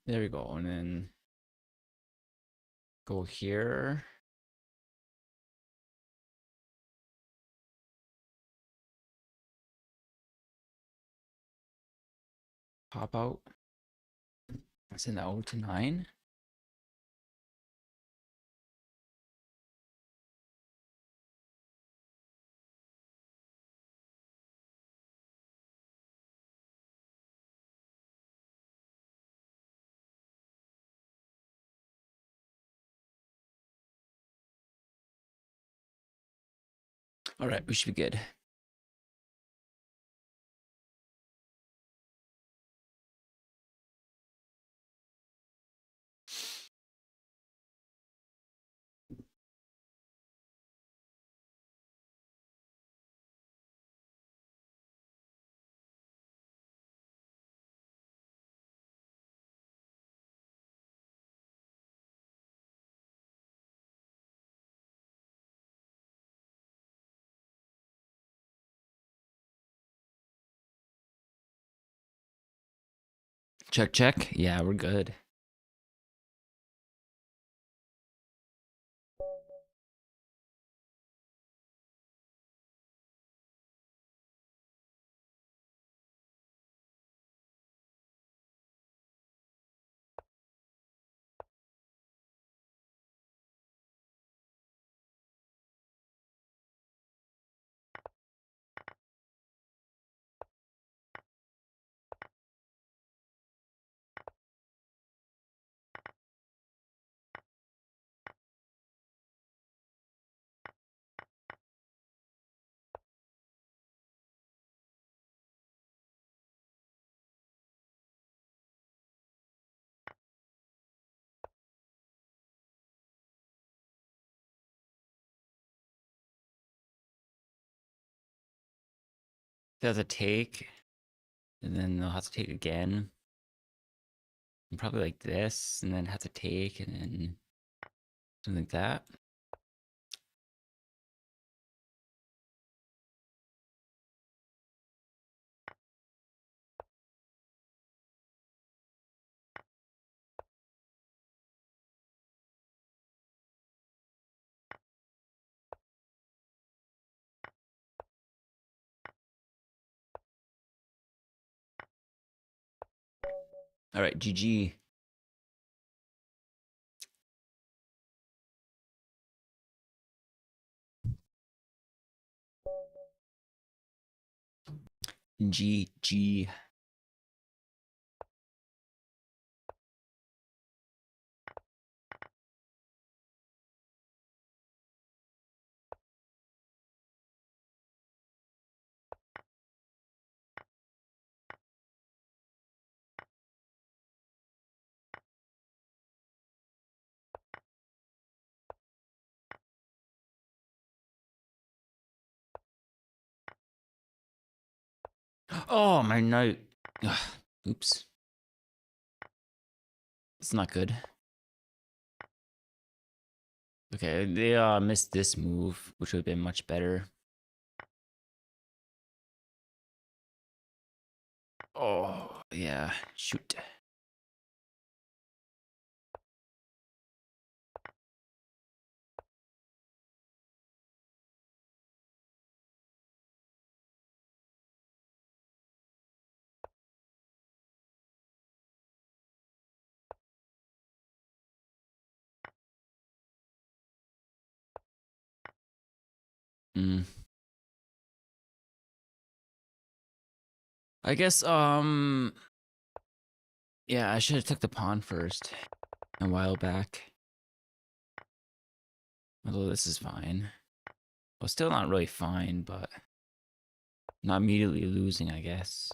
There we go. And then go here. Pop out. Send that over to 9. All right, we should be good. Check, check. Yeah, we're good. There's a take, and then they'll have to take again. And probably like this, and then have to take, and then something like that. All right, GG. GG. Oh, my knight. Ugh, oops. It's not good. Okay, they missed this move, which would have been much better. Oh, yeah. Shoot. Mm. I guess, yeah, I should have took the pawn first a while back. Although this is fine. Well, still not really fine, but not immediately losing, I guess.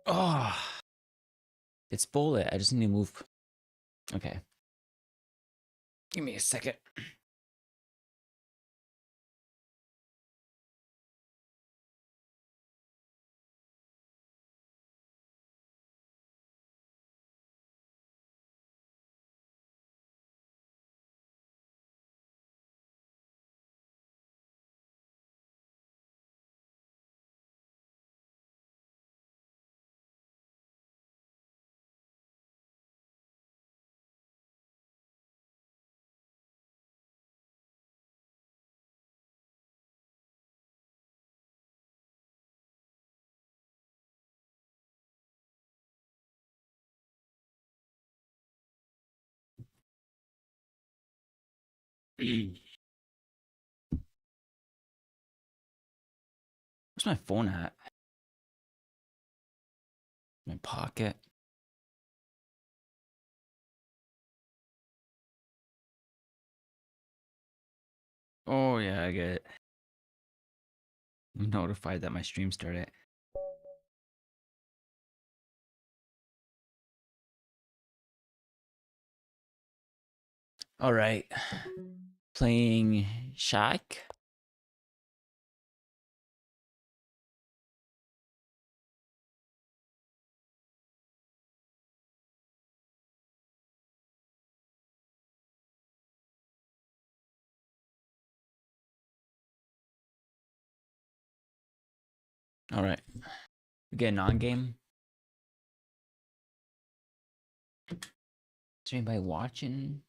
Oh, it's bullet. I just need to move. Okay. Give me a second. Where's my phone at? My pocket. Oh yeah, I get it. I'm notified that my stream started. All right. Playing Shaq. All right. We get a non-game. Is anybody watching?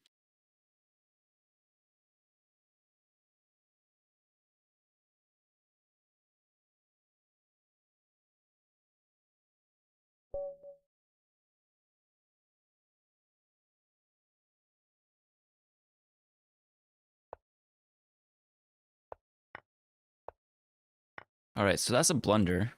All right, so that's a blunder.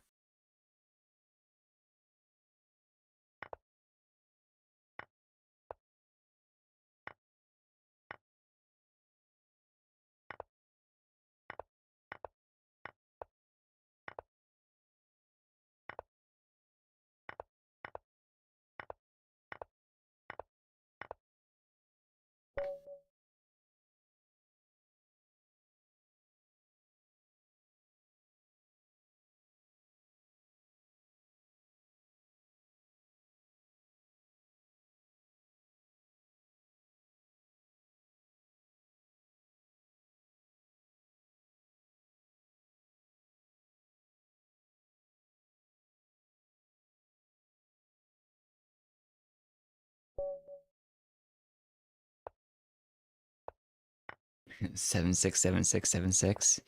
Seven six 7 6 7 6.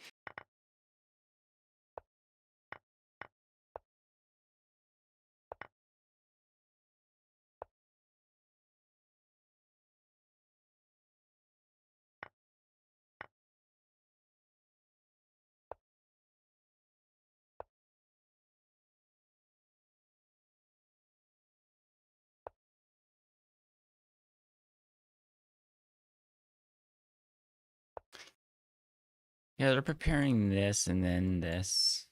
Yeah, they're preparing this and then this.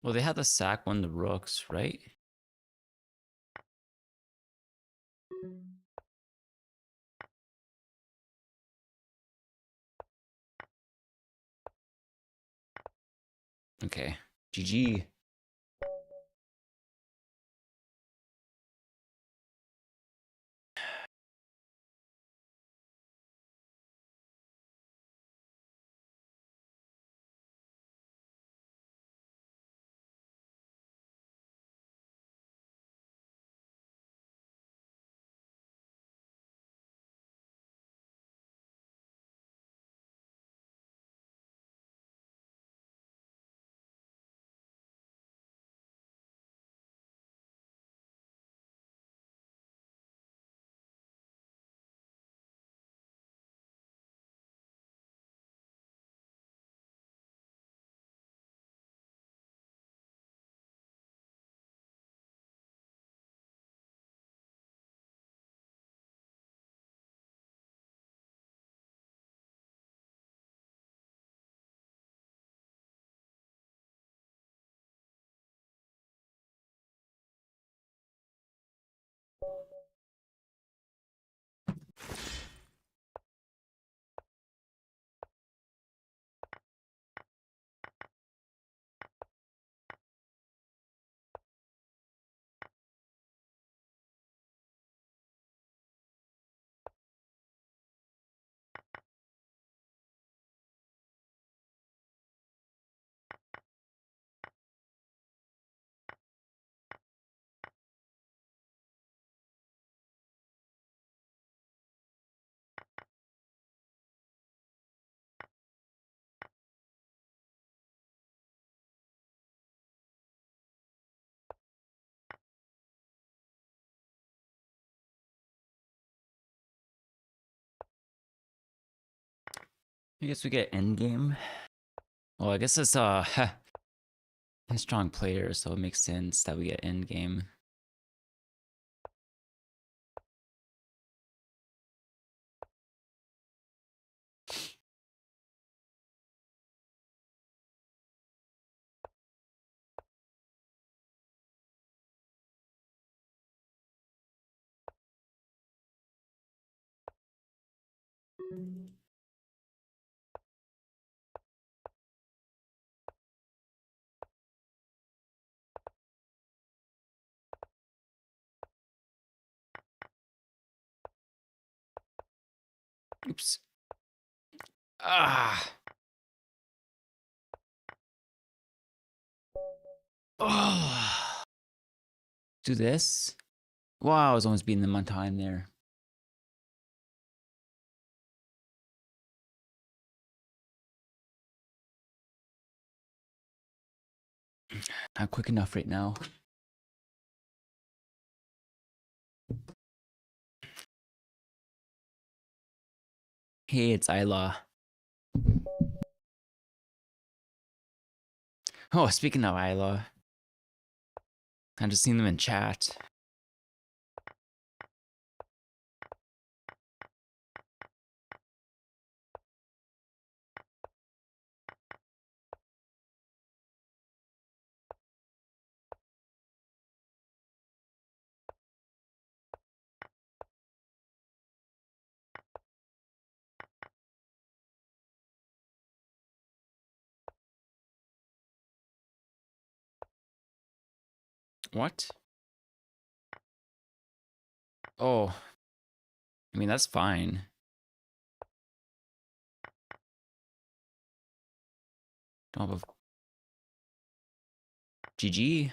Well, they have to sack one of the rooks, right? Okay. GG. I guess we get endgame. Well, I guess it's a strong player, so it makes sense that we get endgame. Oops. Ah. Oh. Do this. Wow, I was almost beating them on time there. Not quick enough right now. Hey, it's Isla. Oh, speaking of Isla, I just seen them in chat. What? Oh, I mean, that's fine. Don't have a GG.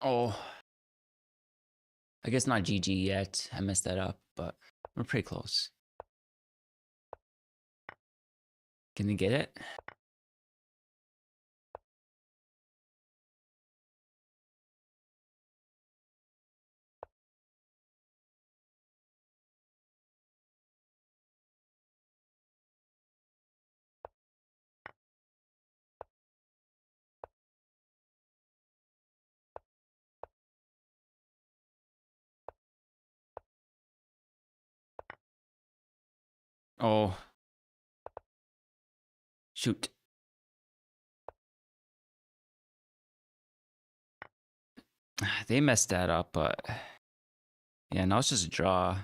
Oh, I guess not GG yet. I messed that up, but we're pretty close. Can they get it? Oh, shoot. They messed that up, but yeah, now it's just a draw.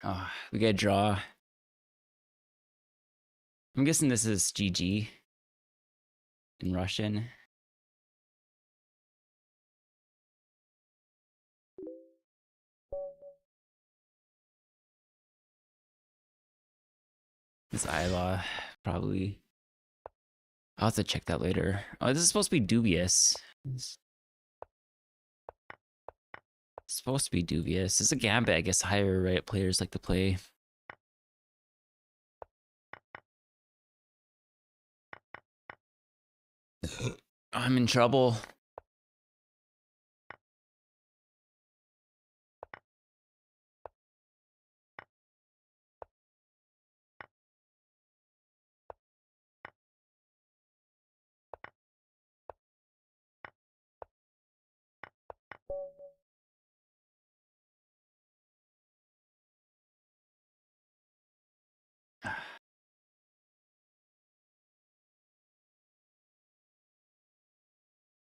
Oh, we get a draw. I'm guessing this is GG in Russian. This Isla, probably. I'll have to check that later. Oh, this is supposed to be dubious. It's supposed to be dubious. It's a gambit, I guess higher right players like to play. I'm in trouble.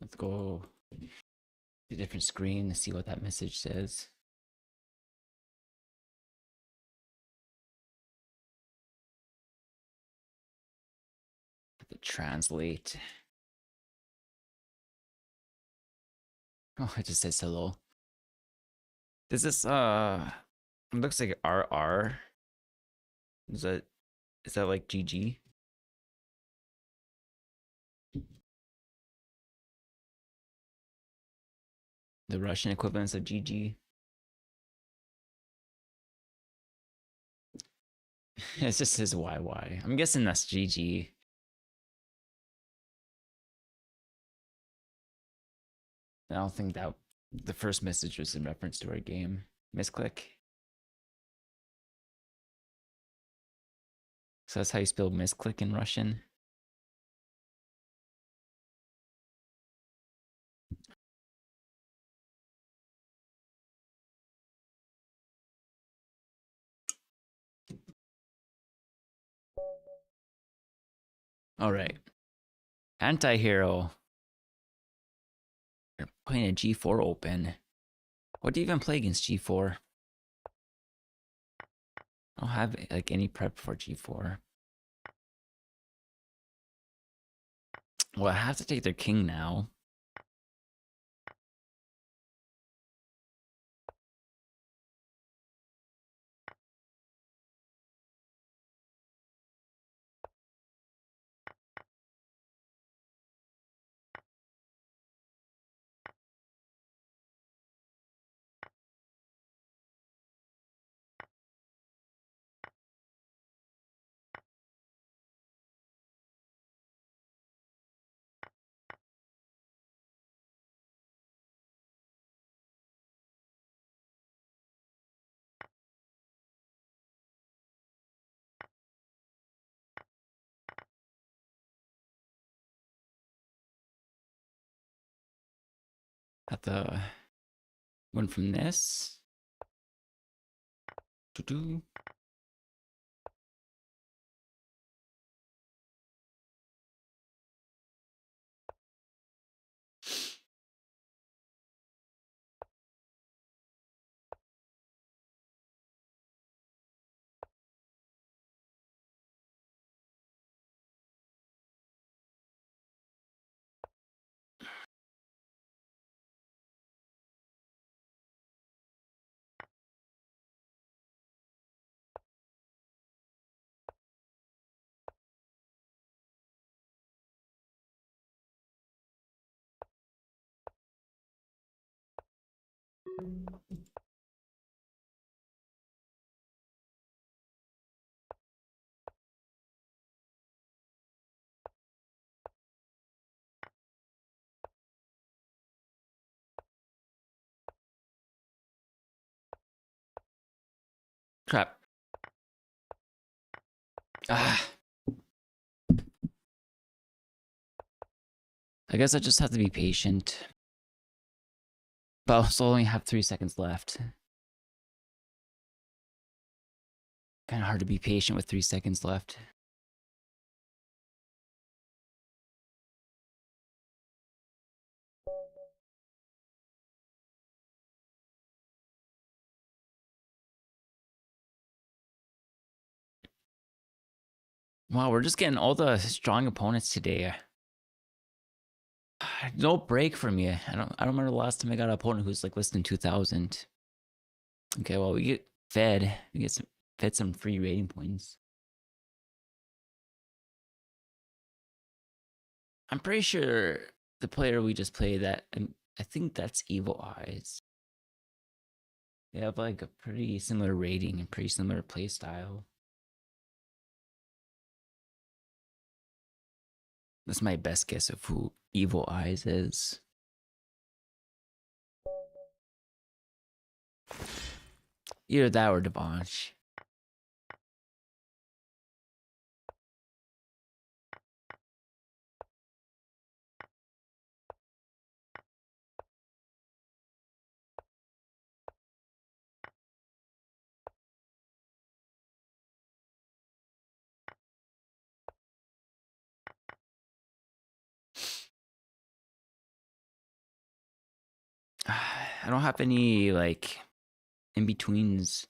Let's go to a different screen to see what that message says. The translate. Oh, it just says hello. Does this it looks like RR. Is that like GG? The Russian equivalents of GG. It just says YY. I'm guessing that's GG. I don't think that the first message was in reference to our game. Misclick. So that's how you spell misclick in Russian. All right. Anti-hero. You're playing a G4 open. What do you even play against G4? I don't have like any prep for G4. Well, I have to take their king now. Got the one from this. Doo-doo. Crap. Ah. I guess I just have to be patient. But I also only have 3 seconds left. Kind of hard to be patient with 3 seconds left. Wow, we're just getting all the strong opponents today. No break for me. I don't remember the last time I got an opponent who's like less than 2,000. Okay, well, we get fed. We get fed some free rating points. I'm pretty sure the player we just played that, I think that's Evil Eyes. They have like a pretty similar rating and pretty similar play style. That's my best guess of who Evil Eyes is. Either that or Devansh. I don't have any like in betweens.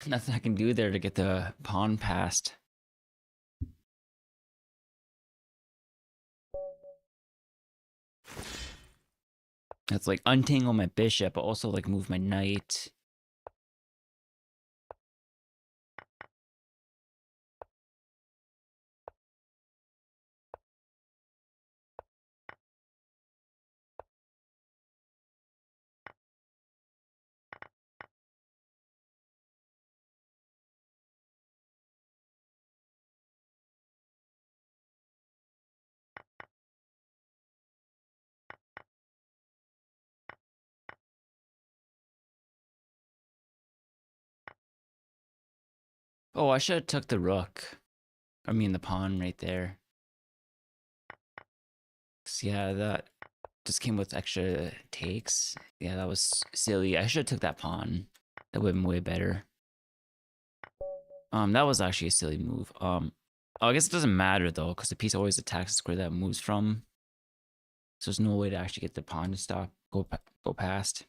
Nothing I can do there to get the pawn passed. That's like untangle my bishop, but also like move my knight. Oh, I should have took the rook. I mean the pawn right there. Yeah, that just came with extra takes. Yeah, that was silly. I should have took that pawn. That would have been way better. That was actually a silly move. Oh, I guess it doesn't matter though, because the piece always attacks the square that it moves from. So there's no way to actually get the pawn to stop, go past.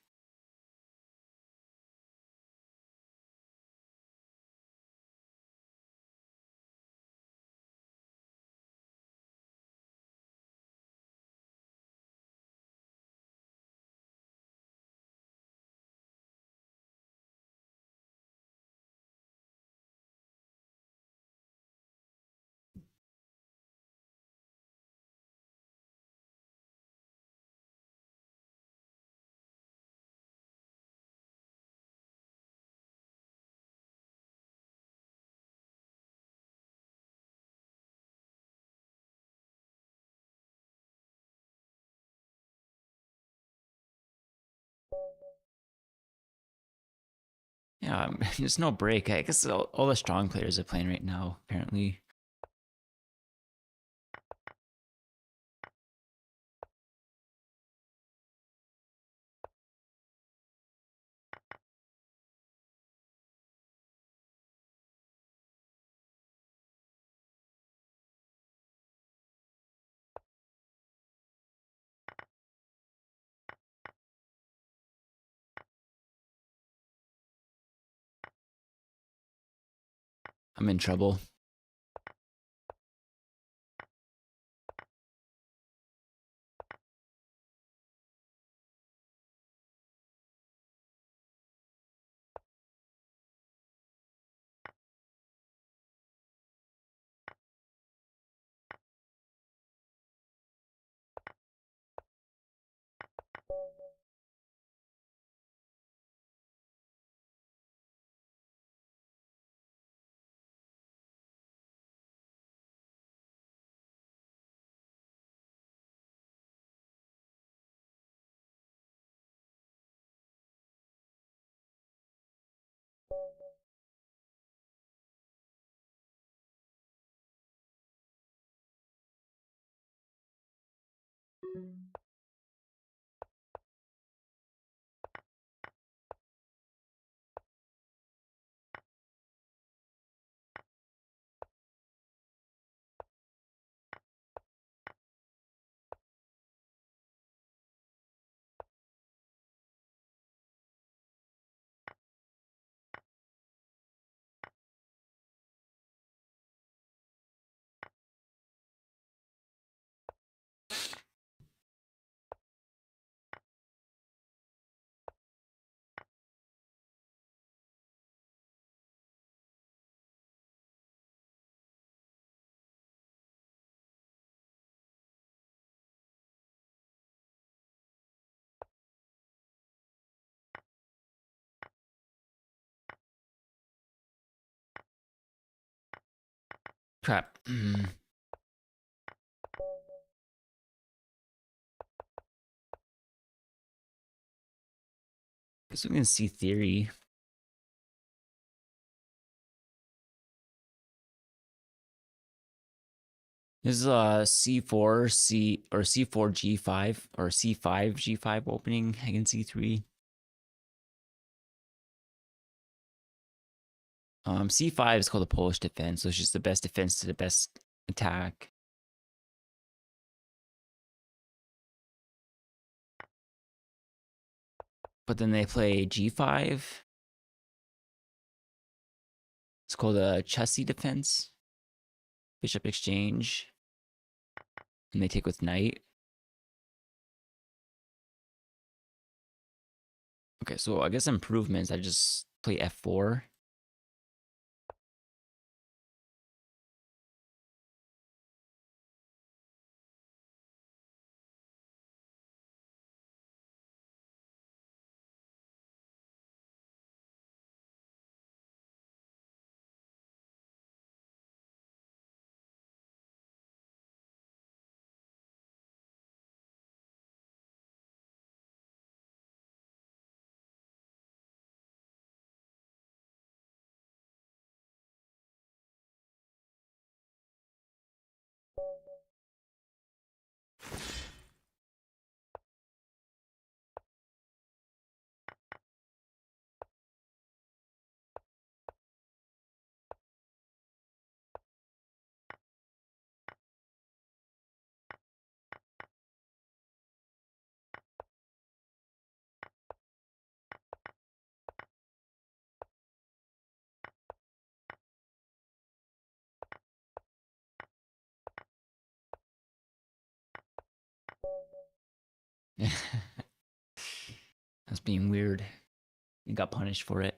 Yeah, there's no break. I guess all the strong players are playing right now, apparently. I'm in trouble. Crap. Guess we can see theory. This is C4 C or C4 G5 or C5 G5 opening against C3. C5 is called a Polish defense, so it's just the best defense to the best attack. But then they play G5. It's called a chessy defense. Bishop exchange. And they take with knight. Okay, so I guess improvements, I just play F4. That's being weird. You got punished for it.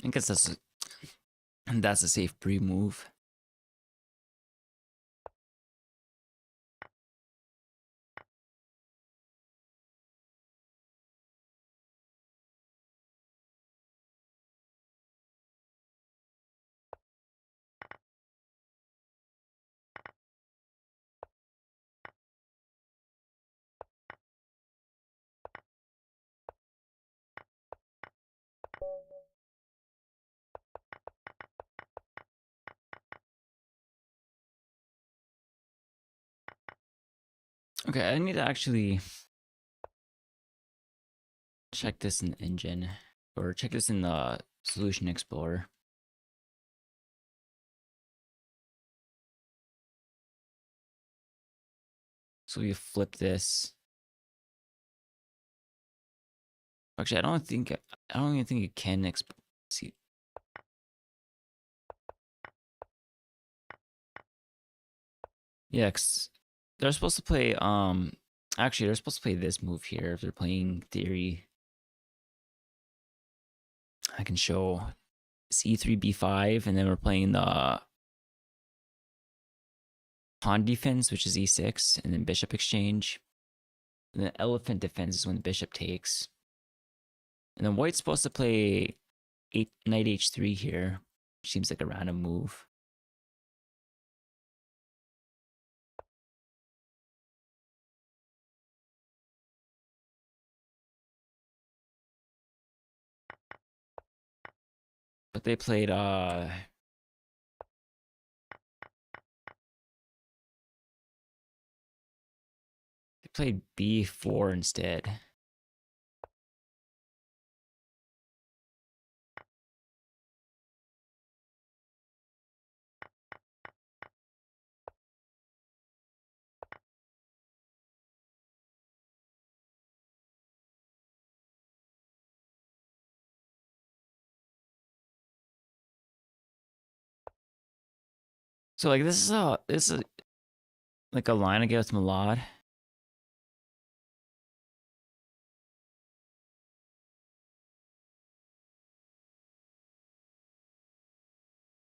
I guess that's a safe pre-move. Okay, I need to actually check this in the engine, or check this in the Solution Explorer. So we flip this. Actually, I don't even think you can see. Yeah, cause they're supposed to play. Actually, they're supposed to play this move here if they're playing theory. I can show C3 B5, and then we're playing the pawn defense, which is E6, and then bishop exchange. And then elephant defense is when the bishop takes. And then white's supposed to play knight H3 here. Seems like a random move. But they played B4 instead. So like this is like a line I get with Malad.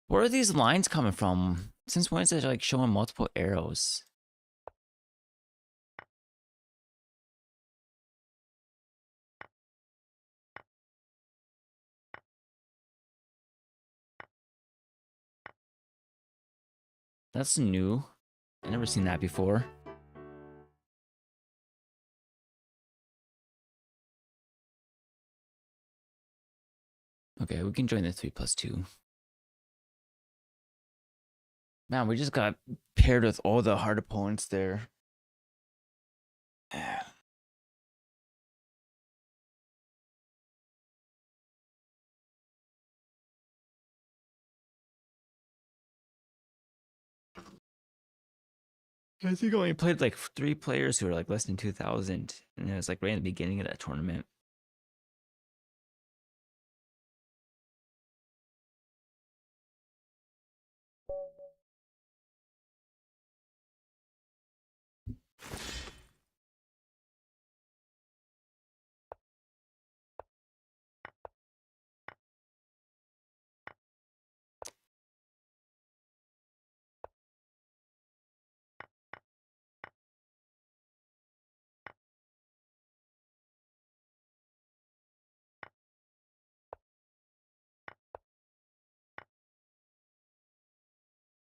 Where are these lines coming from? Since when is it like showing multiple arrows? That's new. I never seen that before. Okay, we can join the 3+2. Man, we just got paired with all the hard opponents there. I think I only played like 3 players who were like less than 2,000, and it was like right in the beginning of that tournament.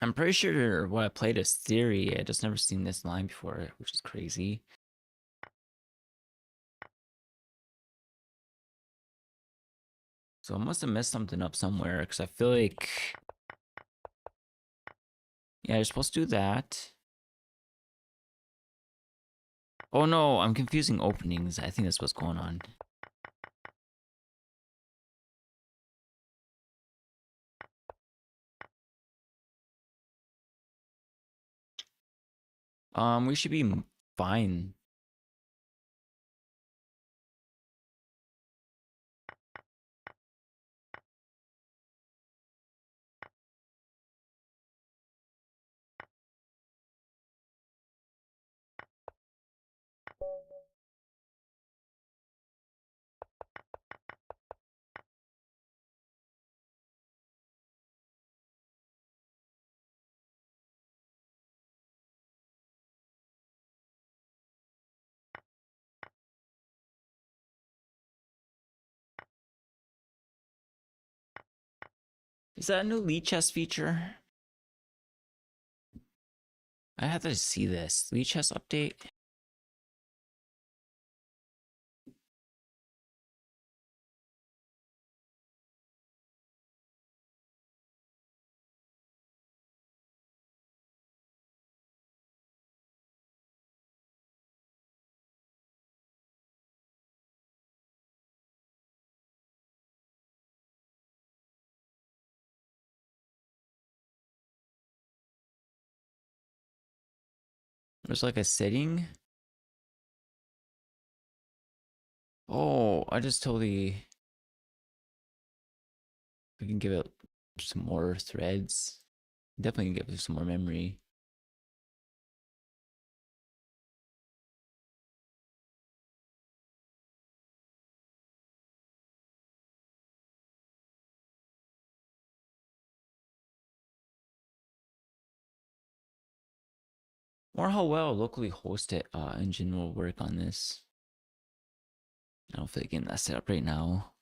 I'm pretty sure what I played is Theory. I just never seen this line before, which is crazy. So I must have messed something up somewhere because I feel like, yeah, you're supposed to do that. Oh no, I'm confusing openings. I think that's what's going on. We should be fine. Is that a new lichess feature? I have to see this. Lichess update? There's like a setting. Oh, I just totally. We can give it some more threads. Definitely can give it some more memory. Or how well locally hosted engine will work on this. I don't feel like getting that set up right now.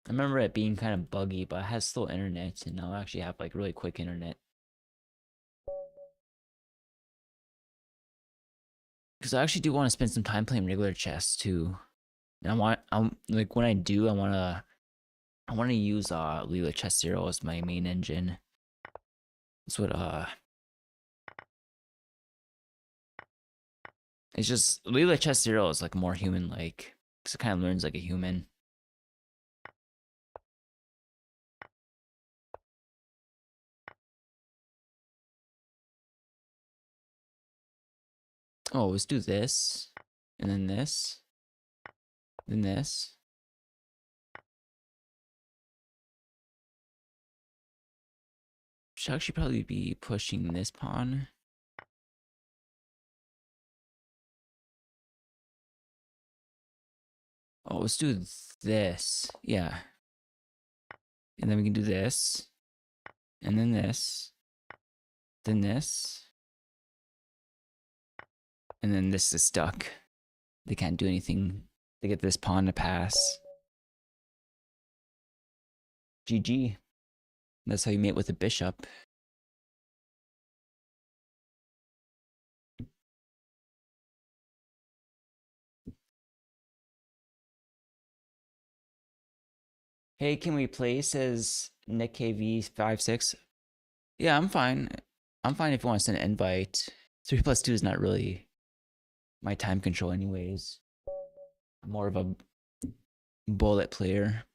I remember it being kind of buggy, but it has slow internet, and now I actually have like really quick internet. Because I actually do want to spend some time playing regular chess too. And I'm like when I do, I want to use Leela Chess Zero as my main engine. That's what it's just Leela Chess Zero is like more human like, because it kind of learns like a human. Oh, let's do this, and then this, then this. should actually probably be pushing this pawn. Oh, let's do this. Yeah. And then we can do this. And then this. Then this. And then this is stuck. They can't do anything to get this pawn to pass. GG. That's how you mate with a bishop. Hey, can we play? Says Nick KV56. Yeah, I'm fine. I'm fine if you want to send an invite. 3+2 is not really my time control anyways. I'm more of a bullet player.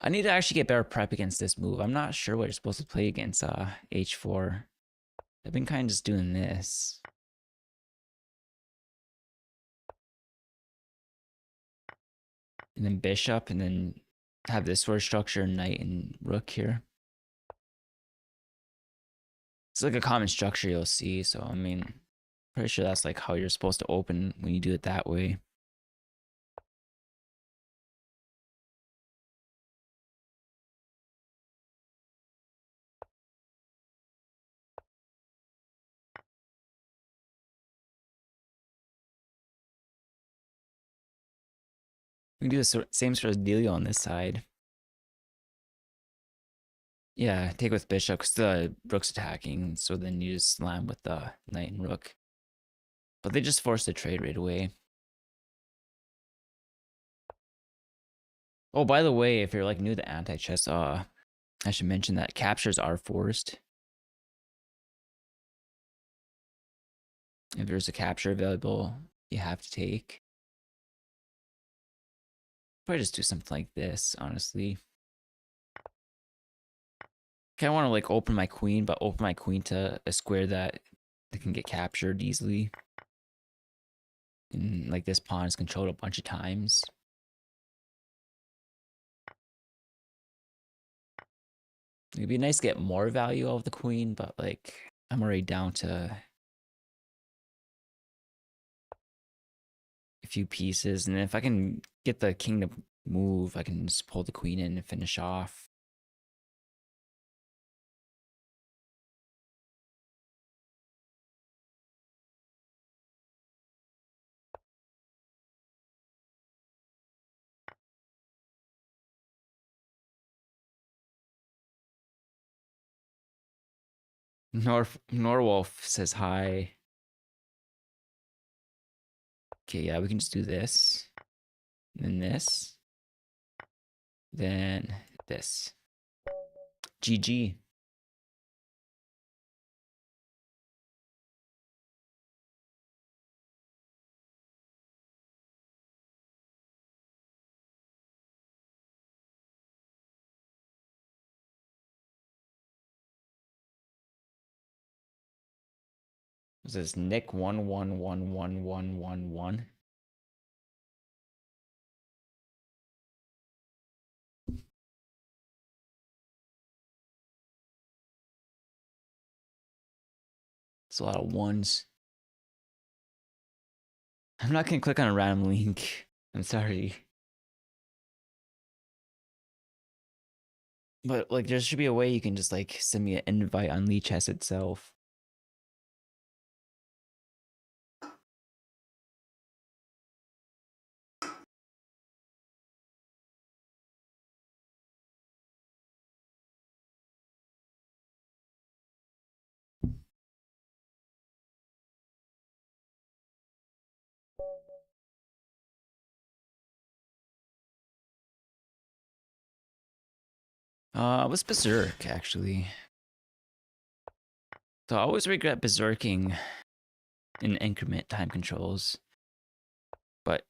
I need to actually get better prep against this move. I'm not sure what you're supposed to play against H4. I've been kind of just doing this. And then bishop, and then have this sort of structure, knight and rook here. It's like a common structure you'll see, so I mean, pretty sure that's like how you're supposed to open when you do it that way. We can do the same sort of dealio on this side. Yeah, take with bishop because the rook's attacking, so then you just slam with the knight and rook. But they just force the trade right away. Oh, by the way, if you're like new to anti-chess, I should mention that captures are forced. If there's a capture available, you have to take. Probably just do something like this, honestly. I want to like open my queen, but open my queen to a square that can get captured easily. And like this pawn is controlled a bunch of times. It'd be nice to get more value out of the queen, but like I'm already down to a few pieces. And if I can get the king to move, I can just pull the queen in and finish off. Norwolf says hi. Okay, yeah, we can just do this. Then this. Then this. GG. This is Nick 111111. It's a lot of ones. I'm not gonna click on a random link. I'm sorry. But like there should be a way you can just like send me an invite on lichess itself. What's Berserk actually? So I always regret berserking in increment time controls. But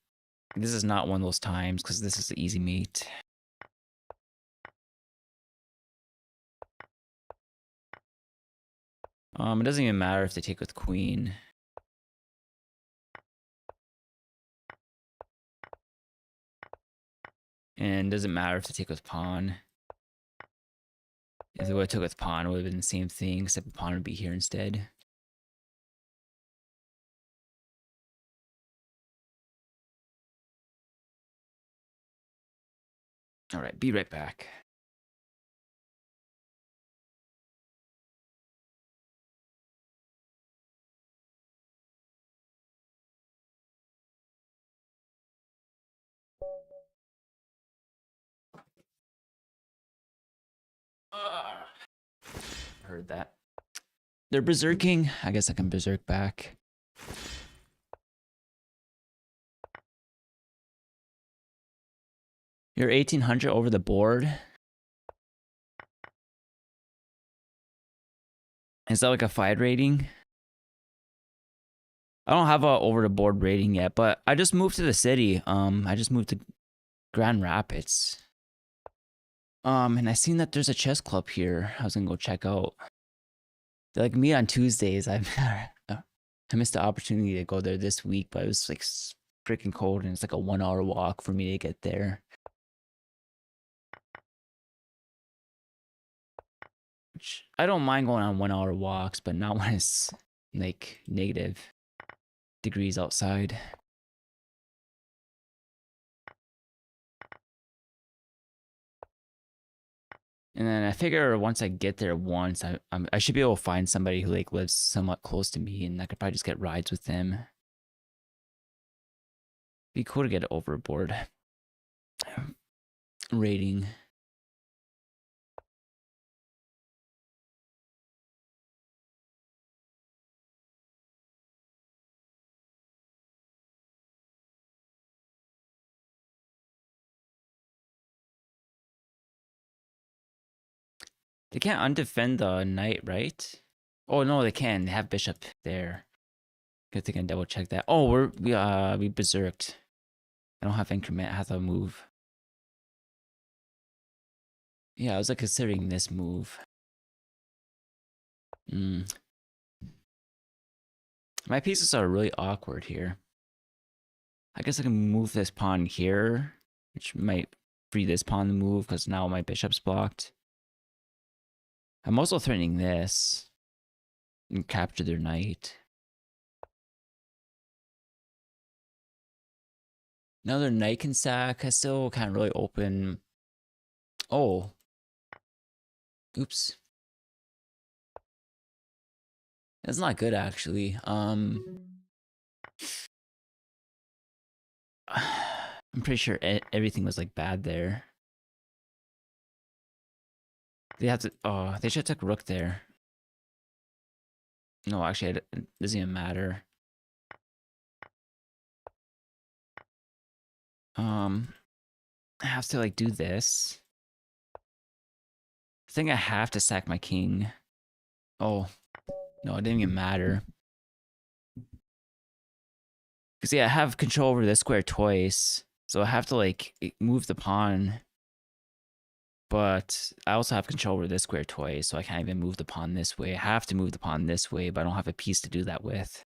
this is not one of those times because this is the easy mate. It doesn't even matter if they take with queen. And it doesn't matter if they take with pawn. If they would have took with pawn, it would have been the same thing, except the pawn would be here instead. All right, be right back. Heard that. They're berserking. I guess I can berserk back. You're 1800 over the board. Is that like a fight rating? I don't have a over the board rating yet, but I just moved to the city. I just moved to Grand Rapids. And I seen that there's a chess club here. I was gonna go check out. They like meet on Tuesdays. I missed the opportunity to go there this week, but it was like freaking cold, and it's like a 1 hour walk for me to get there. Which I don't mind going on 1 hour walks, but not when it's like negative degrees outside. And then I figure once I get there once, I should be able to find somebody who like lives somewhat close to me, and I could probably just get rides with them. Be cool to get an overboard rating. They can't undefend the knight, right? Oh no, they can. They have bishop there. Good thing I double check that. Oh, we berserked. I don't have increment. I have to move. Yeah, I was like considering this move. My pieces are really awkward here. I guess I can move this pawn here, which might free this pawn to move because now my bishop's blocked. I'm also threatening this and capture their knight. Now their knight can sack. I still can't really open. Oh. Oops. That's not good actually. I'm pretty sure everything was like bad there. They have to. Oh, they should have took rook there. No, actually, it doesn't even matter. I have to like do this. I think I have to sack my king. Oh, no, it didn't even matter. Because yeah, I have control over this square twice, so I have to like move the pawn. But I also have control over this square twice, so I can't even move the pawn this way. I have to move the pawn this way, but I don't have a piece to do that with.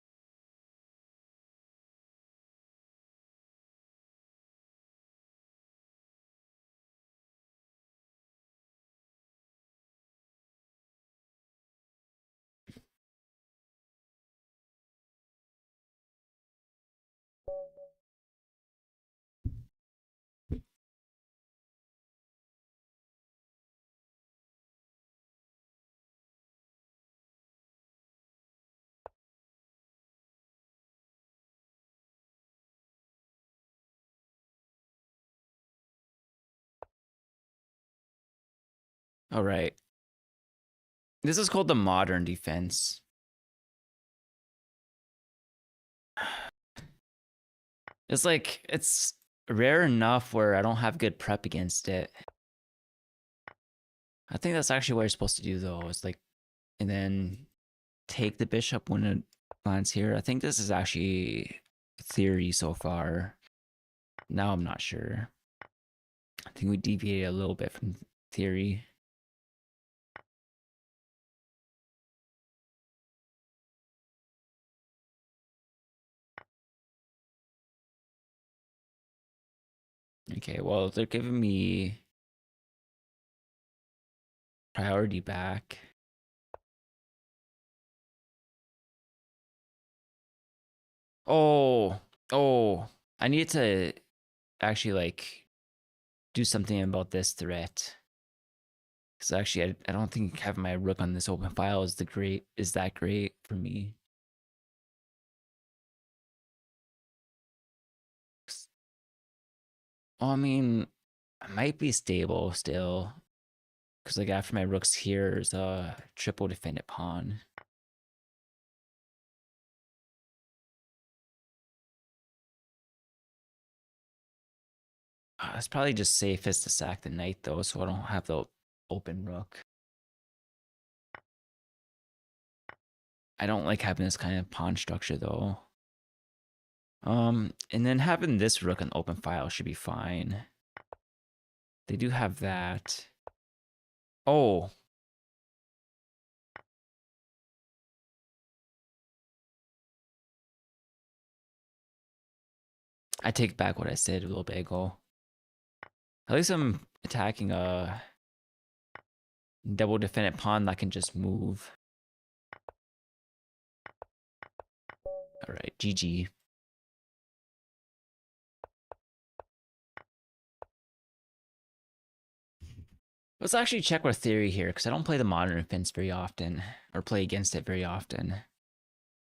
All right. This is called the modern defense. It's like, it's rare enough where I don't have good prep against it. I think that's actually what you're supposed to do though. It's like, and then take the bishop when it lands here. I think this is actually theory so far. Now I'm not sure. I think we deviated a little bit from theory. Okay, well, they're giving me priority back. Oh, I need to actually like do something about this threat. Because actually, I don't think having my rook on this open file is that great for me. Well, I mean, I might be stable still. Because like after my rook's here, there's a triple defended pawn. It's probably just safest to sack the knight though, so I don't have the open rook. I don't like having this kind of pawn structure though. And then having this rook on open file should be fine. They do have that. Oh. I take back what I said a little bit ago. At least I'm attacking a double defended pawn that can just move. All right, GG. Let's actually check our theory here, because I don't play the modern defense very often, or play against it very often.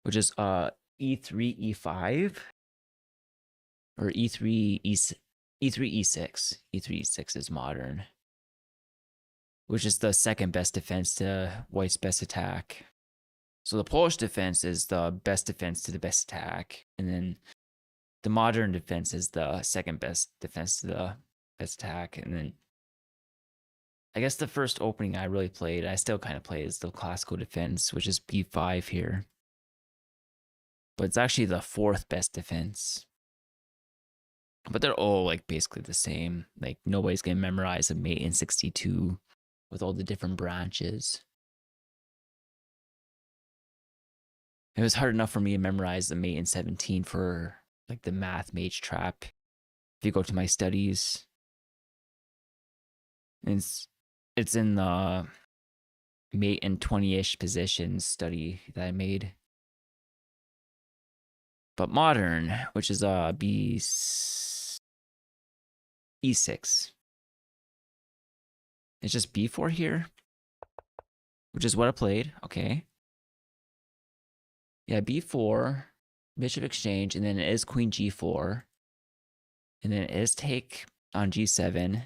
Which is E3, E5, or E3, E3, E6. E3, E6 is modern. Which is the second best defense to White's best attack. So the Polish defense is the best defense to the best attack, and then the modern defense is the second best defense to the best attack, and then I guess the first opening I really played, I still kind of play, is the classical defense, which is B5 here. But it's actually the fourth best defense. But they're all like basically the same. Like nobody's gonna memorize a mate in 62 with all the different branches. It was hard enough for me to memorize the mate in 17 for like the math mage trap. If you go to my studies, it's in the mate in 20-ish positions study that I made. But modern, which is E6. It's just B4 here, which is what I played. Okay. Yeah, B4, bishop exchange, and then it is queen G4. And then it is take on G7.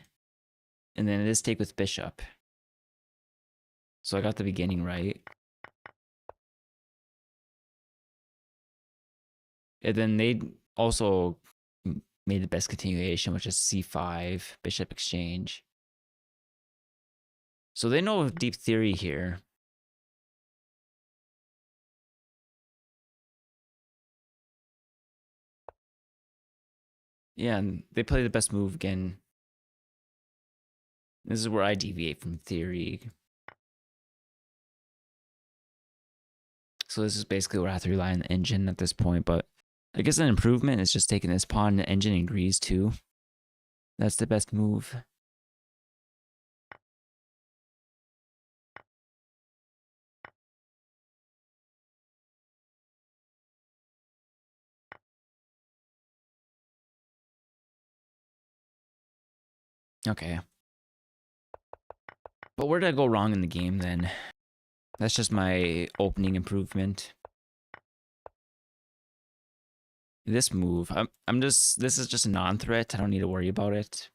And then it is take with bishop. So I got the beginning right. And then they also made the best continuation, which is C5, bishop exchange. So they know deep theory here. Yeah, and they play the best move again. This is where I deviate from theory. So this is basically where I have to rely on the engine at this point, but I guess an improvement is just taking this pawn and the engine agrees too. That's the best move. Okay. But where did I go wrong in the game then? That's just my opening improvement. This move, this is just a non-threat. I don't need to worry about it.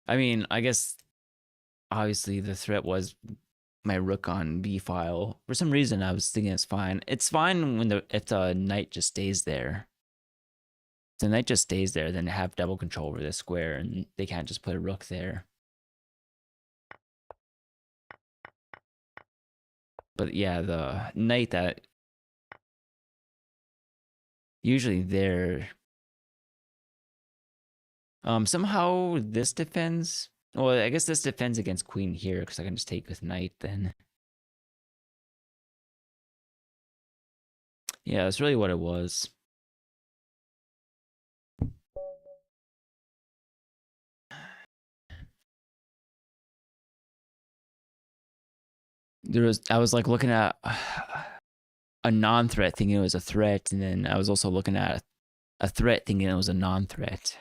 I mean, I guess obviously the threat was my rook on B file. For some reason, I was thinking it's fine. It's fine when if the knight just stays there. If the knight just stays there, then they have double control over this square, and they can't just put a rook there. But yeah, the knight that usually there. Somehow this defends. Well, I guess this defends against queen here because I can just take with knight then. Yeah, that's really what it was. I was like looking at a non-threat thinking it was a threat, and then I was also looking at a threat thinking it was a non-threat.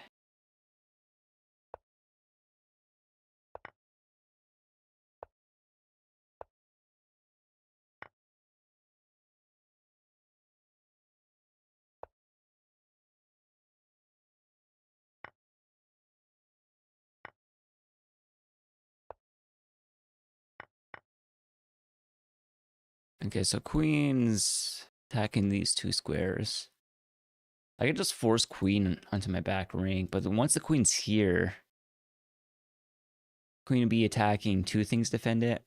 Okay, so queen's attacking these two squares. I could just force queen onto my back rank, but once the queen's here, queen would be attacking two things to defend it.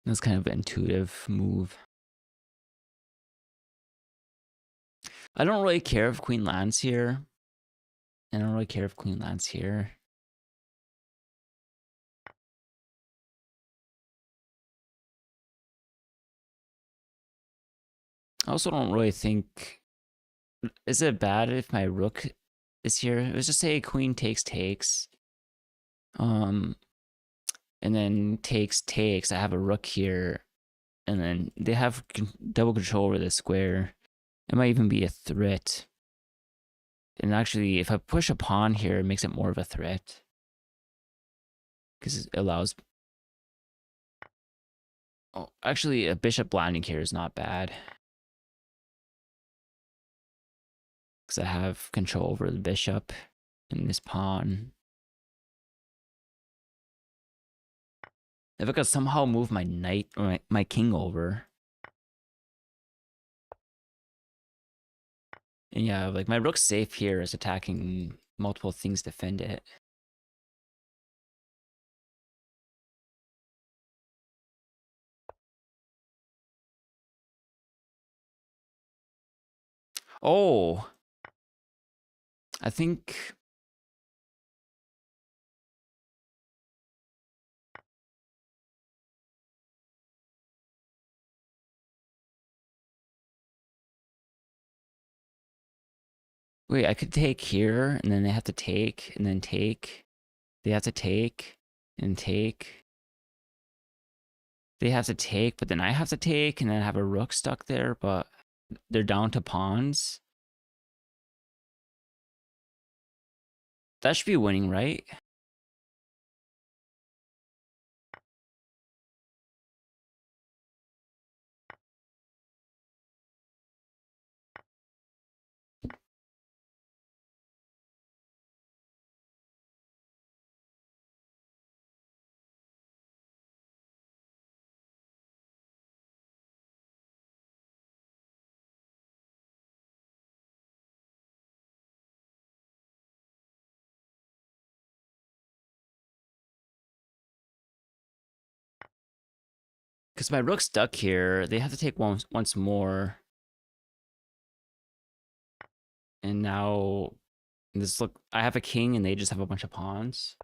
That's kind of an intuitive move. I don't really care if queen lands here. I don't really care if queen lands here. I also don't really think... Is it bad if my rook is here? Let's just say queen takes. And then takes. I have a rook here. And then they have double control over the square. It might even be a threat. And actually, if I push a pawn here, it makes it more of a threat. Because it allows... Oh, actually, a bishop landing here is not bad. Because I have control over the bishop and this pawn. If I could somehow move my knight or my king over. And yeah, like my rook's safe here is attacking multiple things to defend it. Oh, I think... Wait, I could take here, and then they have to take, and then take. They have to take, and take. They have to take, but then I have to take, and then I have a rook stuck there, but they're down to pawns. That should be winning, right? Because my rook's stuck here. They have to take once more. And now, I have a king, and they just have a bunch of pawns.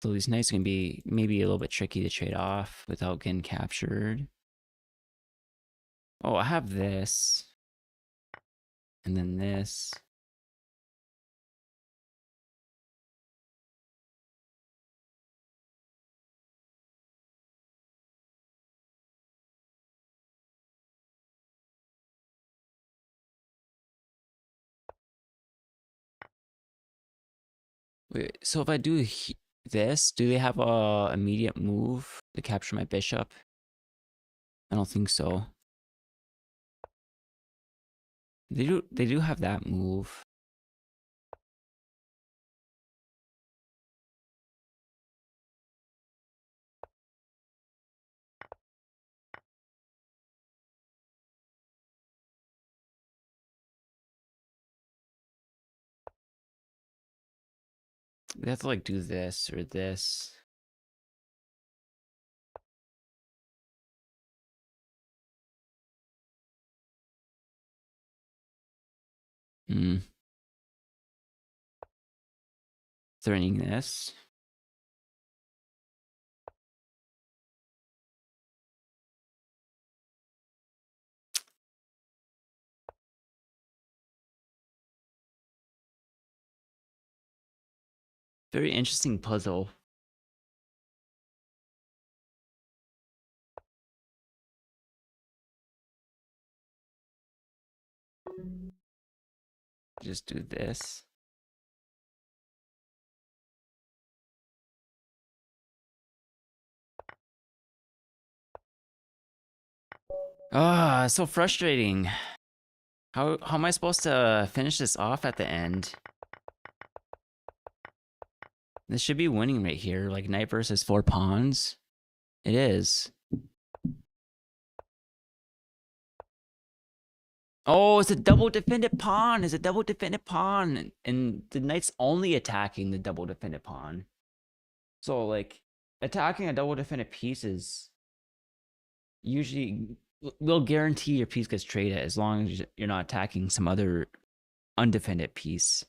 So these knights can be maybe a little bit tricky to trade off without getting captured. Oh, I have this. And then this. Wait, so if I do this, do they have a immediate move to capture my bishop? I don't think so. They do have that move. They have to like do this or this. Hmm. Threatening this. Very interesting puzzle. Just do this. Ah, so frustrating. How am I supposed to finish this off at the end? This should be winning right here, like knight versus 4 pawns. It is. Oh, it's a double defended pawn. It's a double defended pawn. And the knight's only attacking the double defended pawn. So, like, attacking a double defended piece is usually will guarantee your piece gets traded as long as you're not attacking some other undefended piece.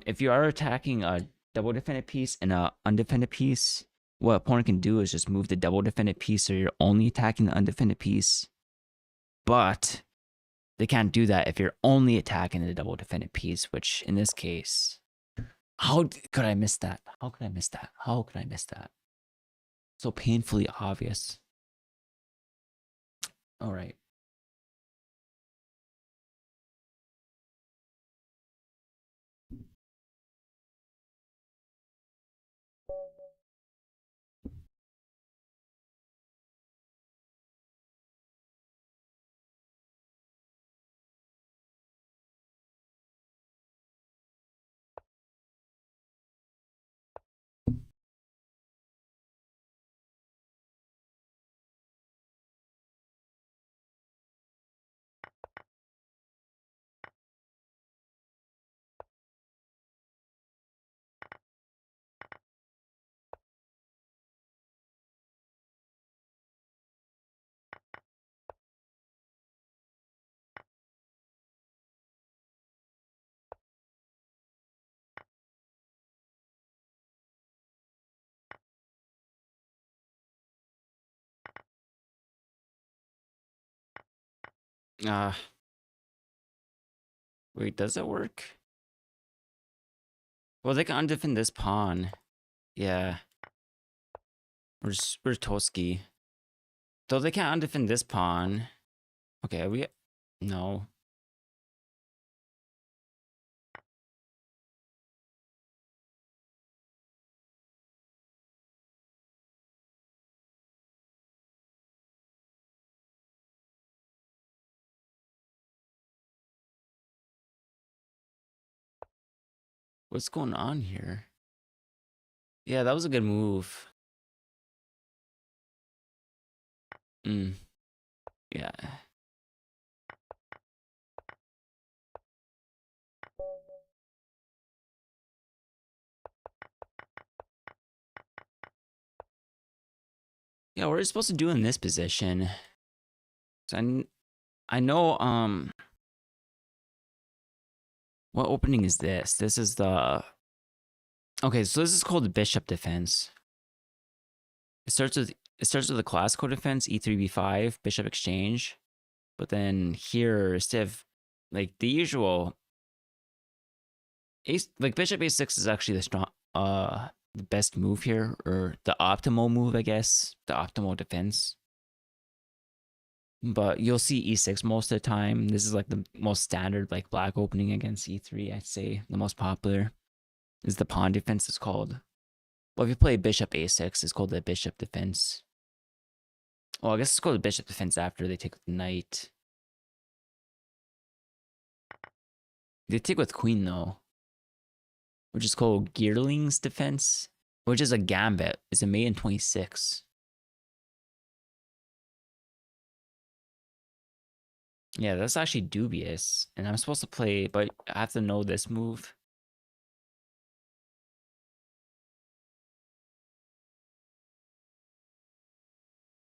If you are attacking a double defended piece and a undefended piece, what opponent can do is just move the double defended piece so you're only attacking the undefended piece. But they can't do that if you're only attacking the double defended piece, which in this case, how could I miss that? How could I miss that? How could I miss that? So painfully obvious. All right. Wait, does it work? Well, they can undefend this pawn. Yeah. Where's Toski? Though they can't undefend this pawn. Okay, no. What's going on here? Yeah, that was a good move. Yeah. Yeah, what are you supposed to do in this position? So I know, what opening is this? This is the... Okay, so this is called the bishop defense. It starts with the classical defense, e3, b5, bishop exchange. But then here, instead of like the usual, like bishop a6 is actually the best move here, or the optimal move, I guess, the optimal defense. But you'll see e6 most of the time. This is like the most standard, like black opening against e3. I'd say the most popular is the pawn defense. It's called. Well, if you play bishop a6, it's called the bishop defense. Well, I guess it's called the bishop defense after they take with the knight. They take with queen though, which is called Gearling's defense, which is a gambit. It's a made in 26. Yeah, that's actually dubious. And I'm supposed to play, but I have to know this move.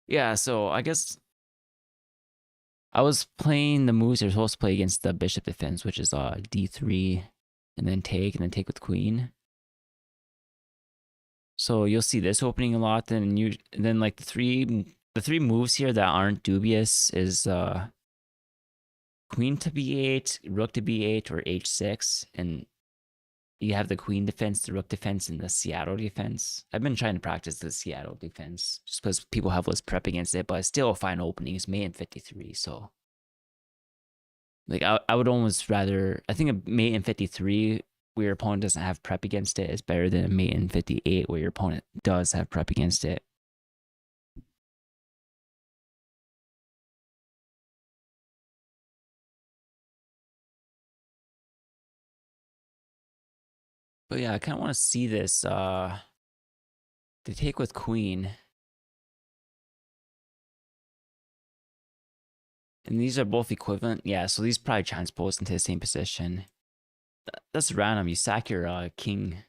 Yeah, so I guess I was playing the moves you're supposed to play against the bishop defense, which is d3, and then take with queen. So you'll see this opening a lot. Then like the three moves here that aren't dubious is queen to b8, rook to b8, or h6, and you have the queen defense, the rook defense, and the Seattle defense. I've been trying to practice the Seattle defense just because people have less prep against it, but it's still a fine opening. It's mate in 53, so like I would almost rather. I think a mate in 53 where your opponent doesn't have prep against it is better than a mate in 58 where your opponent does have prep against it. But yeah, I kind of want to see this. They take with queen. And these are both equivalent. Yeah, so these probably transpose into the same position. That's random. You sack your king.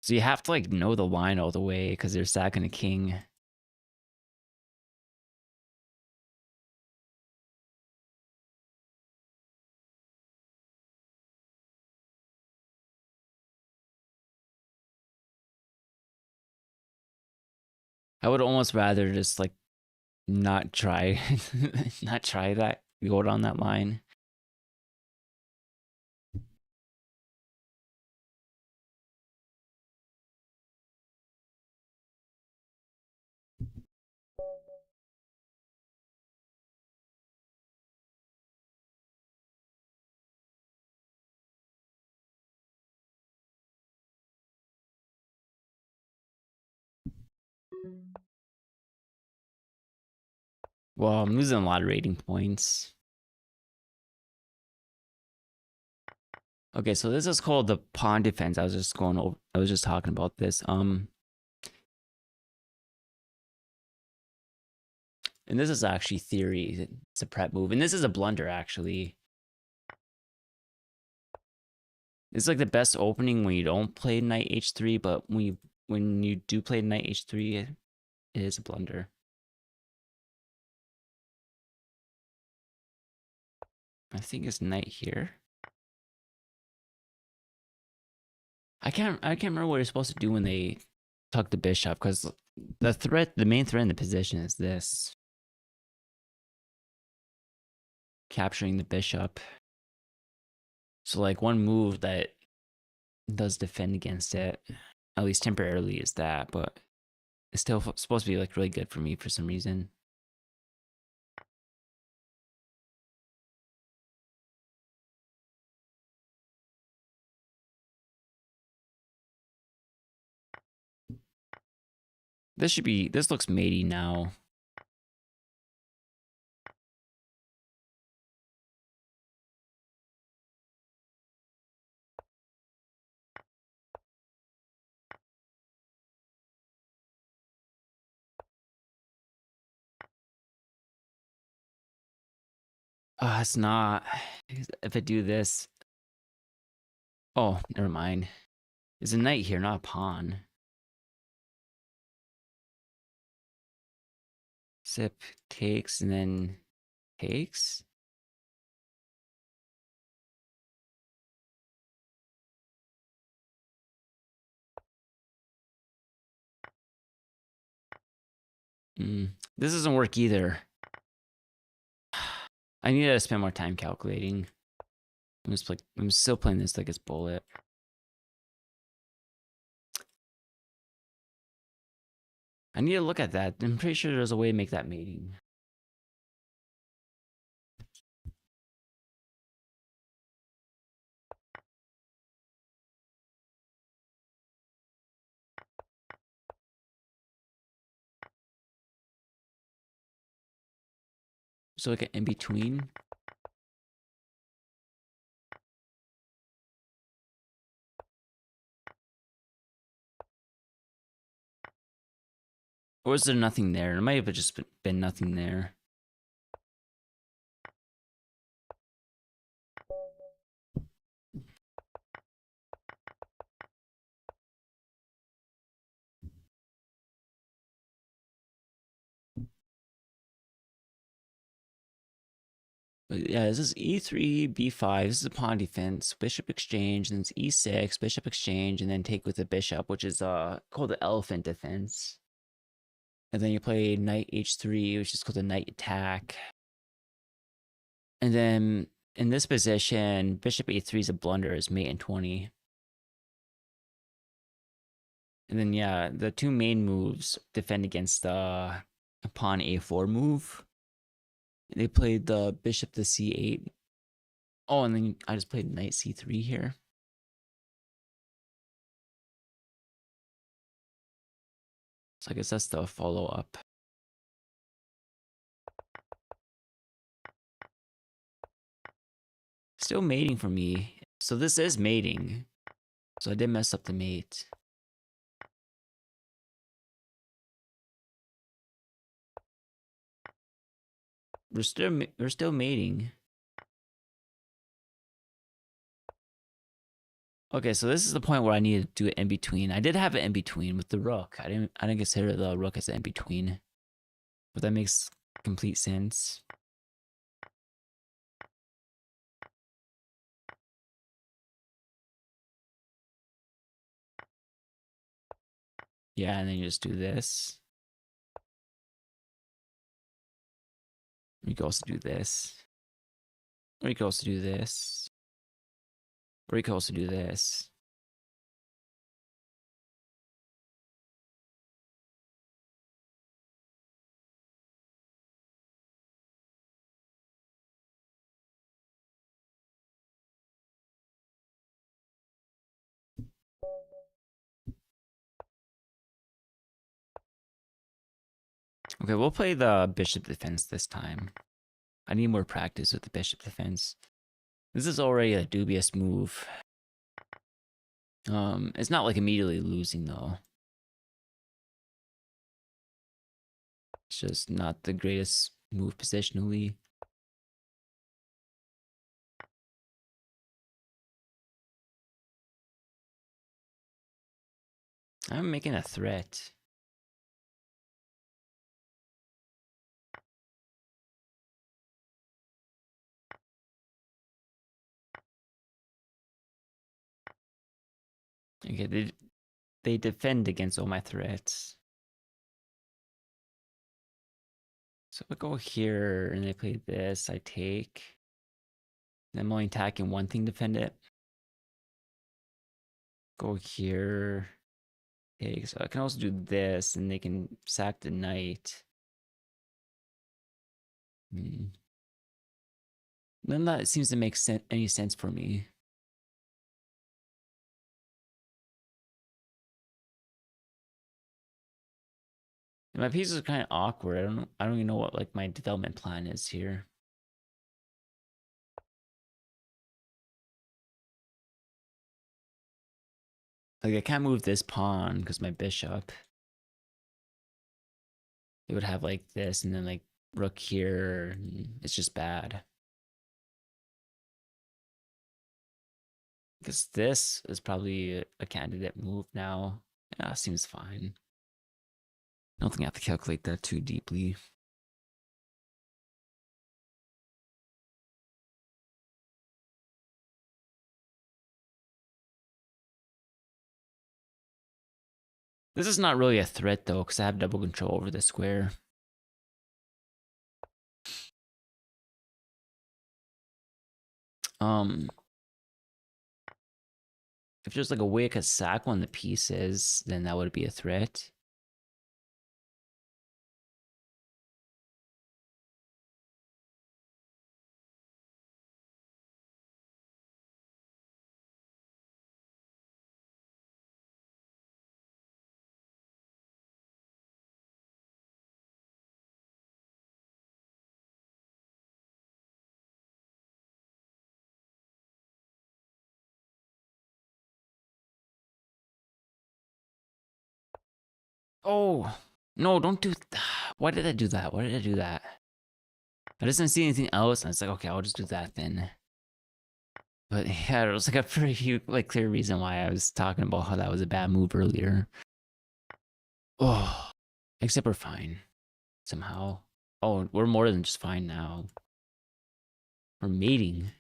So you have to like know the line all the way because they're sacking a king. I would almost rather just like not try not try that, go down that line. Well, I'm losing a lot of rating points. Okay, so this is called the pawn defense. I was just talking about this. And this is actually theory. It's a prep move. And this is a blunder, actually. It's like the best opening when you don't play knight h3, but when you do play knight h3, it is a blunder. I think it's knight here. I can't remember what you're supposed to do when they tuck the bishop, because the main threat in the position is this. Capturing the bishop. So like one move that does defend against it, at least temporarily, is that, but it's still supposed to be like really good for me for some reason. This looks matey now. It's not. If I do this. Oh, never mind. There's a knight here, not a pawn. Sip takes and then takes. This doesn't work either. I need to spend more time calculating. I'm still playing this like it's bullet. I need to look at that. I'm pretty sure there's a way to make that mating. So like an in between. Or is there nothing there? It might have just been nothing there. But yeah, this is e3, b5. This is a pawn defense, bishop exchange, and then it's e6, bishop exchange, and then take with the bishop, which is called the elephant defense. And then you play knight h3, which is called the knight attack. And then In this position, bishop a3 is a blunder, is mate in 20. And then, yeah, the two main moves defend against the pawn a4 move. They played the bishop to c8. Oh, and then I just played knight c3 here. So I guess that's the follow-up. Still mating for me. So this is mating. So I did mess up the mate. We're still mating. Okay, so this is the point where I need to do it in between. I did have it in between with the rook. I didn't consider the rook as an in between. But that makes complete sense. Yeah, and then you just do this. You can also do this. Or you can also do this. Or you can also do this. Okay, we'll play the bishop defense this time. I need more practice with the bishop defense. This is already a dubious move. It's not like immediately losing though. It's just not the greatest move positionally. I'm making a threat. Okay, they defend against all my threats. So if I go here and they play this, I take. I'm only attacking one thing to defend it. Go here. Okay, so I can also do this and they can sack the knight. None of that seems to make any sense for me. And my pieces are kind of awkward. I don't even know what like my development plan is here. Like I can't move this pawn because my bishop. It would have like this and then like rook here. It's just bad. Because this is probably a candidate move now. Yeah, seems fine. I don't think I have to calculate that too deeply. This is not really a threat though, because I have double control over the square. If there's like a way I could sack one of the pieces, then that would be a threat. Oh, no, don't do that. Why did I do that? Why did I do that? I just didn't see anything else, and it's like, okay, I'll just do that then. But yeah, it was like a pretty like clear reason why I was talking about how that was a bad move earlier. Oh, except we're fine somehow. Oh, we're more than just fine now. We're mating.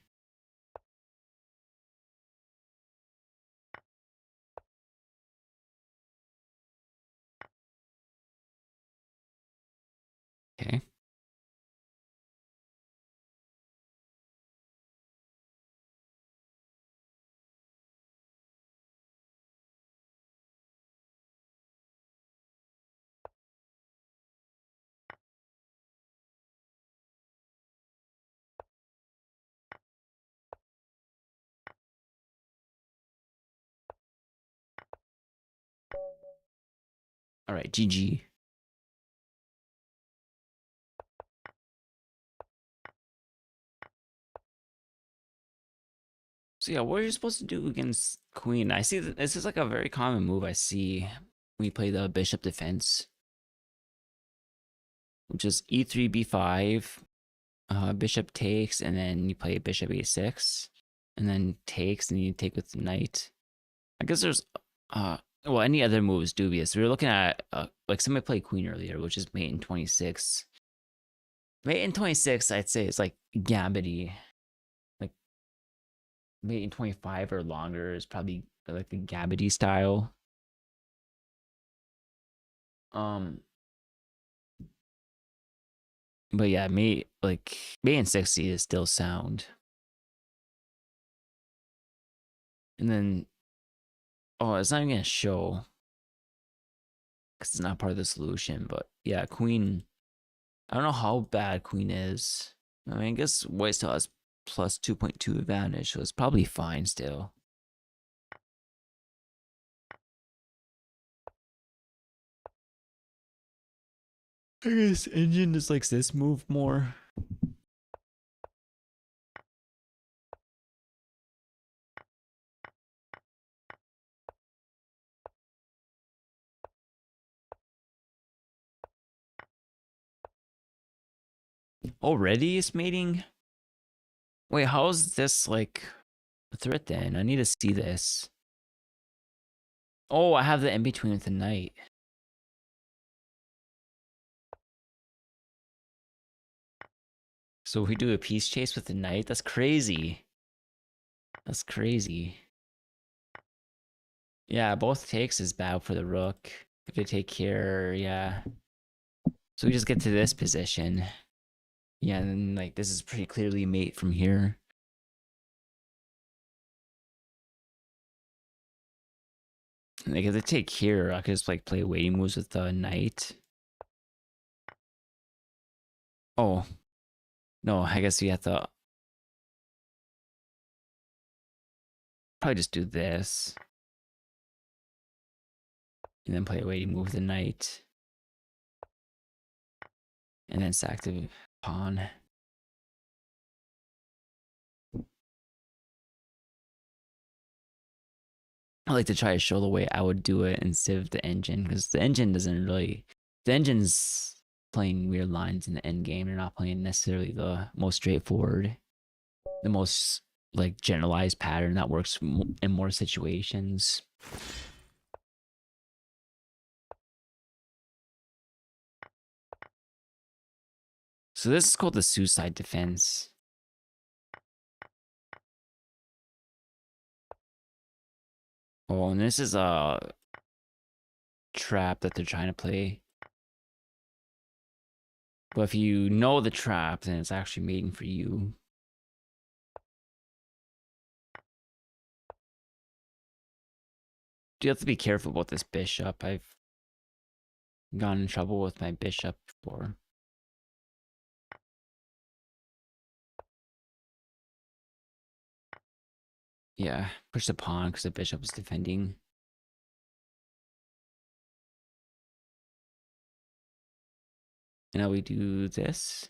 Okay. All right, GG. So yeah, what are you supposed to do against queen? I see that this is like a very common move I see when you play the bishop defense, which is e3, b5, bishop takes, and then you play bishop a6, and then takes, and you take with the knight. I guess there's, well, any other move is dubious. We were looking at, like somebody played queen earlier, which is mate in 26. Mate in 26, I'd say it's like gambity. Like mate in 25 or longer is probably like the gambity style. Um, but yeah, mate in 60 is still sound. And then, oh, it's not even gonna show because it's not part of the solution. But yeah, queen. I don't know how bad queen is. I mean, I guess white still has plus 2.2 advantage, so it's probably fine still. I guess engine just likes this move more. Already it's mating? Wait, how is this like a threat then? I need to see this. Oh, I have the in between with the knight. So if we do a piece chase with the knight, that's crazy. That's crazy. Yeah, both takes is bad for the rook. If they take here, yeah. So we just get to this position. Yeah, and then like this is pretty clearly mate from here. Like if they take here, I could just like play waiting moves with the knight. Oh. No, I guess we have to probably just do this. And then play a waiting move with the knight. And then sack the pawn. I like to try to show the way I would do it instead of the engine, because the engine doesn't really. The engine's playing weird lines in the end game. They're not playing necessarily the most straightforward, the most like generalized pattern that works in more situations. So this is called the suicide defense. Oh, and this is a trap that they're trying to play. But if you know the trap, then it's actually mating for you. You have to be careful about this bishop. I've gotten in trouble with my bishop before. Yeah, push the pawn because the bishop is defending. And now we do this.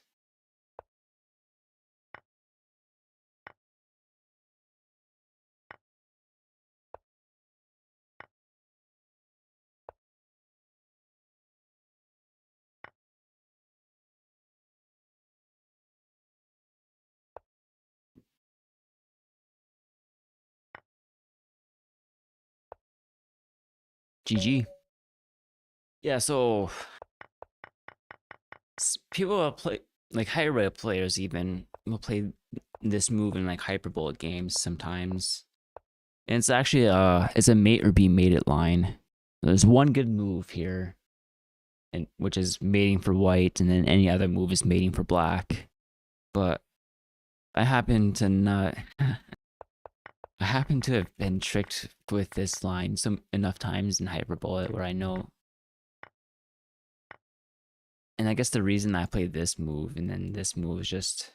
GG. Yeah, so people will play, like higher rated players even, will play this move in like hyperbolic games sometimes. And it's actually it's a mate or be mated line. There's one good move here, and which is mating for white, and then any other move is mating for black. But I happen to not. I happen to have been tricked with this line enough times in hyperbolic where I know. And I guess the reason I played this move and then this move is just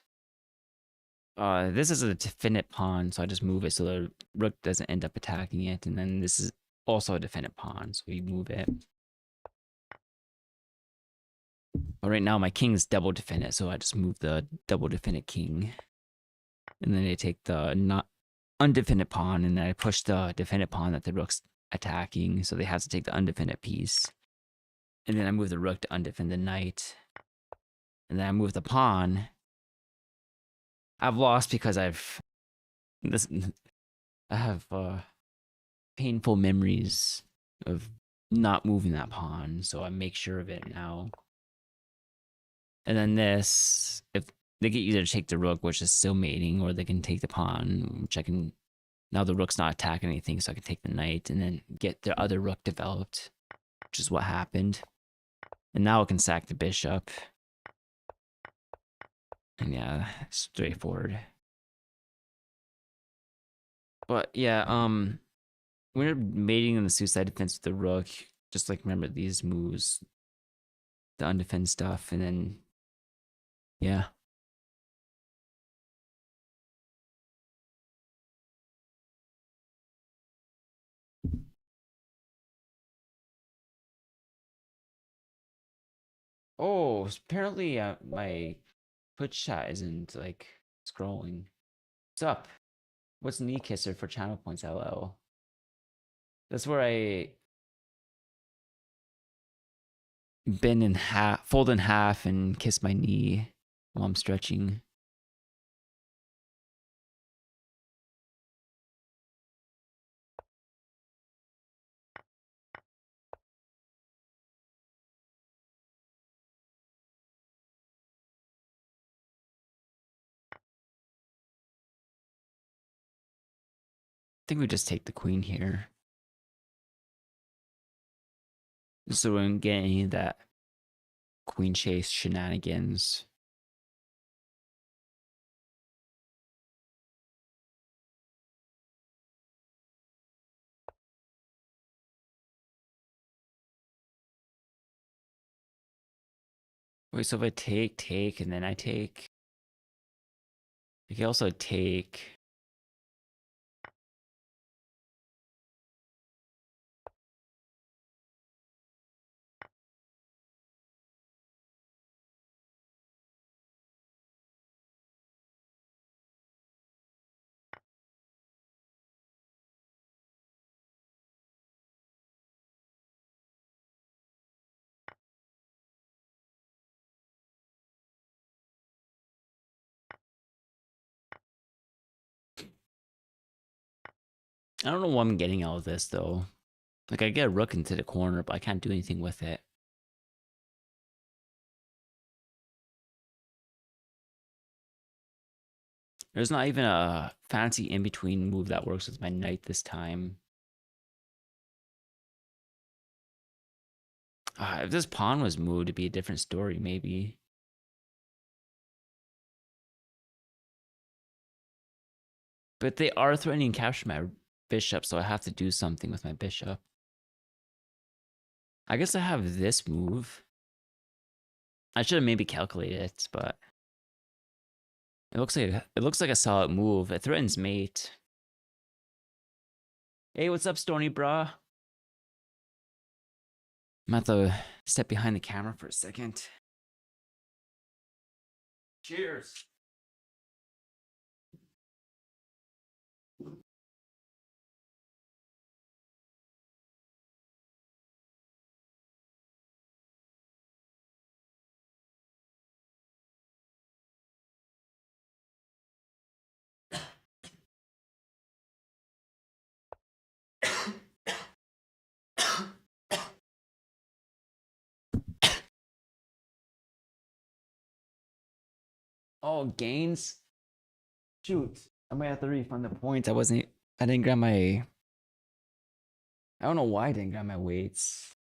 this is a defendant pawn, so I just move it so the rook doesn't end up attacking it, and then this is also a defendant pawn, so we move it. But right now my king's double defended, so I just move the double defended king. And then I take the not undefended pawn, and then I push the defended pawn that the rook's attacking, so they have to take the undefended piece. And then I move the rook to undefend the knight. And then I move the pawn. I've lost because I have painful memories of not moving that pawn, so I make sure of it now. And then this, if they get either to take the rook, which is still mating, or they can take the pawn, which I can. Now the rook's not attacking anything, so I can take the knight and then get the other rook developed, which is what happened. And now I can sack the bishop. And yeah, straightforward. But yeah, when you're mating in the suicide defense with the rook, just like remember these moves, the undefended stuff, and then yeah. Oh, apparently my Twitch chat isn't like scrolling. What's up? What's knee kisser for channel points LL? That's where I bend in half, fold in half, and kiss my knee while I'm stretching. I think we just take the queen here, so we don't get any of that queen chase shenanigans. Wait, so if I take, and then I take, I can also take. I don't know what I'm getting out of this though. Like I get a rook into the corner, but I can't do anything with it. There's not even a fancy in-between move that works with my knight this time. If this pawn was moved, it'd be a different story, maybe. But they are threatening to capture my bishop, so I have to do something with my bishop. I guess I have this move. I should have maybe calculated it, but it looks like a solid move. It threatens mate. Hey, what's up, Stony Bra? I'm about to step behind the camera for a second. Cheers. Oh, gains? Shoot. I might have to refund the points. I didn't grab my. I don't know why I didn't grab my weights.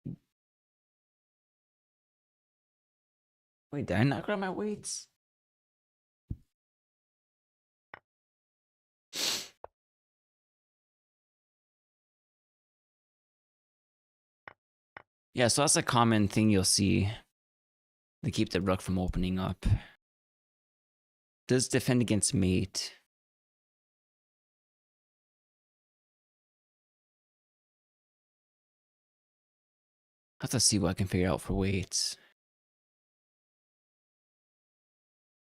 Wait, did I not grab my weights? Yeah, so that's a common thing you'll see. They keep the rook from opening up. Does defend against mate. I have to see what I can figure out for weights.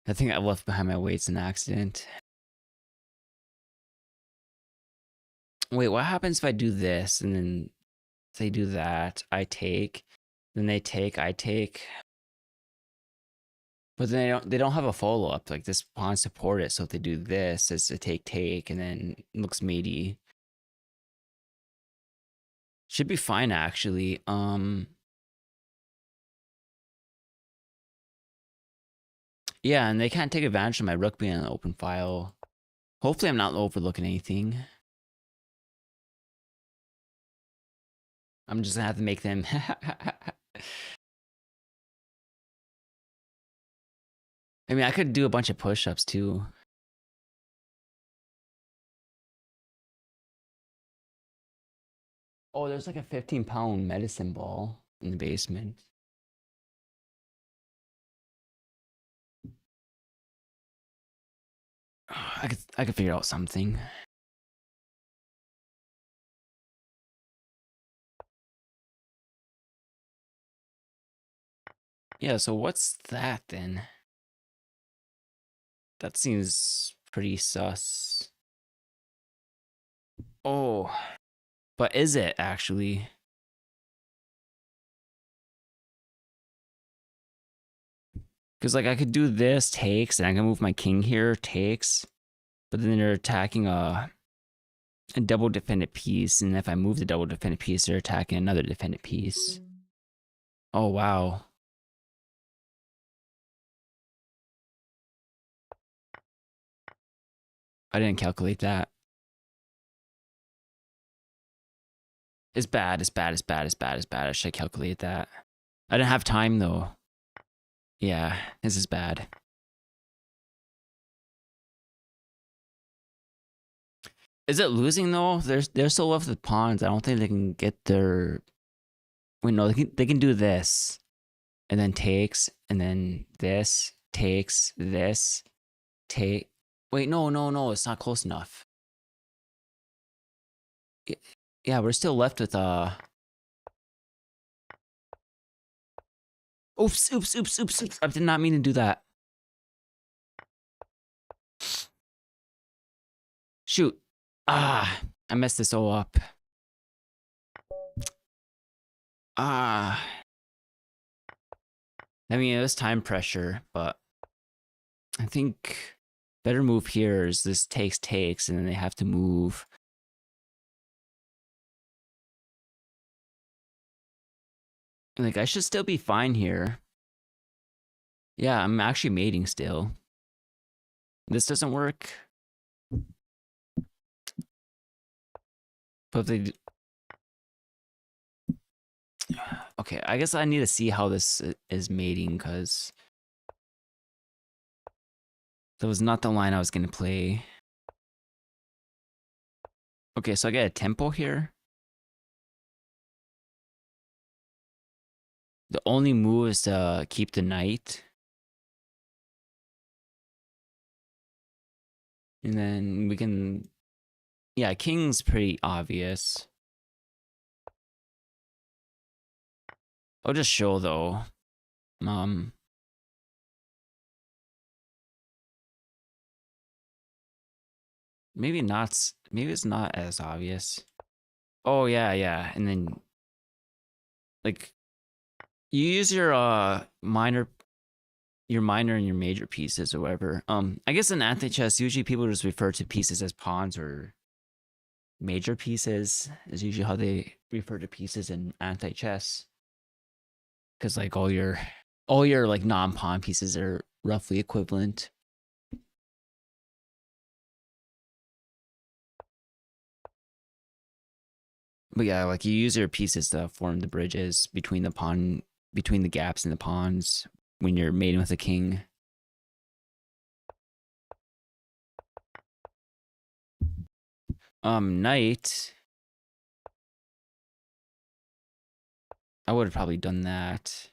I think I left behind my weights in accident. Wait, what happens if I do this and then they do that? I take, then they take, I take. But then they don't have a follow up. Like this pawn support it, so if they do this, it's a take, and then it looks matey. Should be fine actually. Yeah, and they can't take advantage of my rook being an open file. Hopefully I'm not overlooking anything. I'm just gonna have to make them. I mean, I could do a bunch of push-ups too. Oh, there's like a 15-pound medicine ball in the basement. I could figure out something. Yeah, so what's that then? That seems pretty sus. Oh, but is it actually? Because like I could do this, takes, and I can move my king here, takes. But then they're attacking a double defended piece, and if I move the double defended piece, they're attacking another defended piece. Oh wow. I didn't calculate that. It's bad, it's bad, it's bad, it's bad, it's bad. I should have calculated that. I didn't have time though. Yeah, this is bad. Is it losing though? They're still left with pawns. I don't think they can get their. Wait, no, they can do this, and then takes, and then this takes this, take. Wait, no, it's not close enough. Yeah, we're still left with Oops! I did not mean to do that. Shoot! Ah, I messed this all up. Ah. I mean, it was time pressure, but I think better move here is this takes, and then they have to move. Like, I should still be fine here. Yeah, I'm actually mating still. This doesn't work. But if they... Okay, I guess I need to see how this is mating, because that was not the line I was going to play. Okay, so I get a tempo here. The only move is to keep the knight. And then we can... Yeah, king's pretty obvious. I'll just show though. Maybe not. Maybe it's not as obvious. Oh yeah, and then like you use your minor and your major pieces or whatever. I guess in anti-chess, usually people just refer to pieces as pawns, or major pieces is usually how they refer to pieces in anti-chess. Because like all your like non-pawn pieces are roughly equivalent. But yeah, like you use your pieces to form the bridges between the gaps in the pawns when you're mating with a king. Knight. I would have probably done that.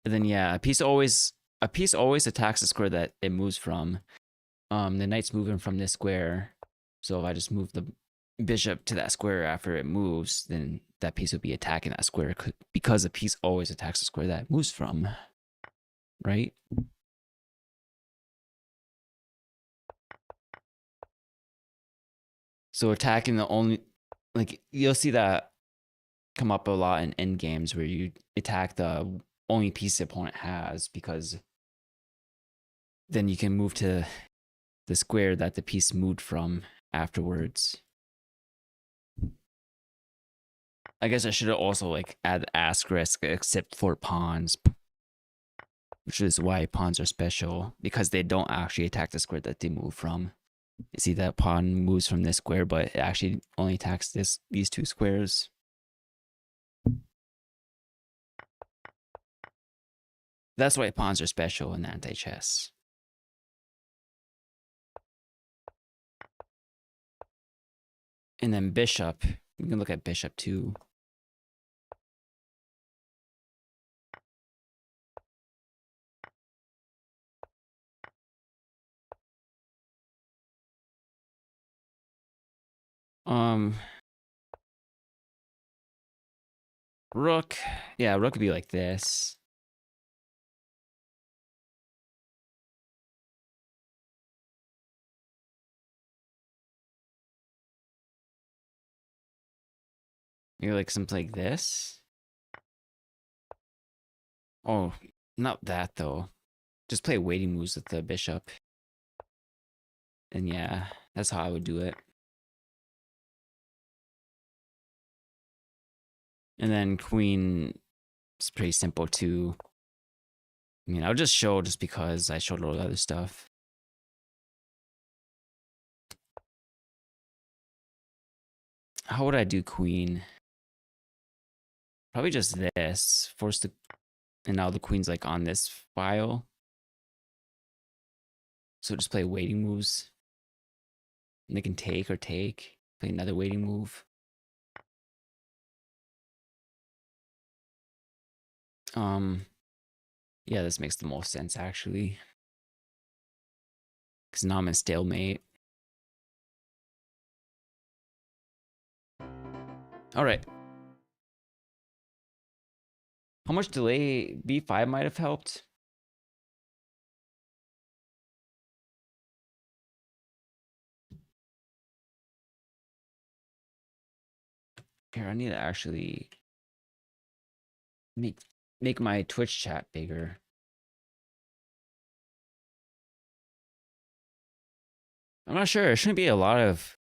And then yeah, a piece always attacks the square that it moves from. The knight's moving from this square. So if I just move bishop to that square after it moves, then that piece would be attacking that square because a piece always attacks the square that it moves from, right? So attacking the only, like, you'll see that come up a lot in end games where you attack the only piece the opponent has, because then you can move to the square that the piece moved from afterwards. I guess I should have also like add asterisk except for pawns, which is why pawns are special, because they don't actually attack the square that they move from. You see that pawn moves from this square, but it actually only attacks these two squares. That's why pawns are special in anti-chess. And then bishop, you can look at bishop too. Rook, yeah, rook would be like this. Maybe like something like this. Oh, not that though. Just play waiting moves with the bishop. And yeah, that's how I would do it. And then queen is pretty simple too. I mean, I'll just show just because I showed all the other stuff. How would I do queen? Probably just this. Force the, and now the queen's like on this file. So just play waiting moves. And they can take or take. Play another waiting move. Yeah, this makes the most sense actually. Because now I'm in stalemate. All right. How much delay b5 might have helped? Here, I need to actually make my Twitch chat bigger. I'm not sure. There shouldn't be a lot of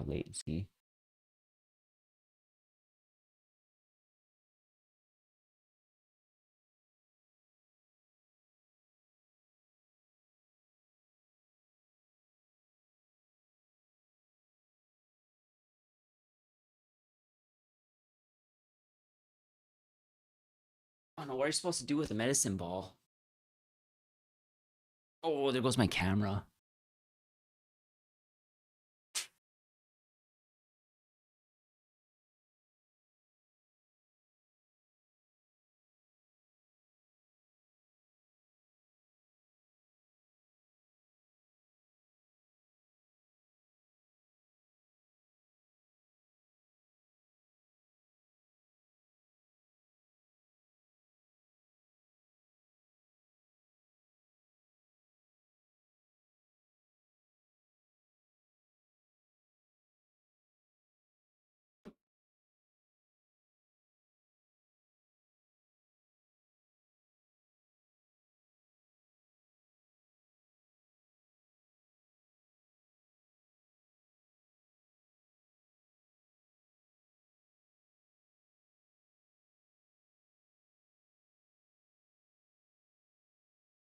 latency. I don't know what are you supposed to do with a medicine ball. Oh, there goes my camera.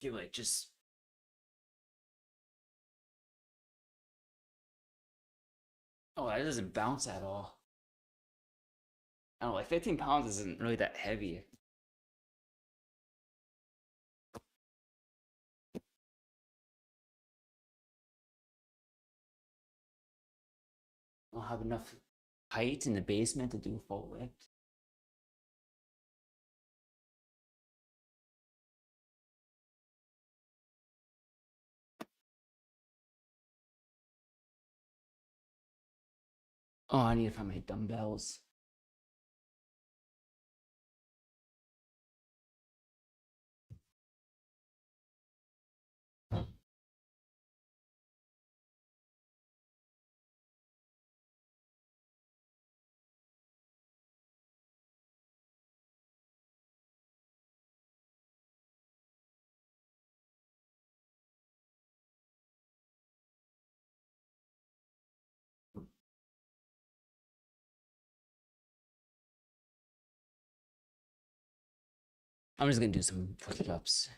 Feel like just. Oh, that doesn't bounce at all. I don't know, like 15 pounds isn't really that heavy. I don't have enough height in the basement to do a full lift. Oh, I need to find my dumbbells. I'm just gonna do some push-ups.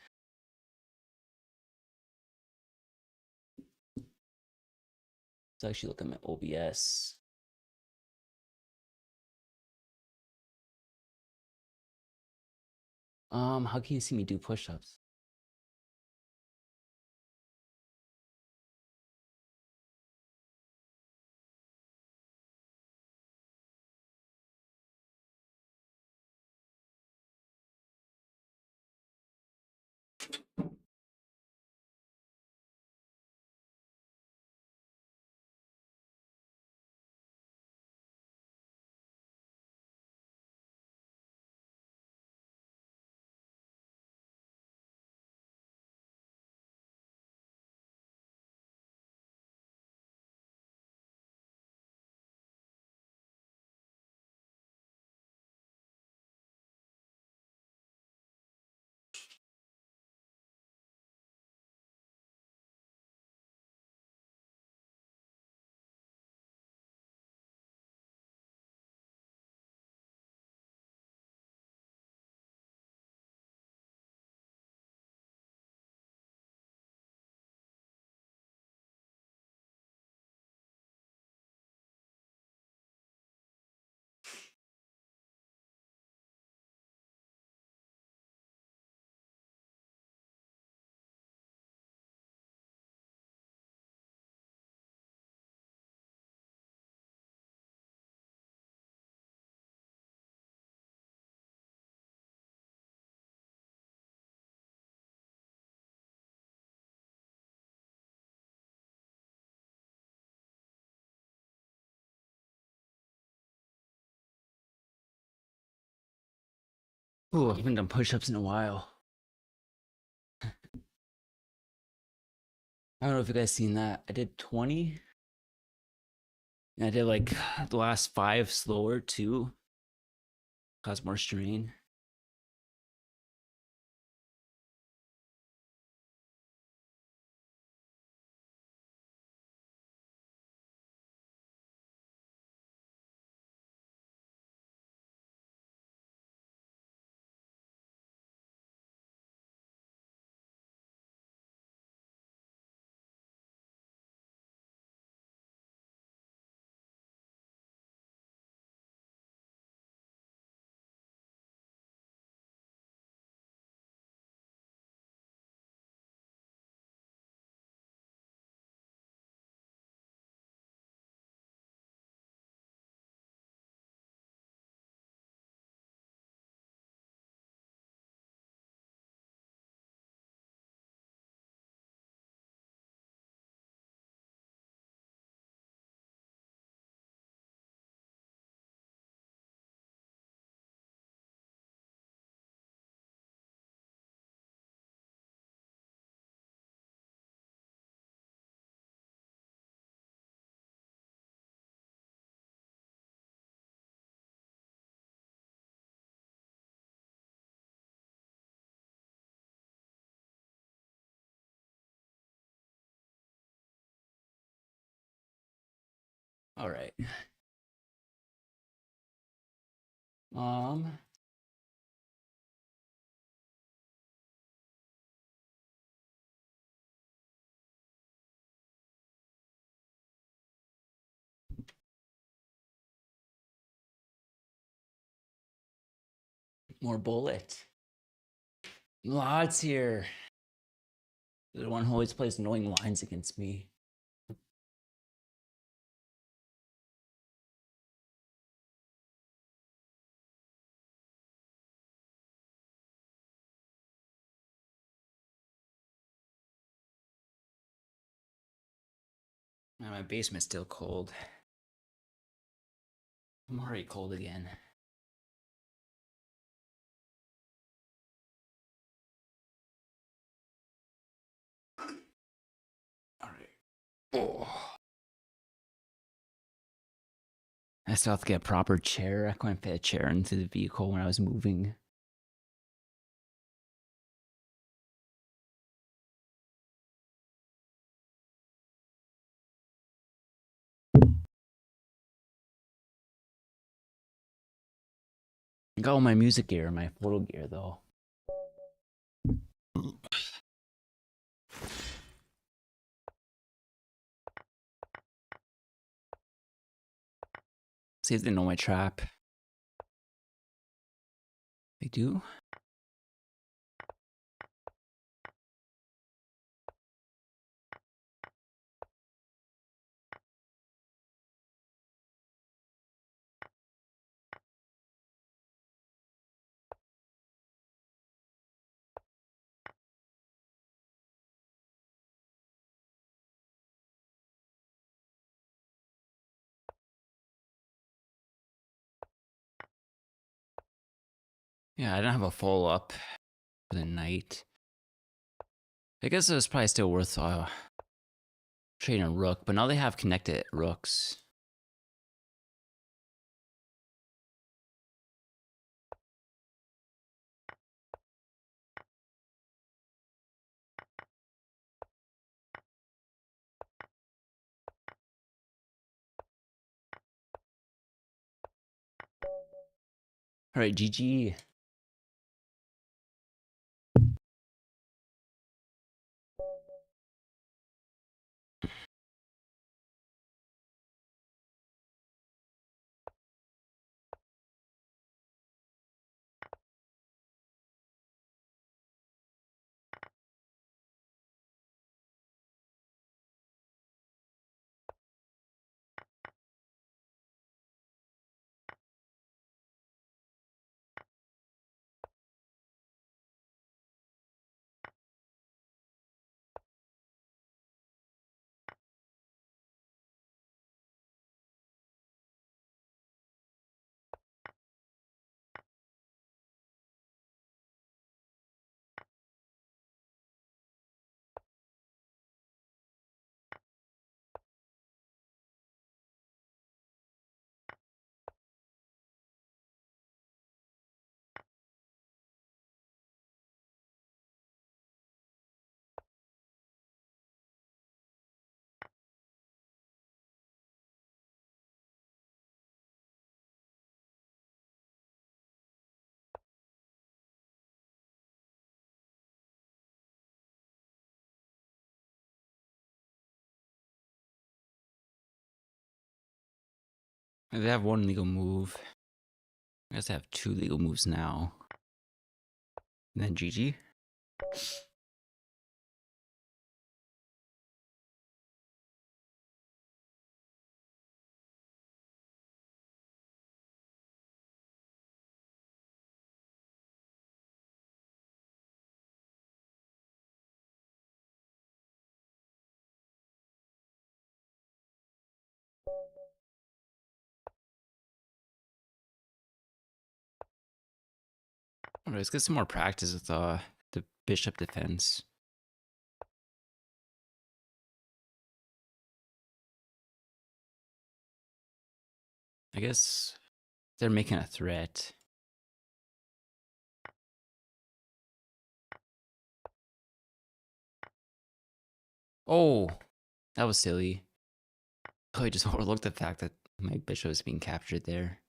So actually look at my OBS. How can you see me do push-ups? Ooh, I haven't done push-ups in a while. I don't know if you guys seen that. I did 20. And I did like the last 5 slower too. Cause more strain. All right. Um, more bullet. Lots here. The one who always plays annoying lines against me. Man, my basement's still cold. I'm already cold again. Alright. Oh. I still have to get a proper chair. I couldn't fit a chair into the vehicle when I was moving. I got all my music gear, my photo gear though. See if they know my trap. They do? Yeah, I didn't have a follow up for the night. I guess it was probably still worth trading a rook, but now they have connected rooks. Alright, GG. They have one legal move. I guess they have two legal moves now. And then GG. Alright, let's get some more practice with the bishop defense. I guess they're making a threat. Oh, that was silly. Oh, I just overlooked the fact that my bishop is being captured there.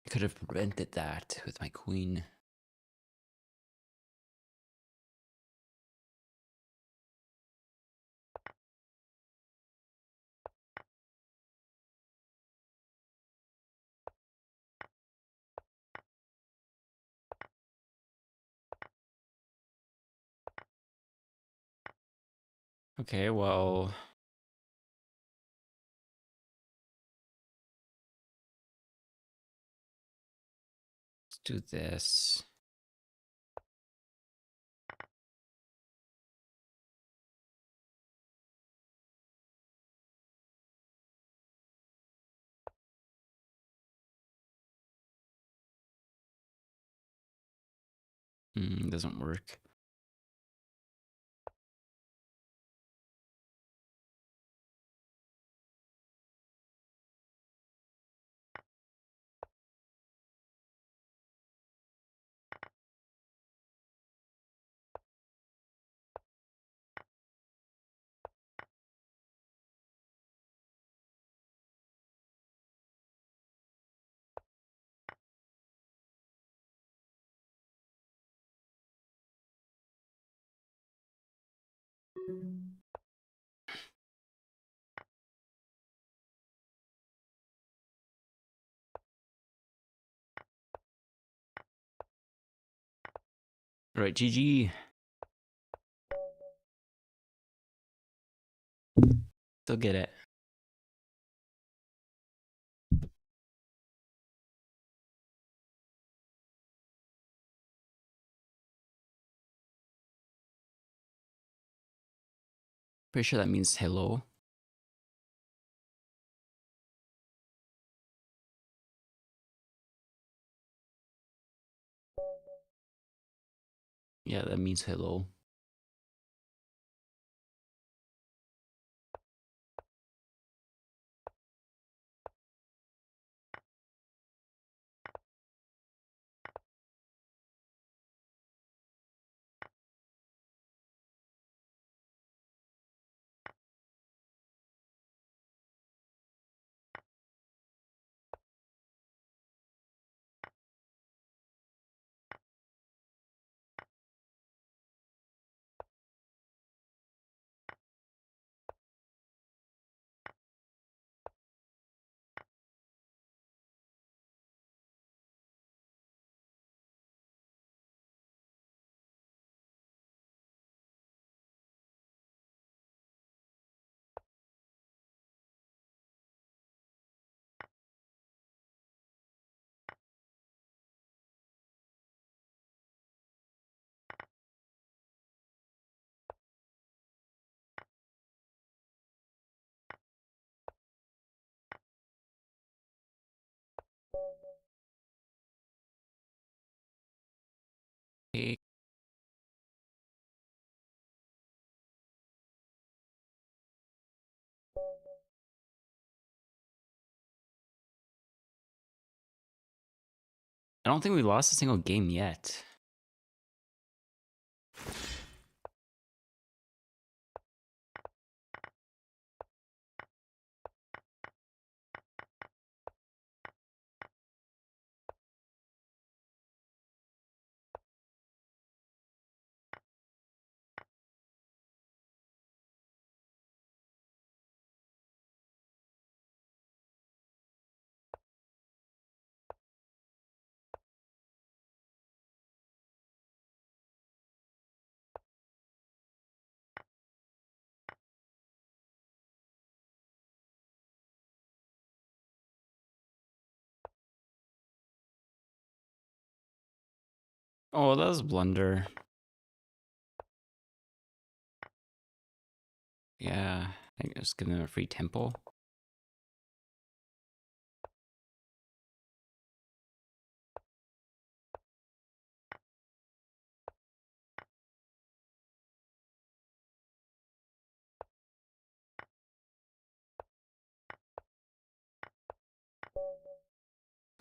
I could have prevented that with my queen. Okay, well, let's do this. Doesn't work. All right, GG. Still get it. Pretty sure that means hello. Yeah, that means hello. Okay. I don't think we lost a single game yet. Oh, that was a blunder. Yeah, I think just give them a free tempo.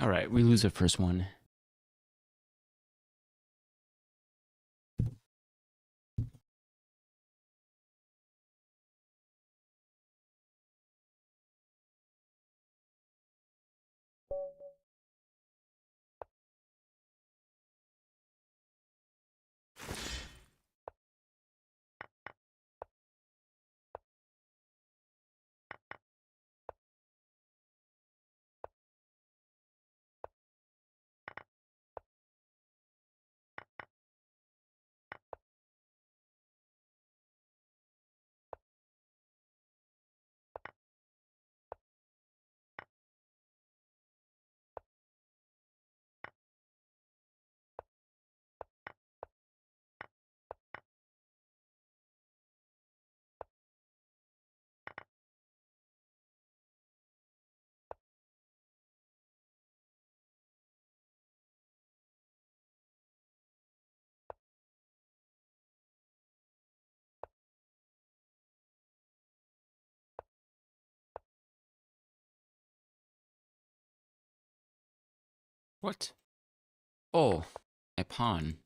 All right, we lose the first one. What? Oh, my pawn.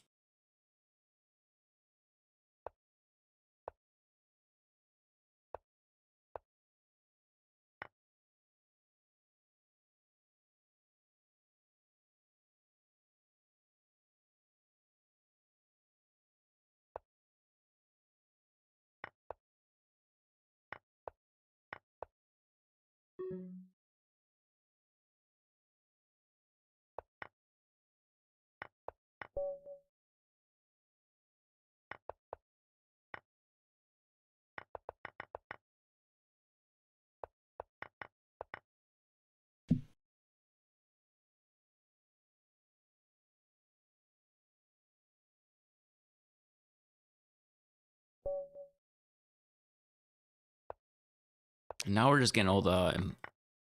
Now we're just getting all the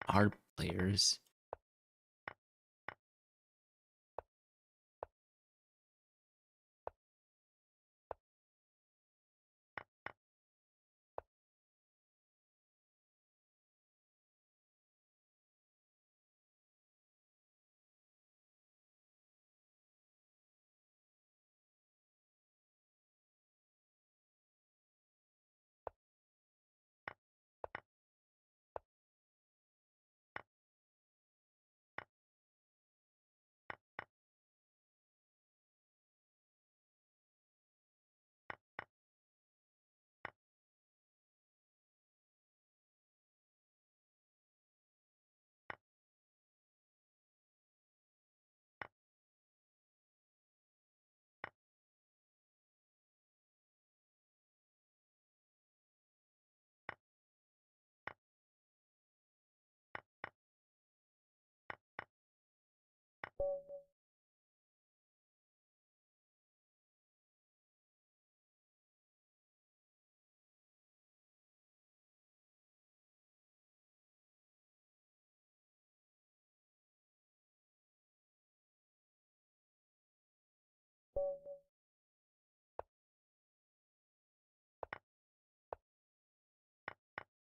hard players.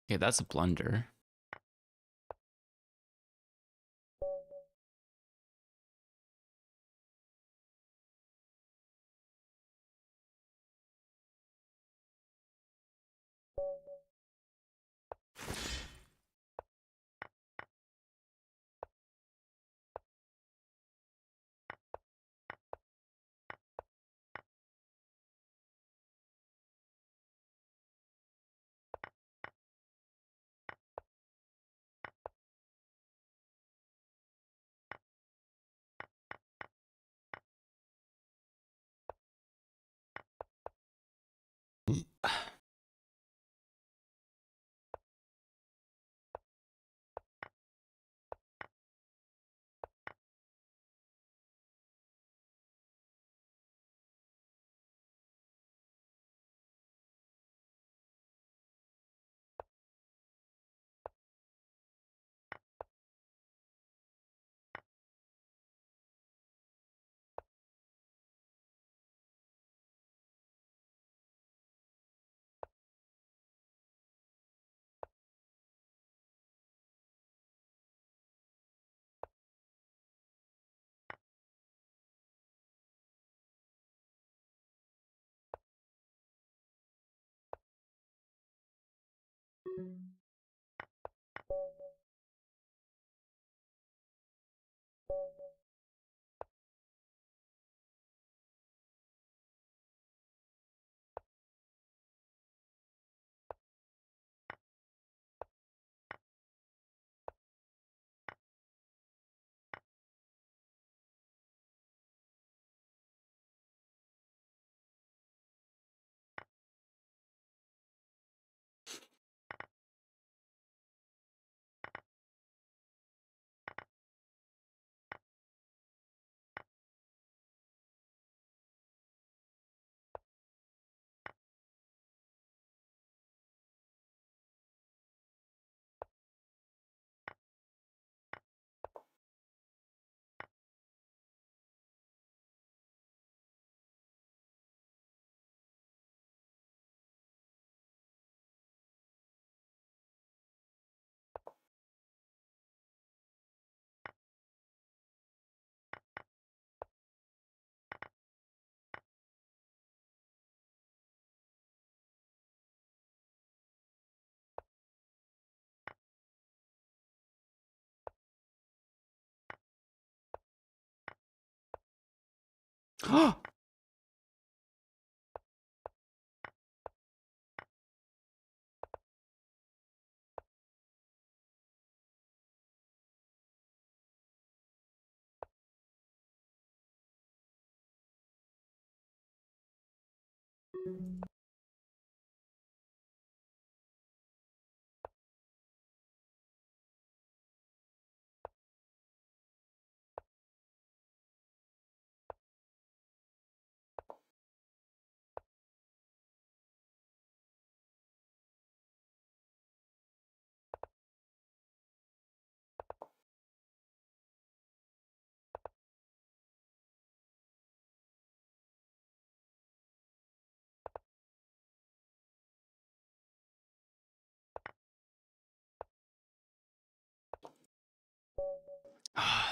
Okay, that's a blunder.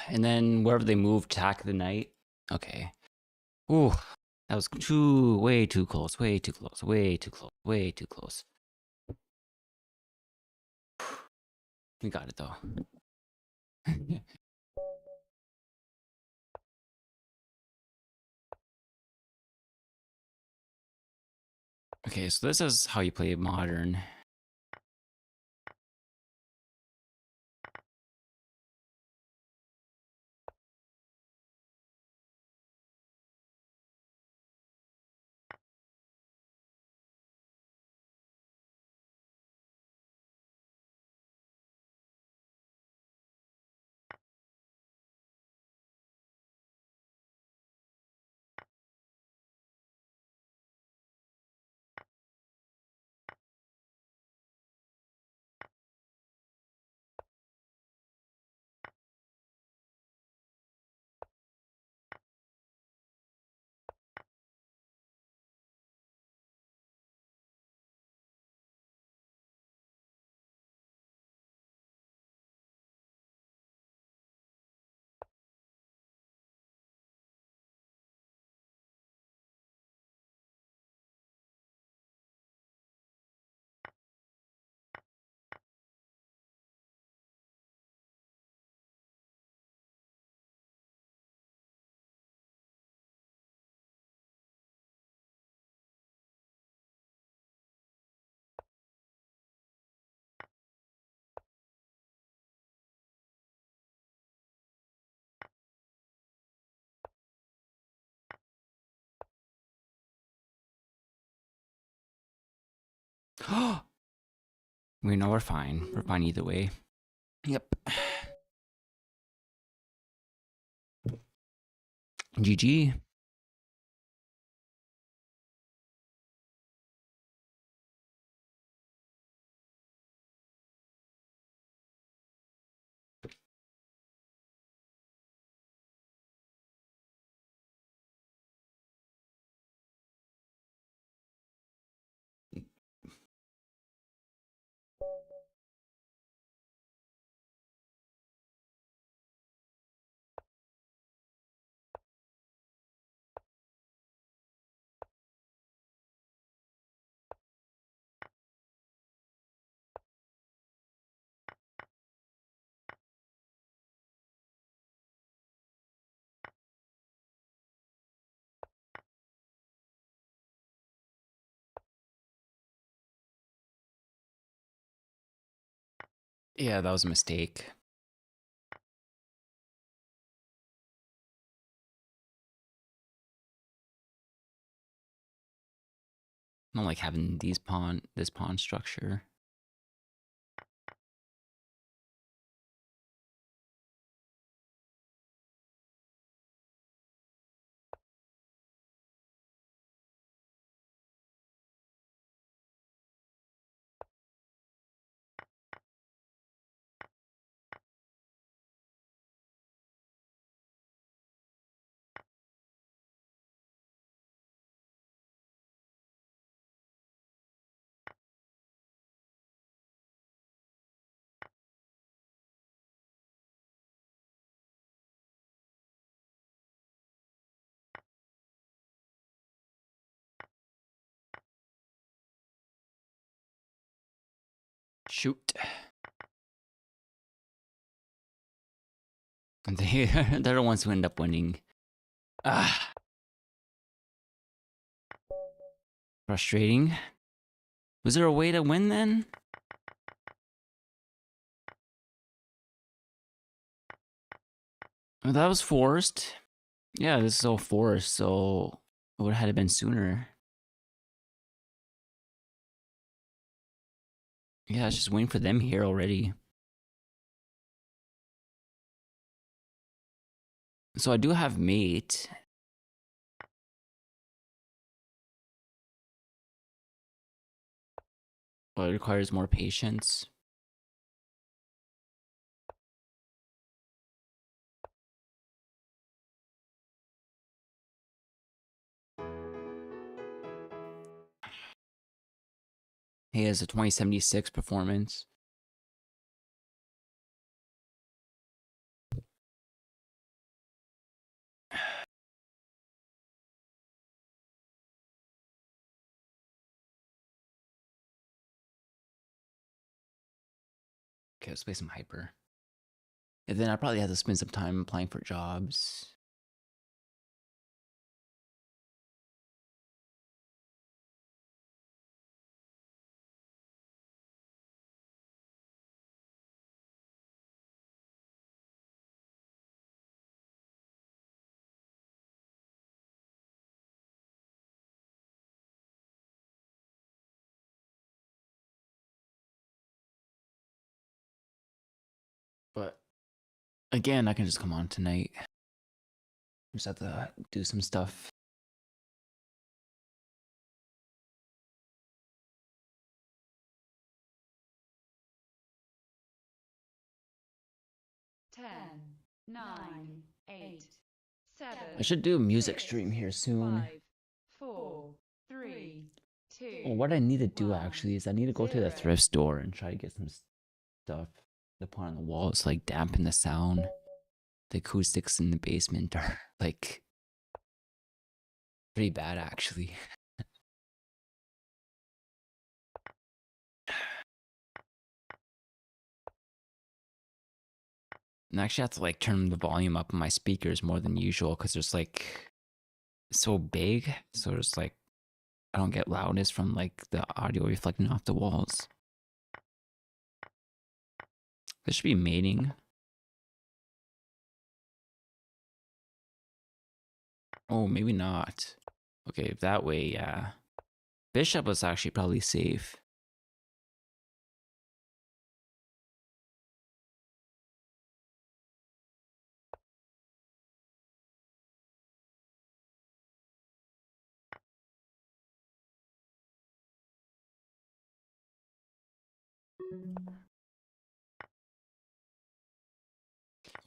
And then wherever they move, attack the knight. Okay. Ooh, that was way too close, way too close, way too close, way too close. We got it though. Okay, so this is how you play modern. We know we're fine. We're fine either way. Yep. GG. Yeah, that was a mistake. I don't like having this pawn structure. Shoot. And they're the ones who end up winning. Ah. Frustrating. Was there a way to win then? Oh, that was forced. Yeah, this is all forced, so it would have had to been sooner. Yeah, I was just waiting for them here already. So I do have mate. But it requires more patience. He has a 2076 performance. Okay, let's play some hyper. And then I probably have to spend some time applying for jobs. But again, I can just come on tonight. Just have to do some stuff. Ten, 9, 8, 7. I should do a music 6, stream here soon. 5, 4, 3, 2. Well, what I need to do 1, actually is I need to go to the 0. thrift store and try to get some stuff to put on the walls to like dampen the sound. The acoustics in the basement are like pretty bad actually. And I actually have to like turn the volume up on my speakers more than usual because there's like so big. So it's like I don't get loudness from like the audio reflecting off the walls. This should be mating. Oh, maybe not. Okay, that way, yeah. Bishop was actually probably safe.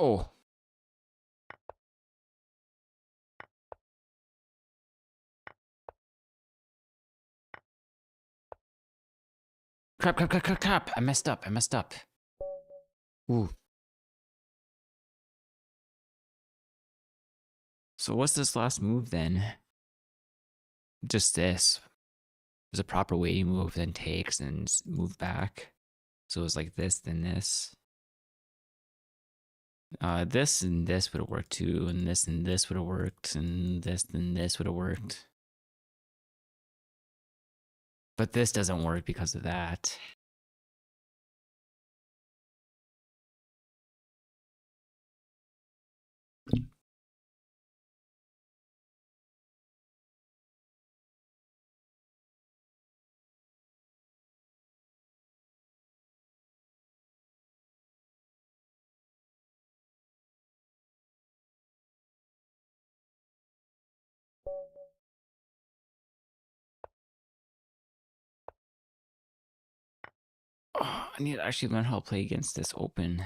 Oh. Crap, crap, crap, crap, crap. I messed up. Ooh. So what's this last move then? Just this. There's a proper way to move, then takes, and move back. So it's like this, then this. This and this would have worked too, and this would have worked, and this would have worked. But this doesn't work because of that. Oh, I need to actually learn how to play against this open.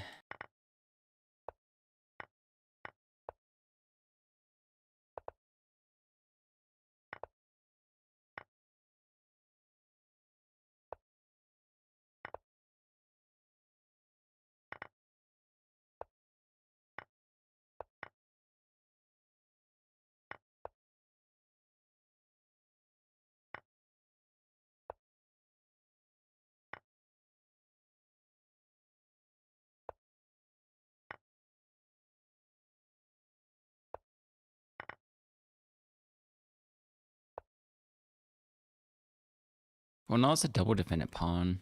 Well, no, it's a double defendant pawn.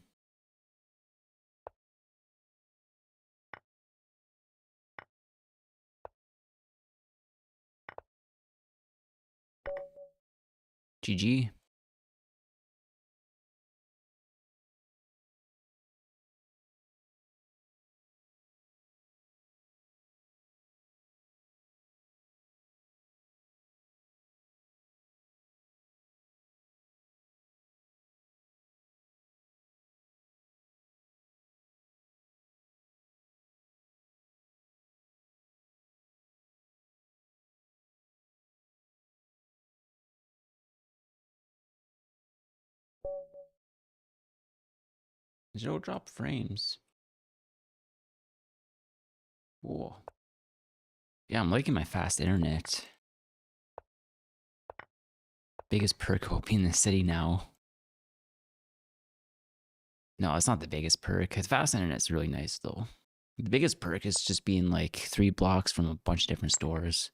GG. Zero drop frames. Whoa. Yeah, I'm liking my fast internet. Biggest perk hoping in the city now. No, it's not the biggest perk. Fast internet's really nice though. The biggest perk is just being like 3 blocks from a bunch of different stores.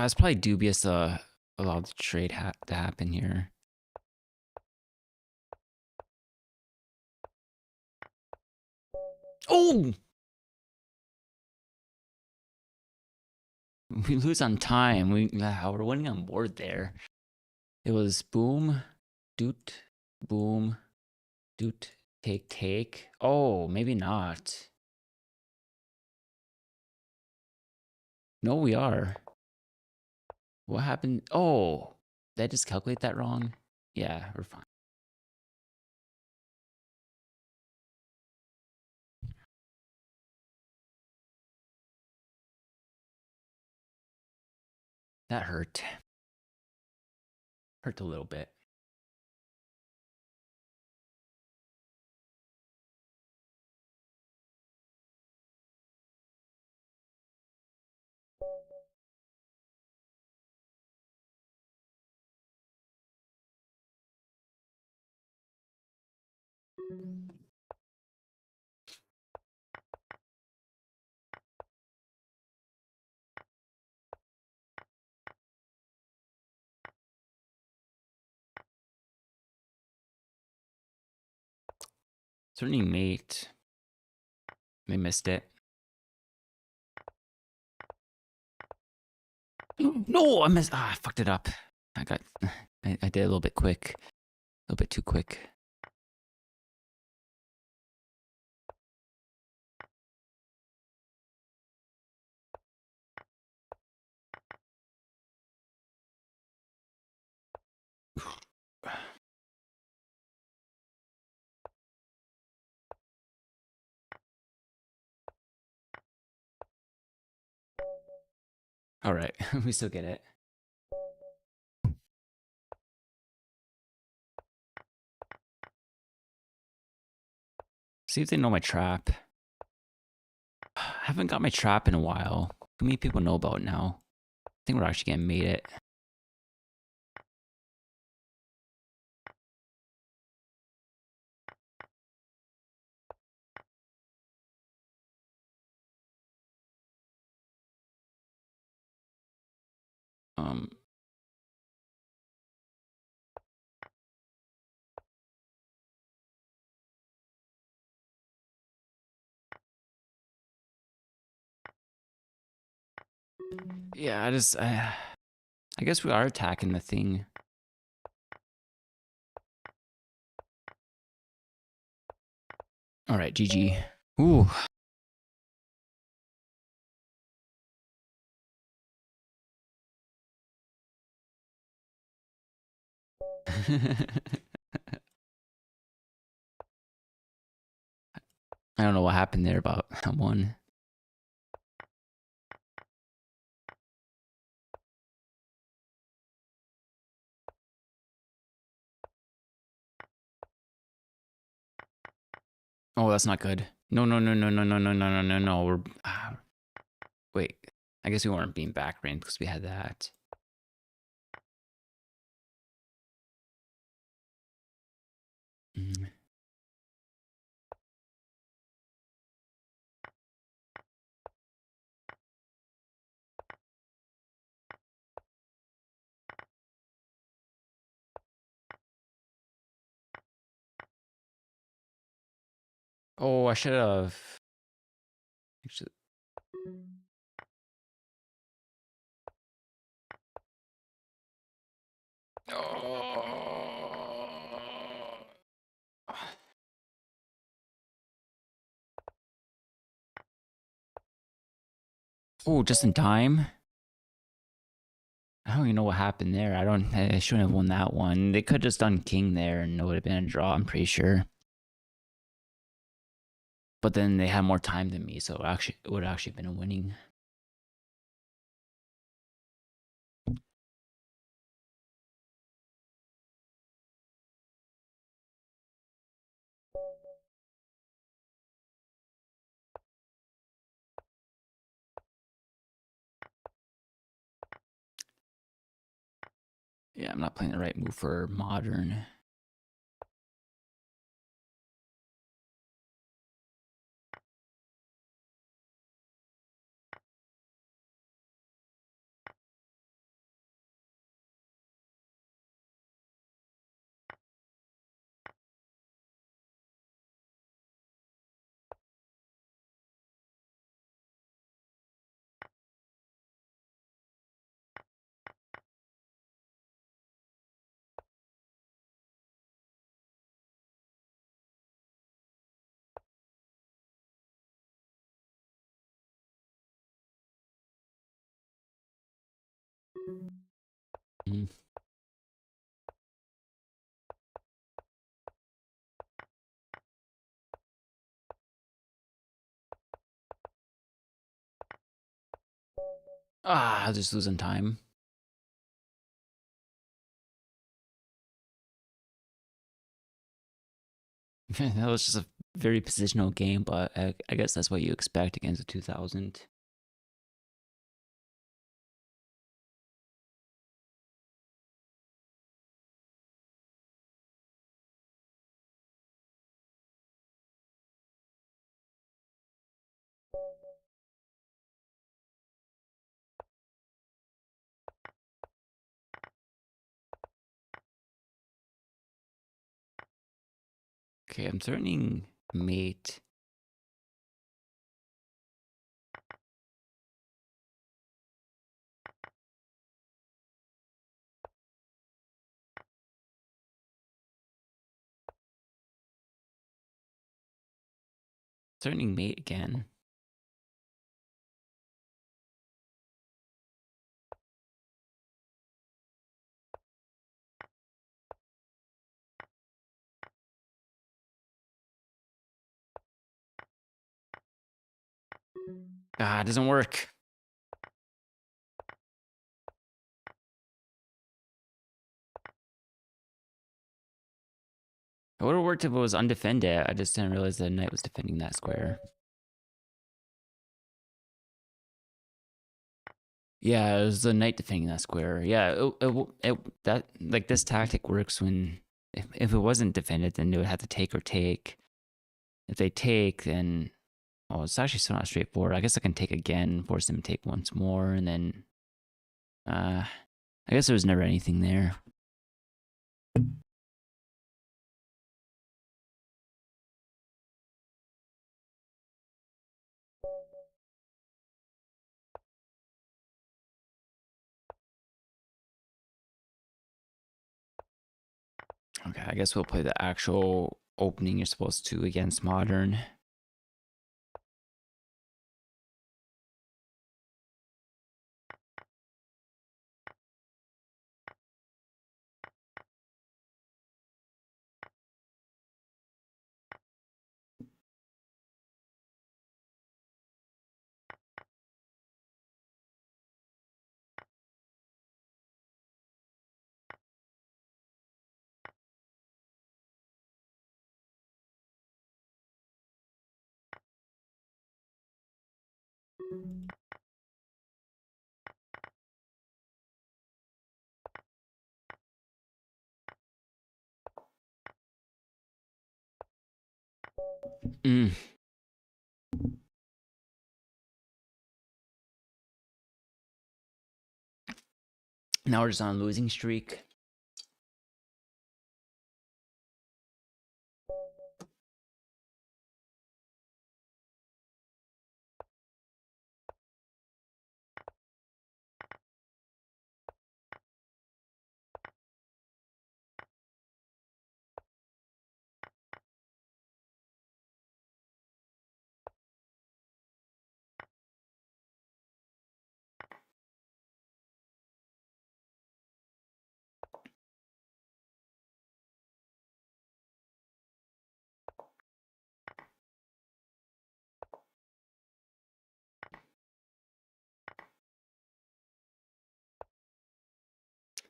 It's probably dubious allow the trade to happen here. Oh! We lose on time. We're winning on board there. It was boom, doot, boom, doot, take, take. Oh, maybe not. No, we are. What happened? Oh, did I just calculate that wrong? Yeah, we're fine. That hurt. Hurt a little bit. Certainly mate. They missed it. No, I missed. I fucked it up. I did a little bit quick. A little bit too quick. All right, we still get it. See if they know my trap. I haven't got my trap in a while. Too many people know about it now. I think we're actually gonna mate it. Yeah, I guess we are attacking the thing. All right, GG. Ooh. I don't know what happened there about that one. Oh, that's not good. No, no, no, no, no, no, no, no, no, no, no. We're wait. I guess we weren't being back ranked because we had that. Mm. Oh, I should have. Actually. Oh, just in time. I don't even know what happened there. I shouldn't have won that one. They could have just done king there and it would have been a draw, I'm pretty sure. But then they had more time than me, so it would have actually been a winning. Yeah, I'm not playing the right move for modern. Mm. Ah, I'll just losing time. That was just a very positional game, but I guess that's what you expect against a 2000. Okay, I'm turning mate. Turning mate again. Ah, it doesn't work. It would have worked if it was undefended. I just didn't realize the knight was defending that square. Yeah, it was the knight defending that square. Yeah, that like this tactic works when if it wasn't defended, then they would have to take or take. If they take, then oh, it's actually still not straightforward. I guess I can take again, force them to take once more, and then I guess there was never anything there. Okay, I guess we'll play the actual opening you're supposed to against modern. Mm. Now we're just on a losing streak.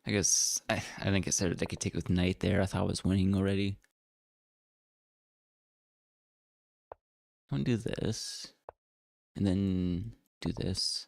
I guess I think I said I could take with knight there. I thought I was winning already. I'm gonna do this. And then do this.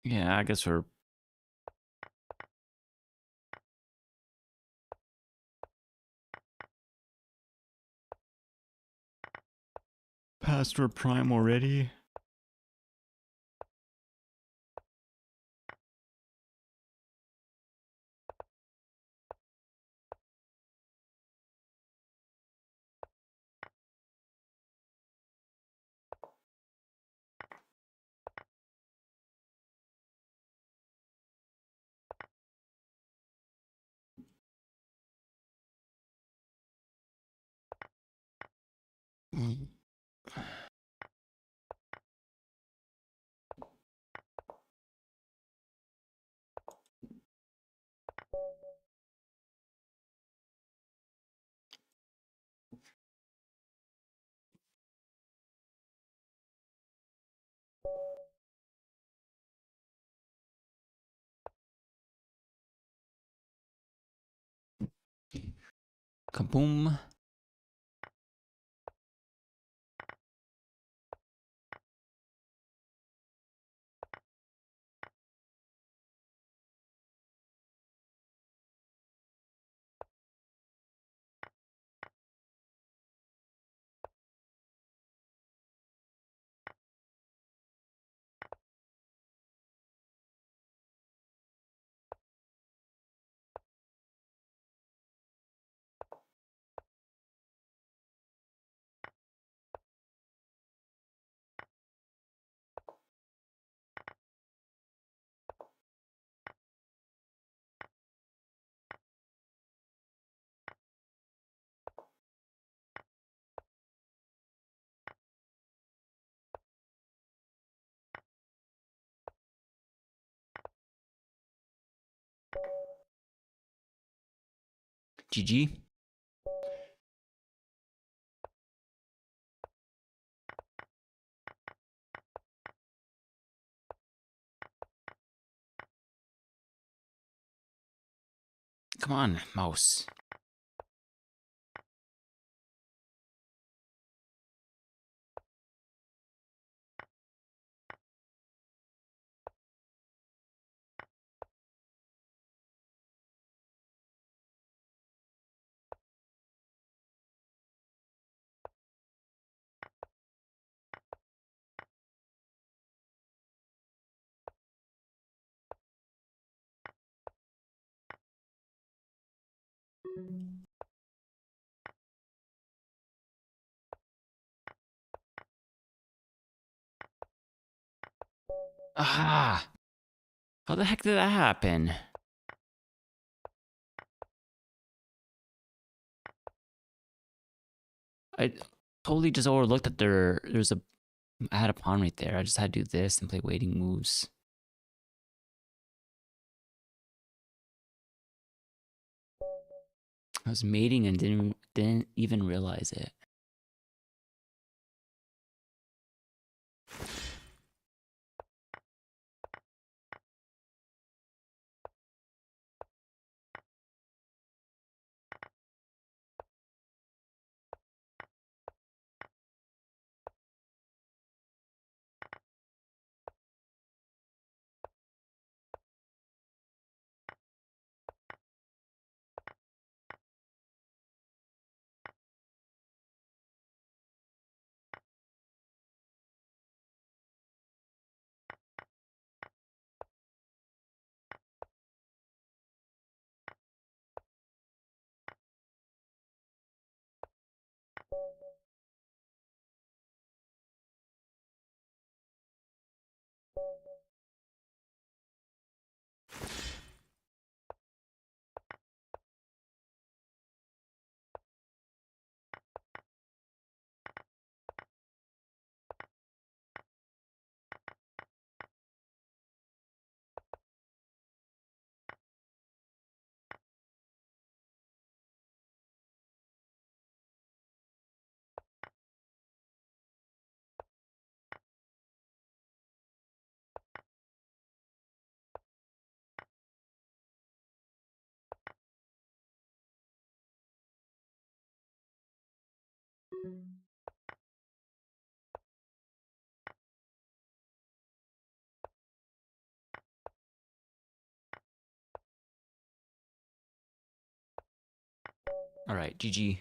Yeah, I guess we're past our prime already. Mm. Kaboom. GG. Come on, mouse. Ah! How the heck did that happen? I totally just overlooked that there's a I had a pawn right there. I just had to do this and play waiting moves. I was mating and didn't even realize it. All right, GG.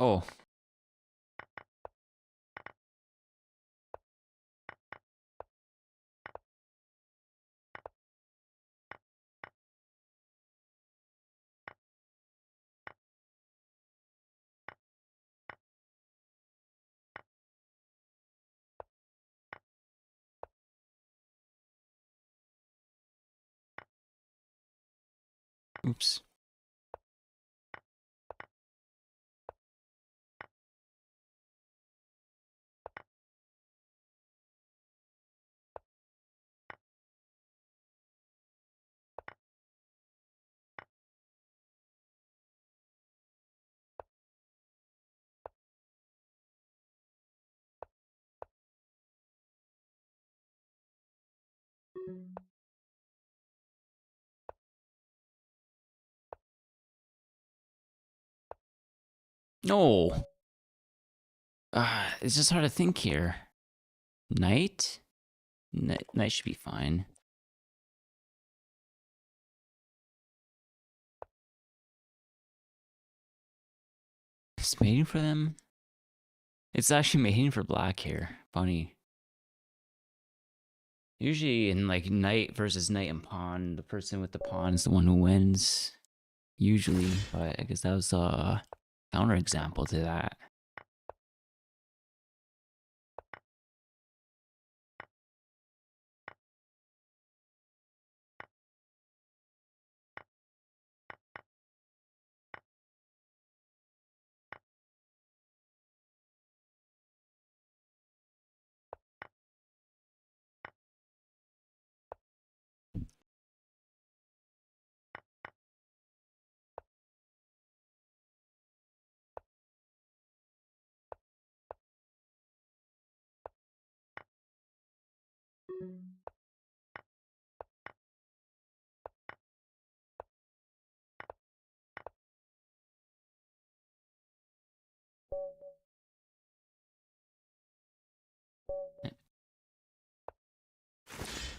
Oh. Oops. No. It's just hard to think here. Knight? Knight should be fine. It's mating for them? It's actually mating for black here. Funny. Usually in like knight versus knight and pawn, the person with the pawn is the one who wins. Usually, but I guess that was a counterexample to that.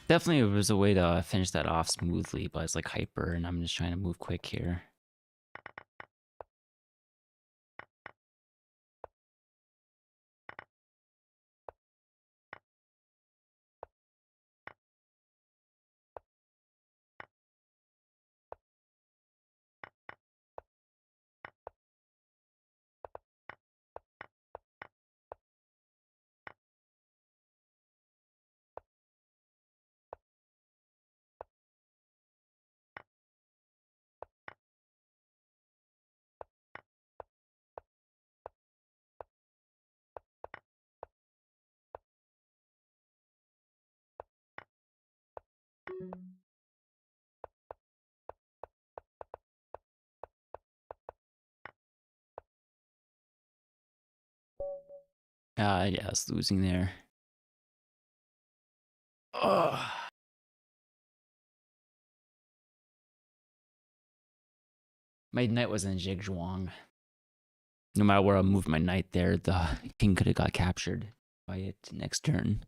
Definitely was a way to finish that off smoothly, but it's like hyper, and I'm just trying to move quick here. Yeah, I was losing there. Ugh. My knight was in Zhigzhuang. No matter where I moved my knight there, the king could have got captured by it next turn.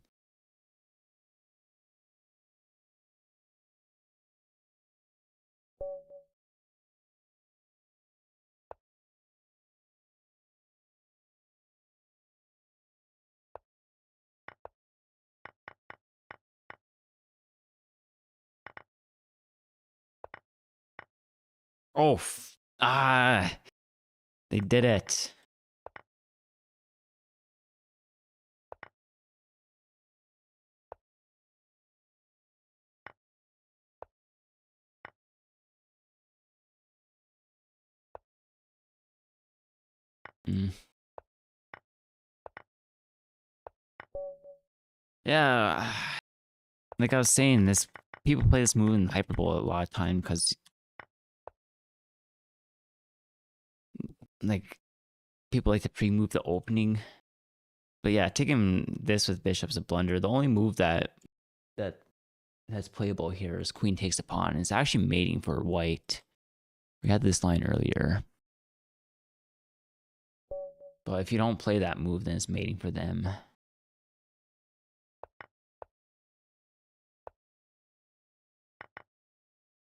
Oh, they did it. Mm. Yeah, like I was saying, this people play this move in hyperbole a lot of time because like people like to pre-move the opening. But yeah, taking this with bishop's a blunder. The only move that that's playable here is queen takes a pawn. It's actually mating for white. We had this line earlier. But if you don't play that move, then it's mating for them.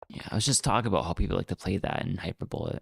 Yeah, I was just talking about how people like to play that in hyperbole.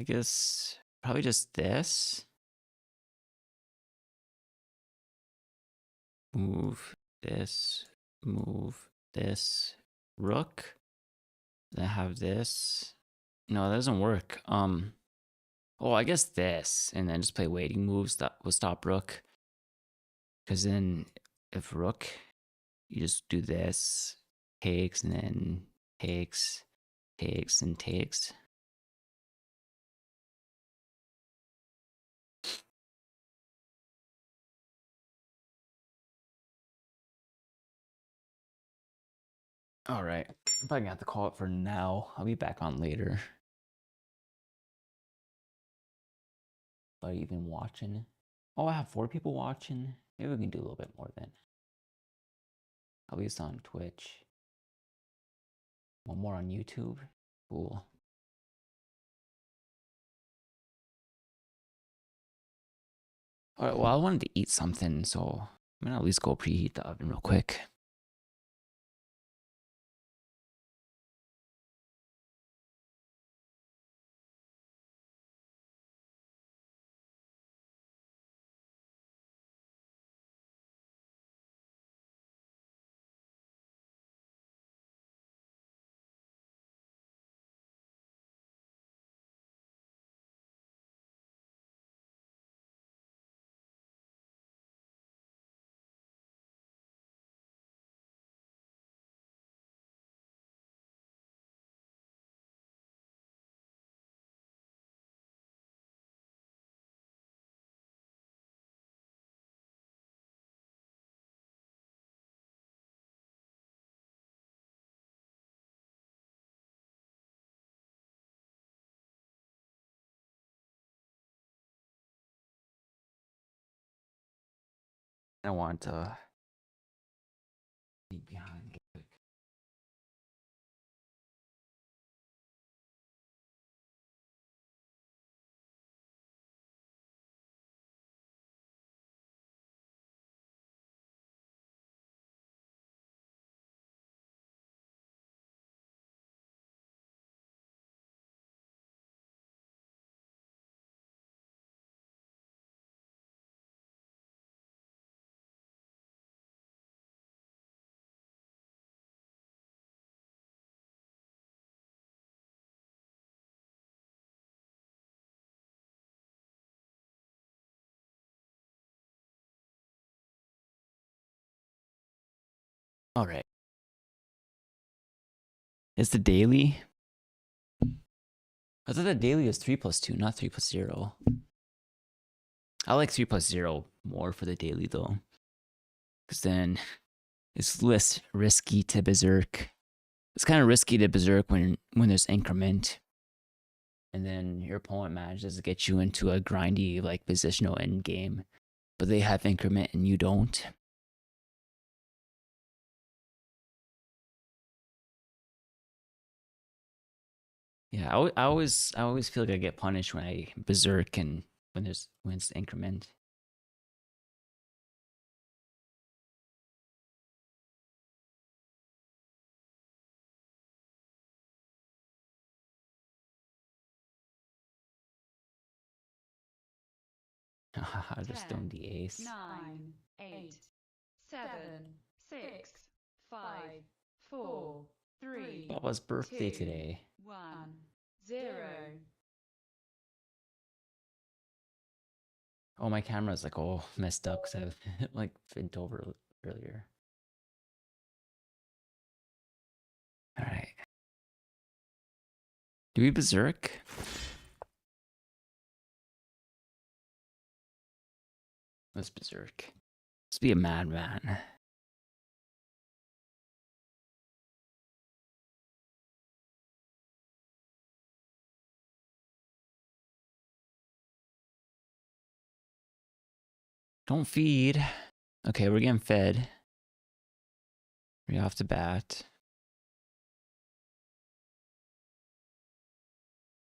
I guess probably just this. Move this, move this, rook. Then I have this. No, that doesn't work. Oh, I guess this, and then just play waiting moves that will stop rook. Because then, if rook, you just do this, takes, and then takes, takes, and takes. All right, I'm probably gonna have to call it for now. I'll be back on later. Are you even watching? Oh, I have 4 people watching. Maybe we can do a little bit more then. At least on Twitch. One more on YouTube. Cool. All right, well, I wanted to eat something, so I'm gonna at least go preheat the oven real quick. I want to eat behind. All right. It's the daily. I thought the daily was 3+2, not 3+0. I like 3+0 more for the daily though, because then it's less risky to berserk. It's kind of risky to berserk when there's increment, and then your opponent manages to get you into a grindy like positional end game, but they have increment and you don't. Yeah, I always feel like I get punished when I berserk and when it's increment. I just 10, don't the ace. 9, 8, 7, 6, 5, 4, 3, Papa's birthday 2, today. 1, 0. Oh, my camera's like all messed up because I've like bent over earlier. All right. Do we berserk? Let's berserk. Let's be a madman. Don't feed. Okay, we're getting fed. Right off the bat.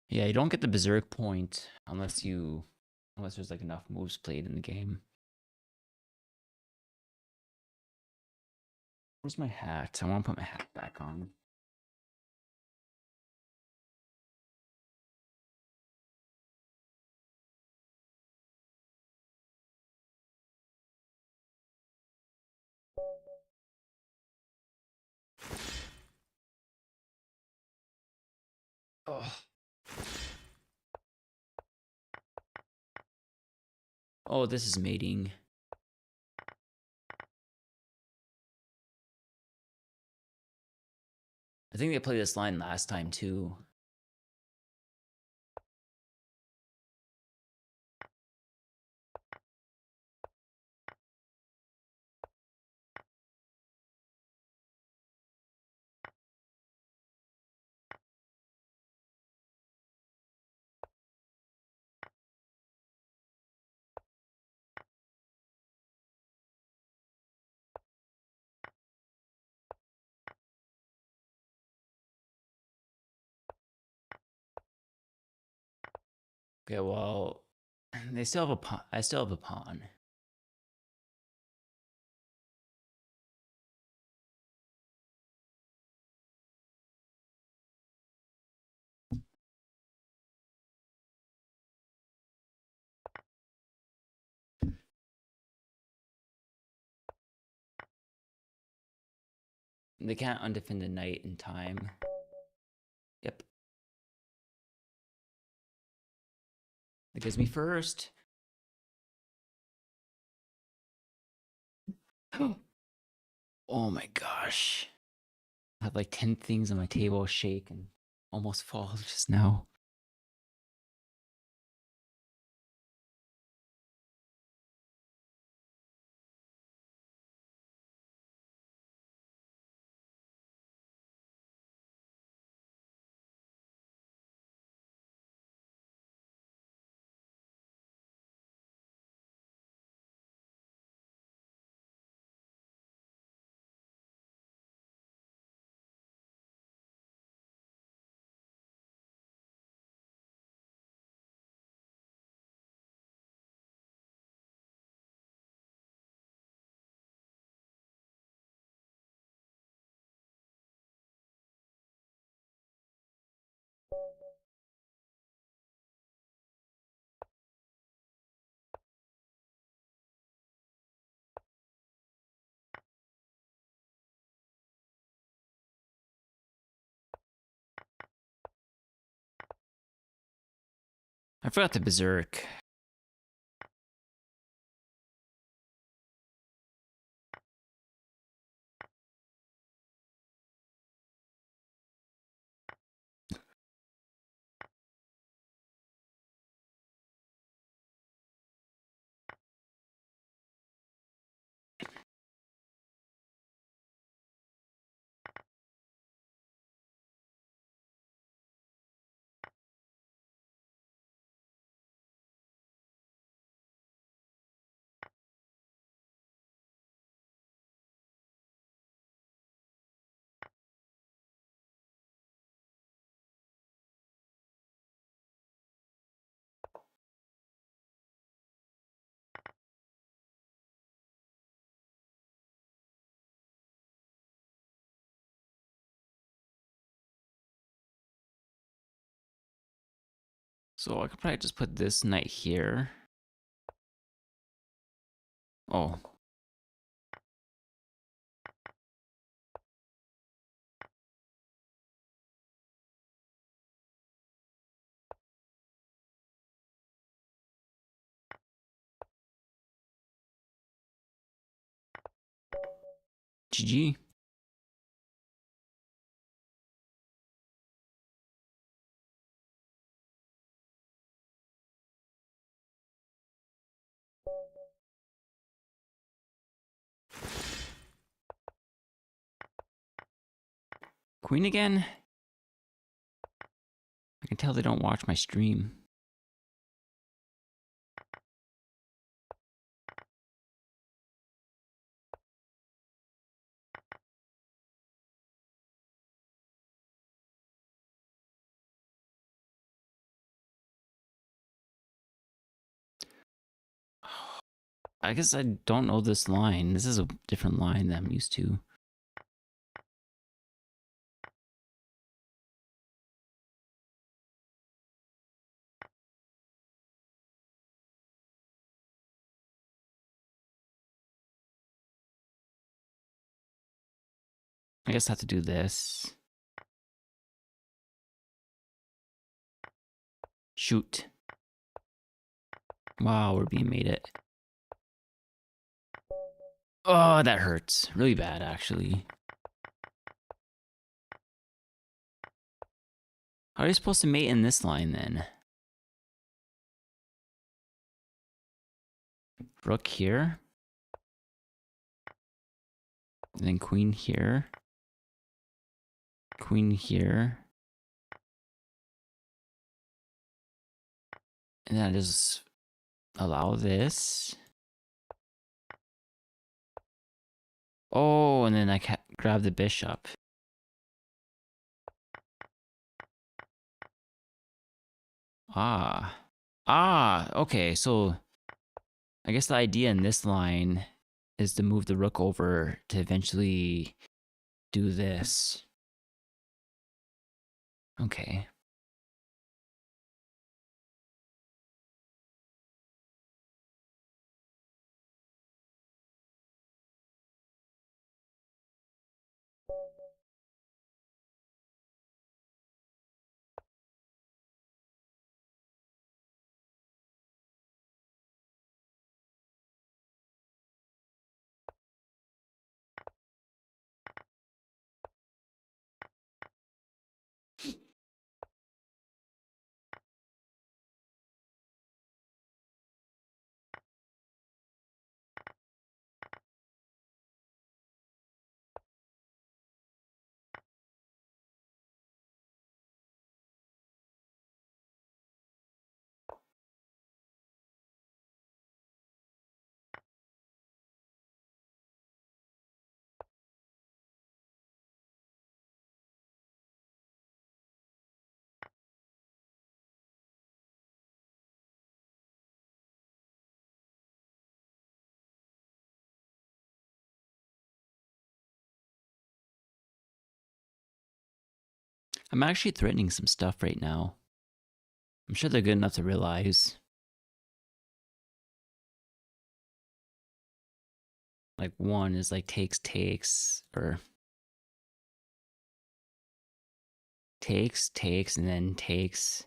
Yeah, you don't get the berserk point unless there's like enough moves played in the game. Where's my hat? I want to put my hat back on. Oh. Oh, this is mating. I think they played this line last time too. Okay, well, they still have a pawn. I still have a pawn. They can't undefend the knight in time. Yep. That gives me first. Oh my gosh. I had like 10 things on my table shake and almost fall just now. I forgot the berserk. So I could probably just put this knight here. Oh. GG. Queen again? I can tell they don't watch my stream. I guess I don't know this line. This is a different line that I'm used to. I guess I have to do this. Shoot. Wow, we're being made it. Oh, that hurts. Really bad, actually. How are you supposed to mate in this line, then? Rook here. And then queen here. Queen here. And then I just allow this. Oh, and then I grab the bishop. Ah. Ah, okay, so I guess the idea in this line is to move the rook over to eventually do this. Okay. I'm actually threatening some stuff right now. I'm sure they're good enough to realize. Like one is like takes, or takes, and then takes.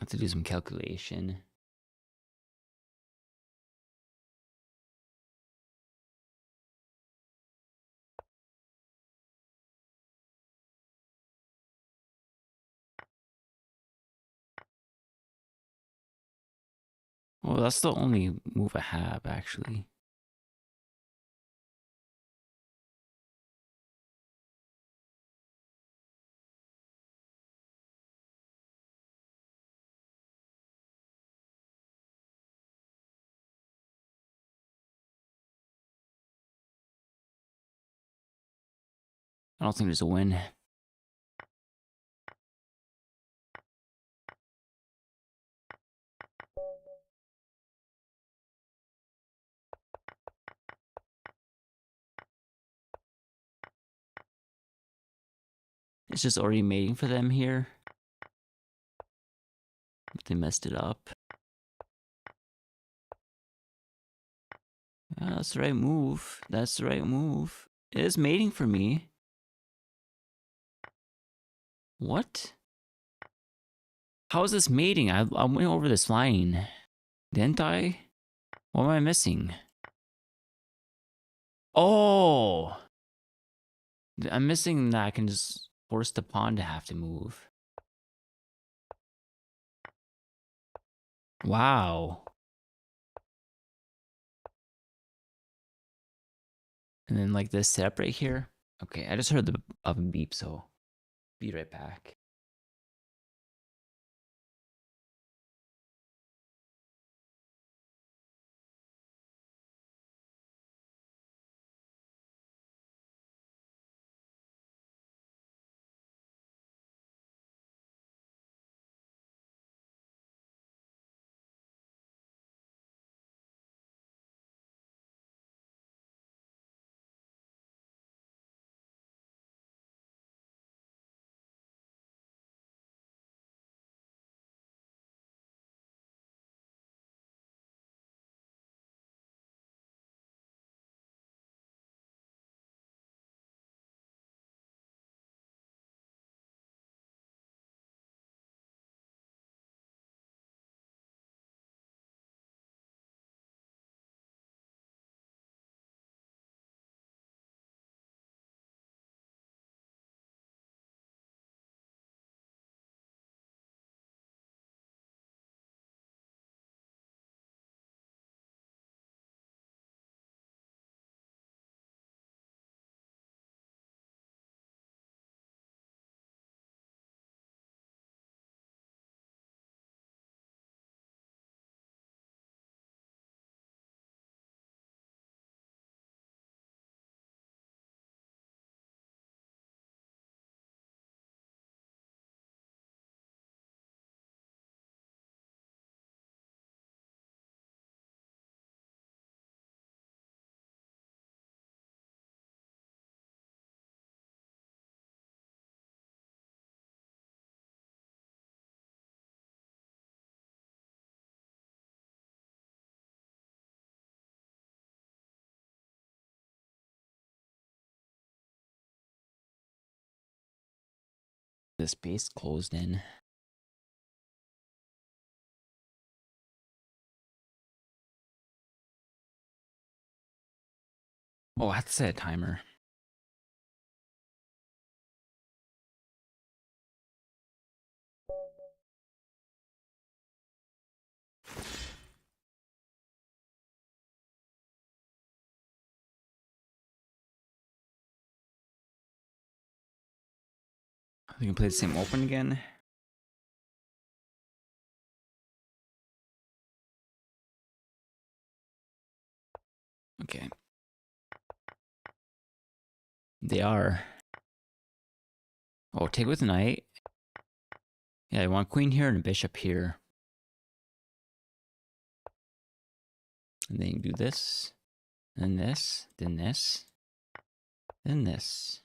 I have to do some calculation. Well, that's the only move I have, actually. I don't think there's a win. It's just already mating for them here. They messed it up. Yeah, that's the right move. That's the right move. It is mating for me. What? How is this mating? I went over this line. Didn't I? What am I missing? Oh! I'm missing that I can just force the pawn to have to move. Wow. And then like this setup right here. Okay, I just heard the oven beep, so be right back. The space closed in. Oh, I have to set a timer. We can play the same open again. Okay. They are. Oh, take with knight. Yeah, I want queen here and a bishop here. And then you do this, then this, then this, then this.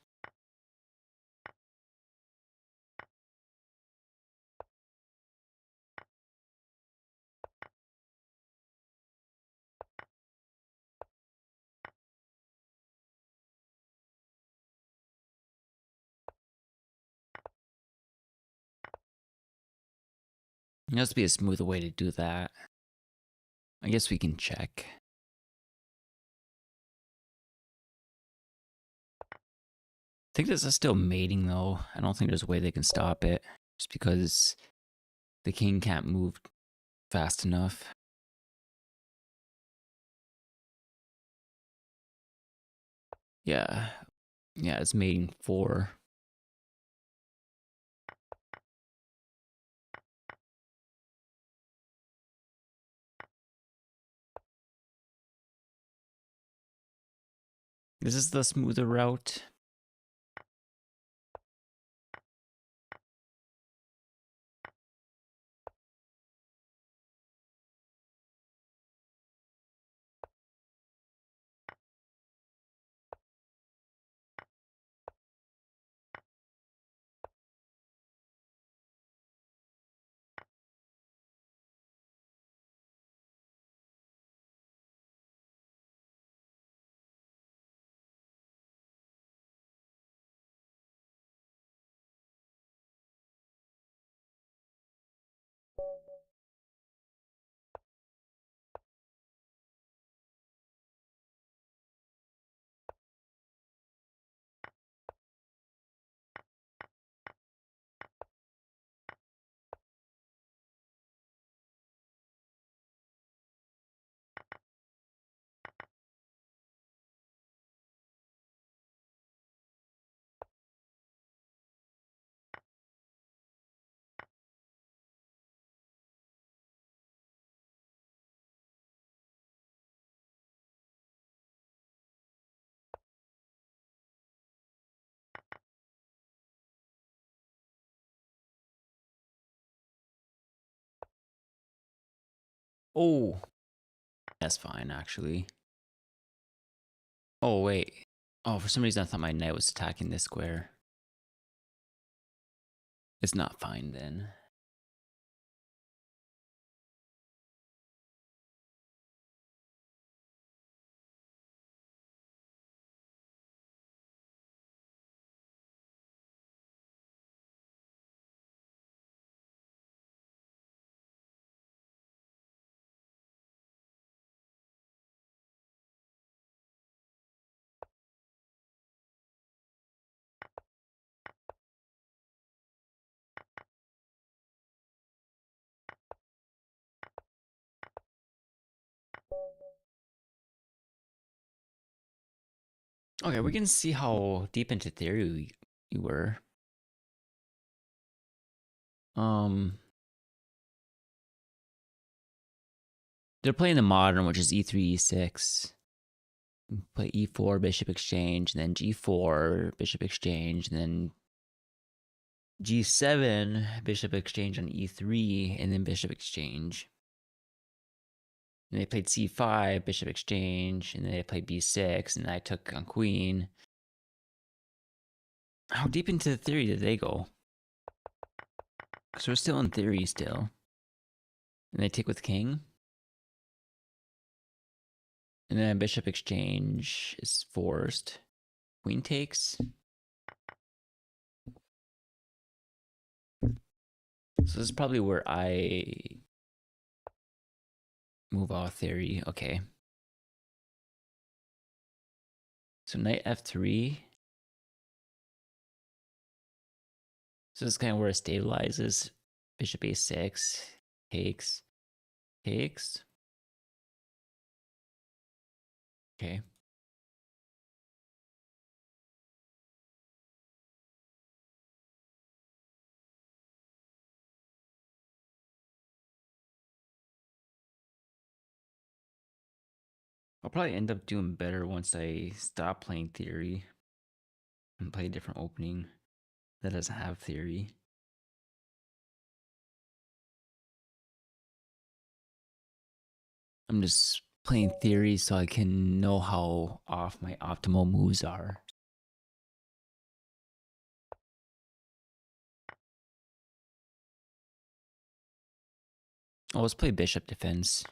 There has to be a smoother way to do that. I guess we can check. I think this is still mating though. I don't think there's a way they can stop it. Just because the king can't move fast enough. Yeah. Yeah, it's mating 4. This is the smoother route. Oh, that's fine, actually. Oh, wait. Oh, for some reason I thought my knight was attacking this square. It's not fine then. Okay, we can see how deep into theory you were. They're playing the modern, which is e3, e6. Play e4, bishop exchange, and then g4, bishop exchange, and then g7, bishop exchange on e3, and then bishop exchange. And they played c5, bishop exchange, and then they played b6, and I took on queen. How deep into the theory did they go? Because we're still in theory still. And they take with king. And then bishop exchange is forced. Queen takes. So this is probably where I move off theory. Okay. So knight f3. So this is kind of where it stabilizes. Bishop a6. Takes. Takes. Okay. I'll probably end up doing better once I stop playing theory and play a different opening that doesn't have theory. I'm just playing theory so I can know how off my optimal moves are. Oh, let's play bishop defense.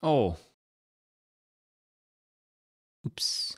Oh. Oops.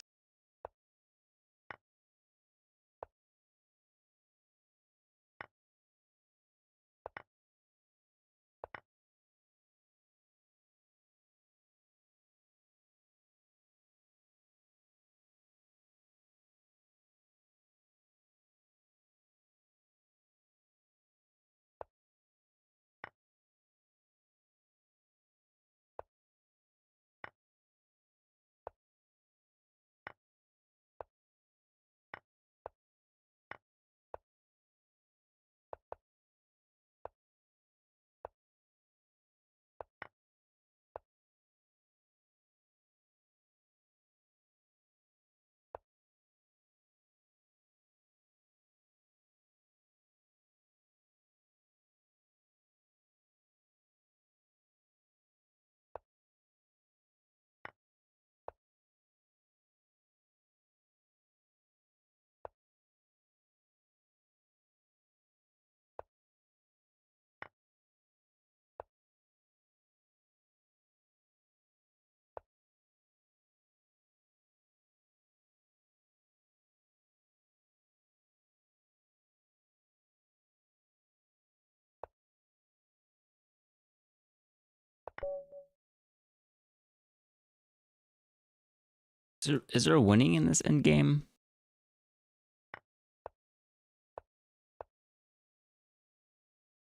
Is there a winning in this end game?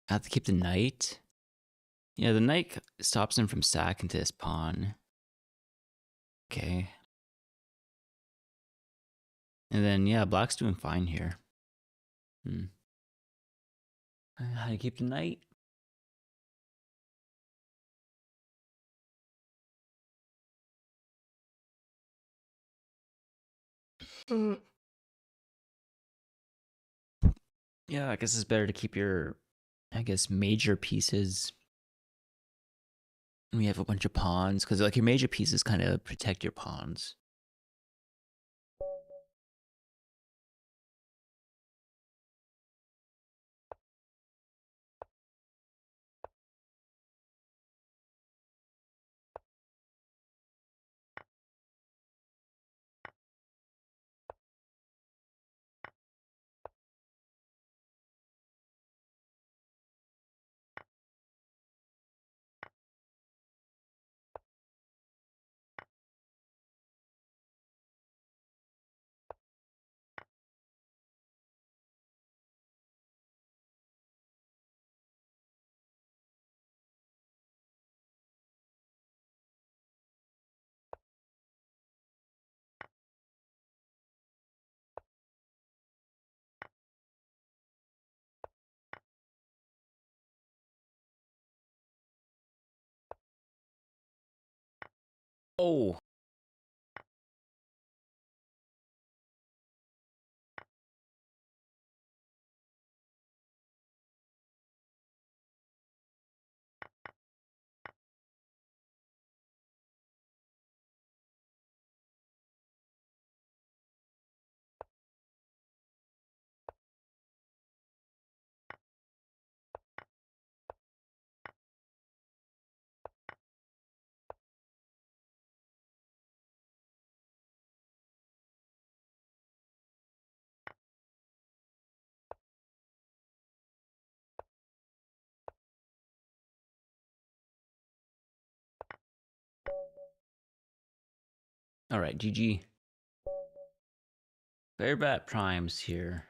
I have to keep the knight. Yeah, the knight stops him from sacking to his pawn. Okay. And then, yeah, black's doing fine here. How to keep the knight? Yeah, I guess it's better to keep your, major pieces. We have a bunch of pawns, because like your major pieces kind of protect your pawns. Oh. All right, GG. Very bad primes here.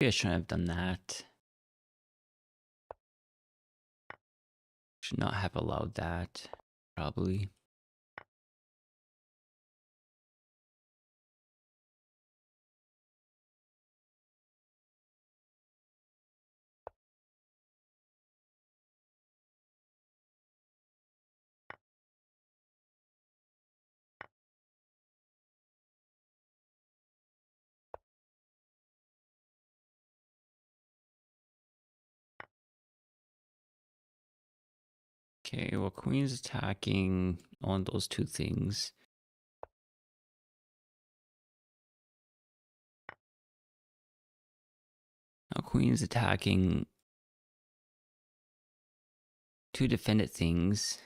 Maybe I shouldn't have done that. Should not have allowed that, probably. Okay, well, queen's attacking on those two things. Now queen's attacking two defended things.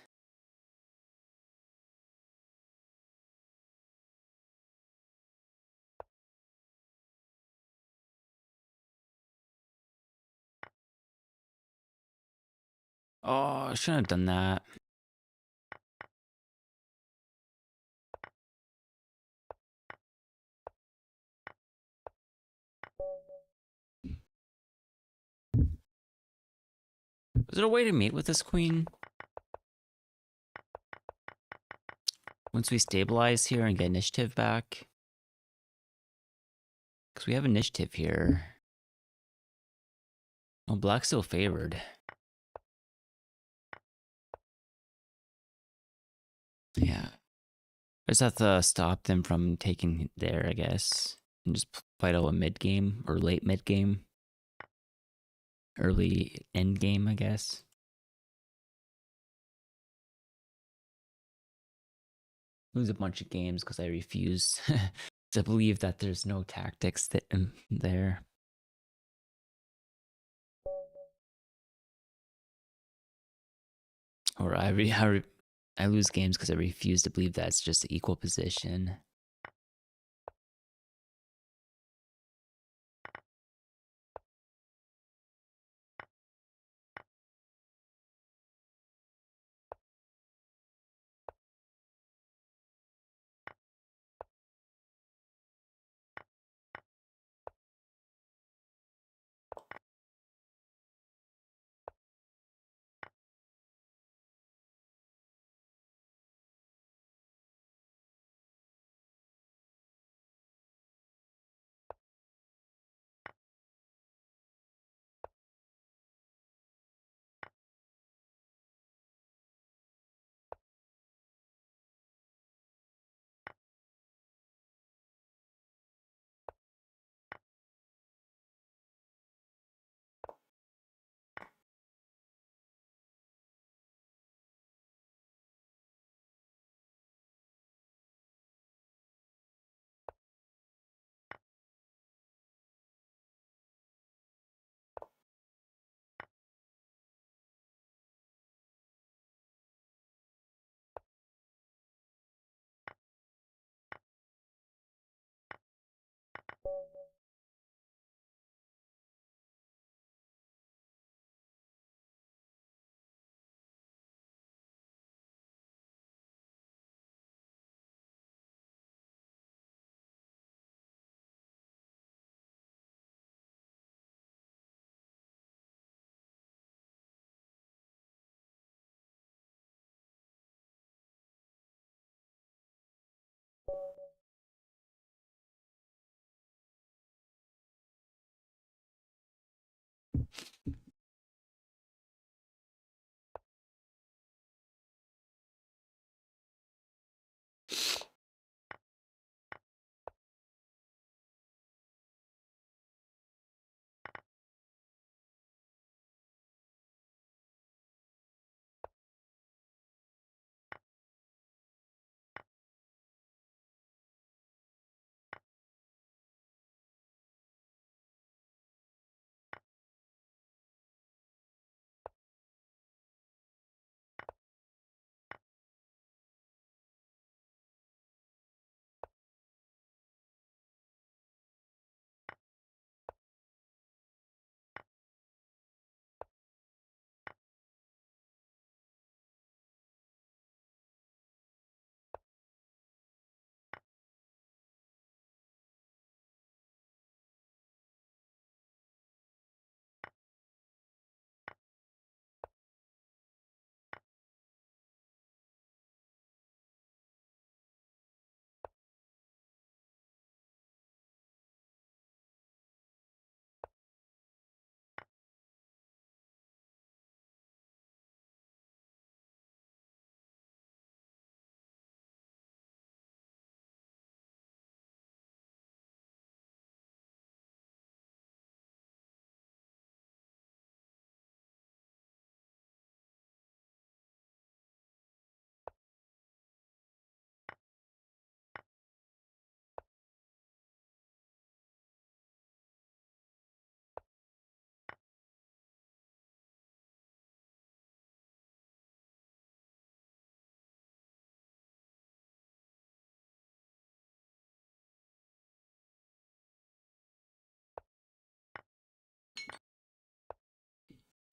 Oh, I shouldn't have done that. Was there a way to mate with this queen? Once we stabilize here and get initiative back? Because we have initiative here. Oh, black's still favored. Yeah. I just have to stop them from taking there, I guess. And just fight out a mid game or late mid game. early end game, I guess. Lose a bunch of games because I refuse to believe that there's no tactics there. Or I lose games because I refuse to believe that it's just an equal position.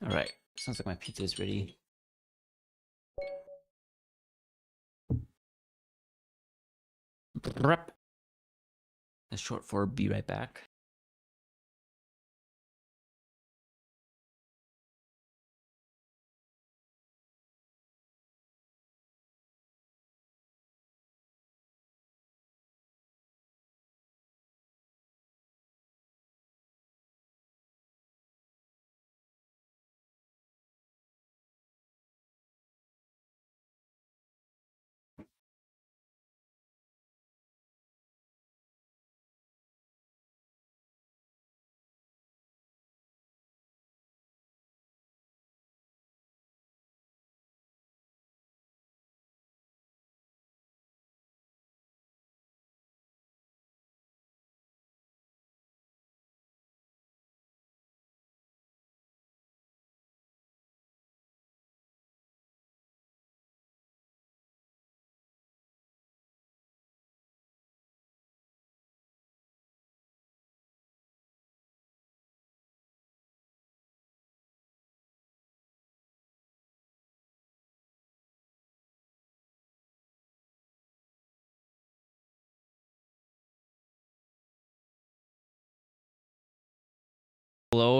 All right, sounds like my pizza is ready. That's short for be right back.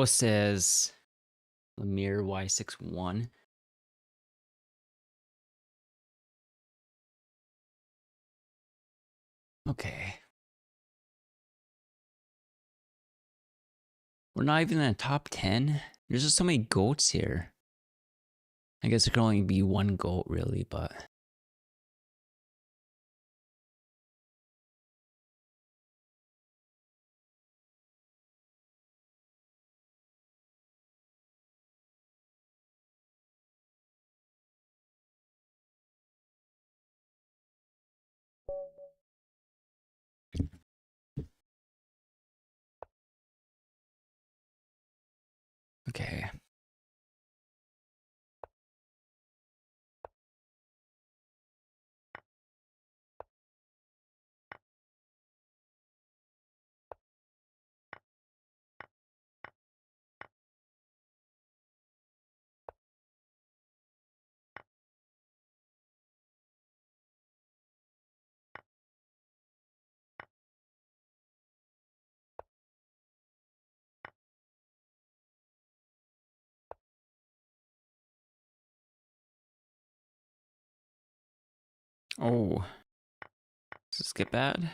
Joe says Lemire y6-1. Okay. We're not even in the top 10. There's just so many goats here. I guess there can only be one goat really, but okay. Oh, does this get bad?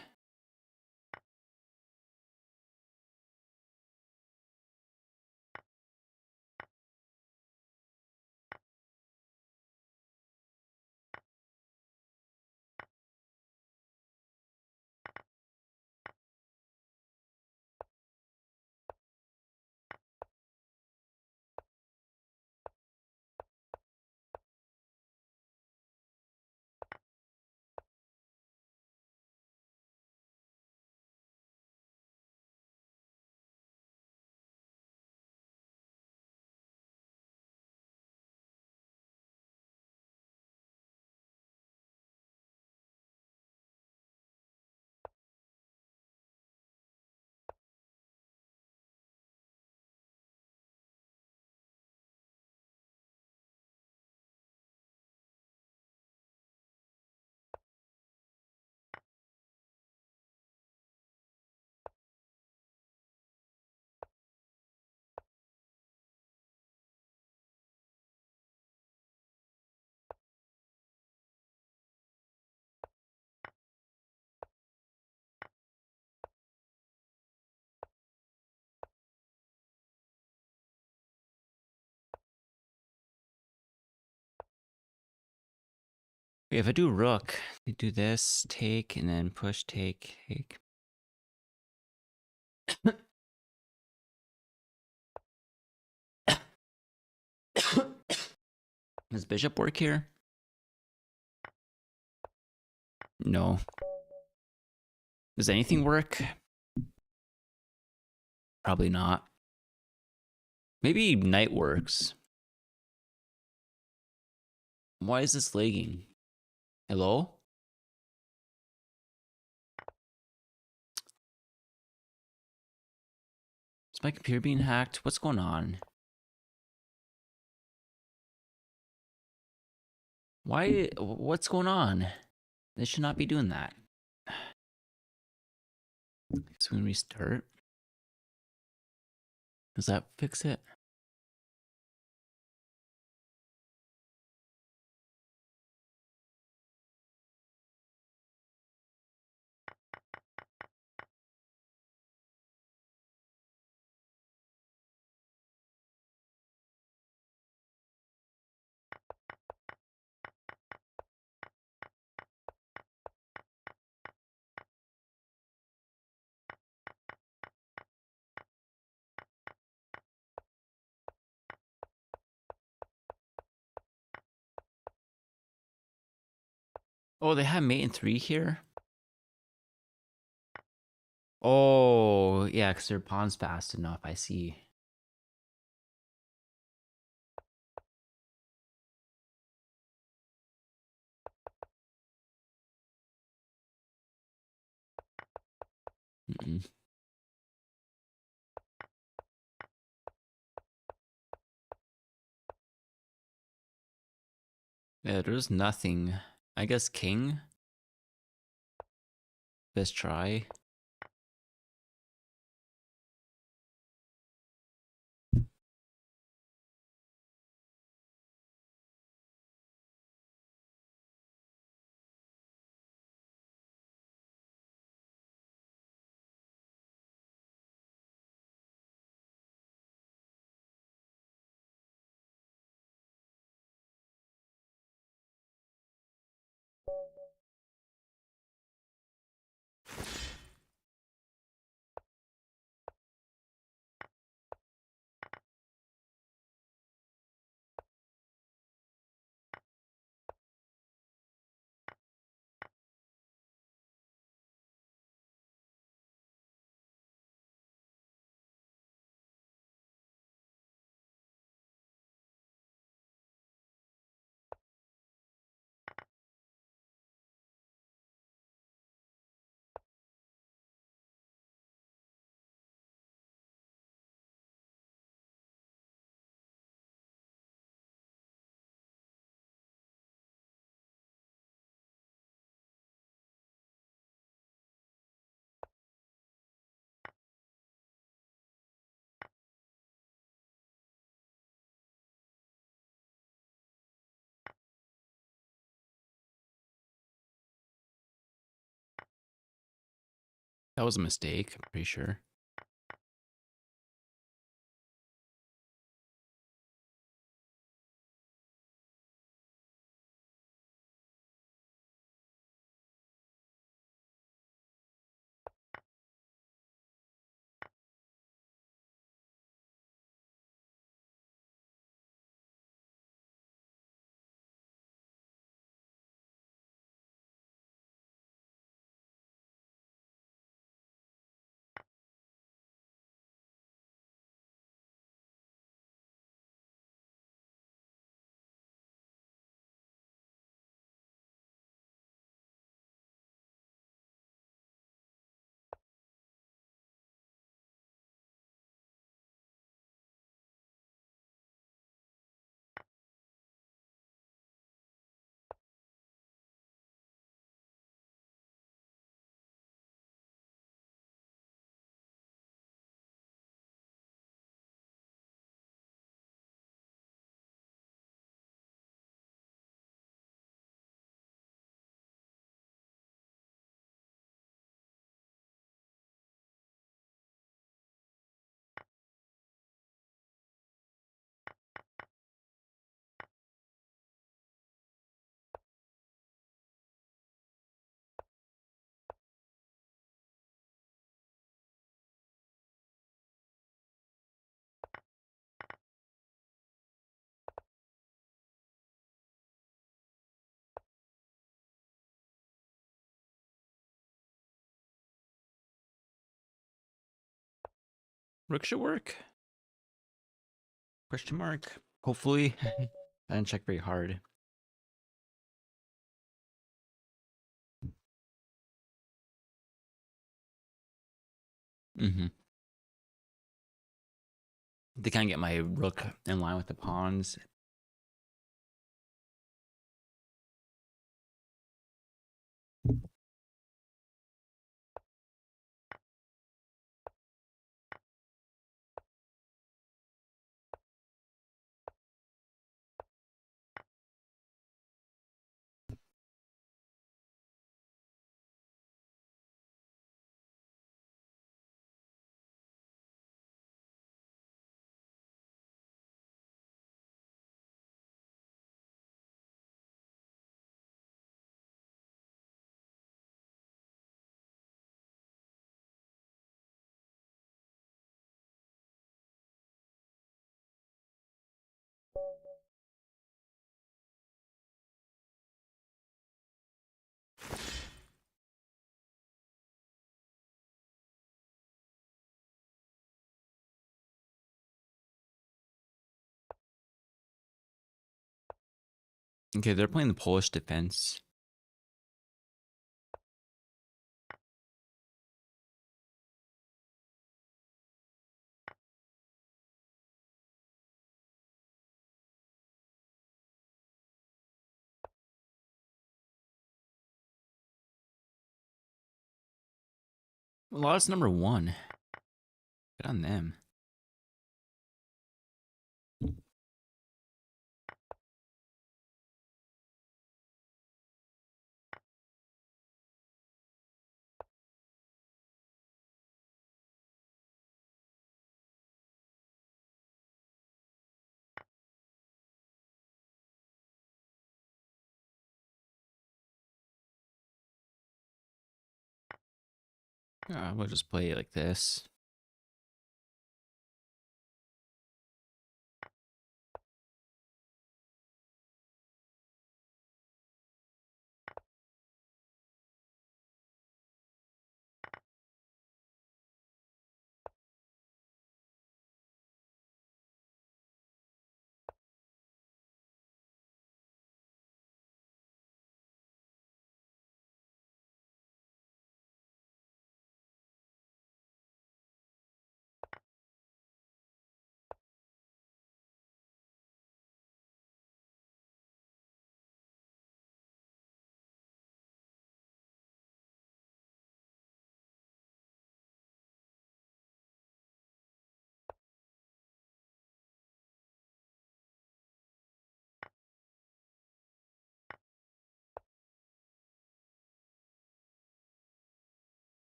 Okay, if I do rook, I do this, take, and then push, take, take. Does bishop work here? No. Does anything work? Probably not. Maybe knight works. Why is this lagging? Hello? Is my computer being hacked? What's going on? Why? What's going on? They should not be doing that. So we restart. Does that fix it? Oh, they have mate in 3 here? Oh, yeah, because their pawn's fast enough, I see. Mm-mm. Yeah, there's nothing. I guess king? Best try. That was a mistake, I'm pretty sure. Rook should work. Question mark. Hopefully. I didn't check very hard. Mm-hmm. They kind of get my rook in line with the pawns. Okay, they're playing the Polish defense. Lost number 1. Good on them. We'll just play it like this.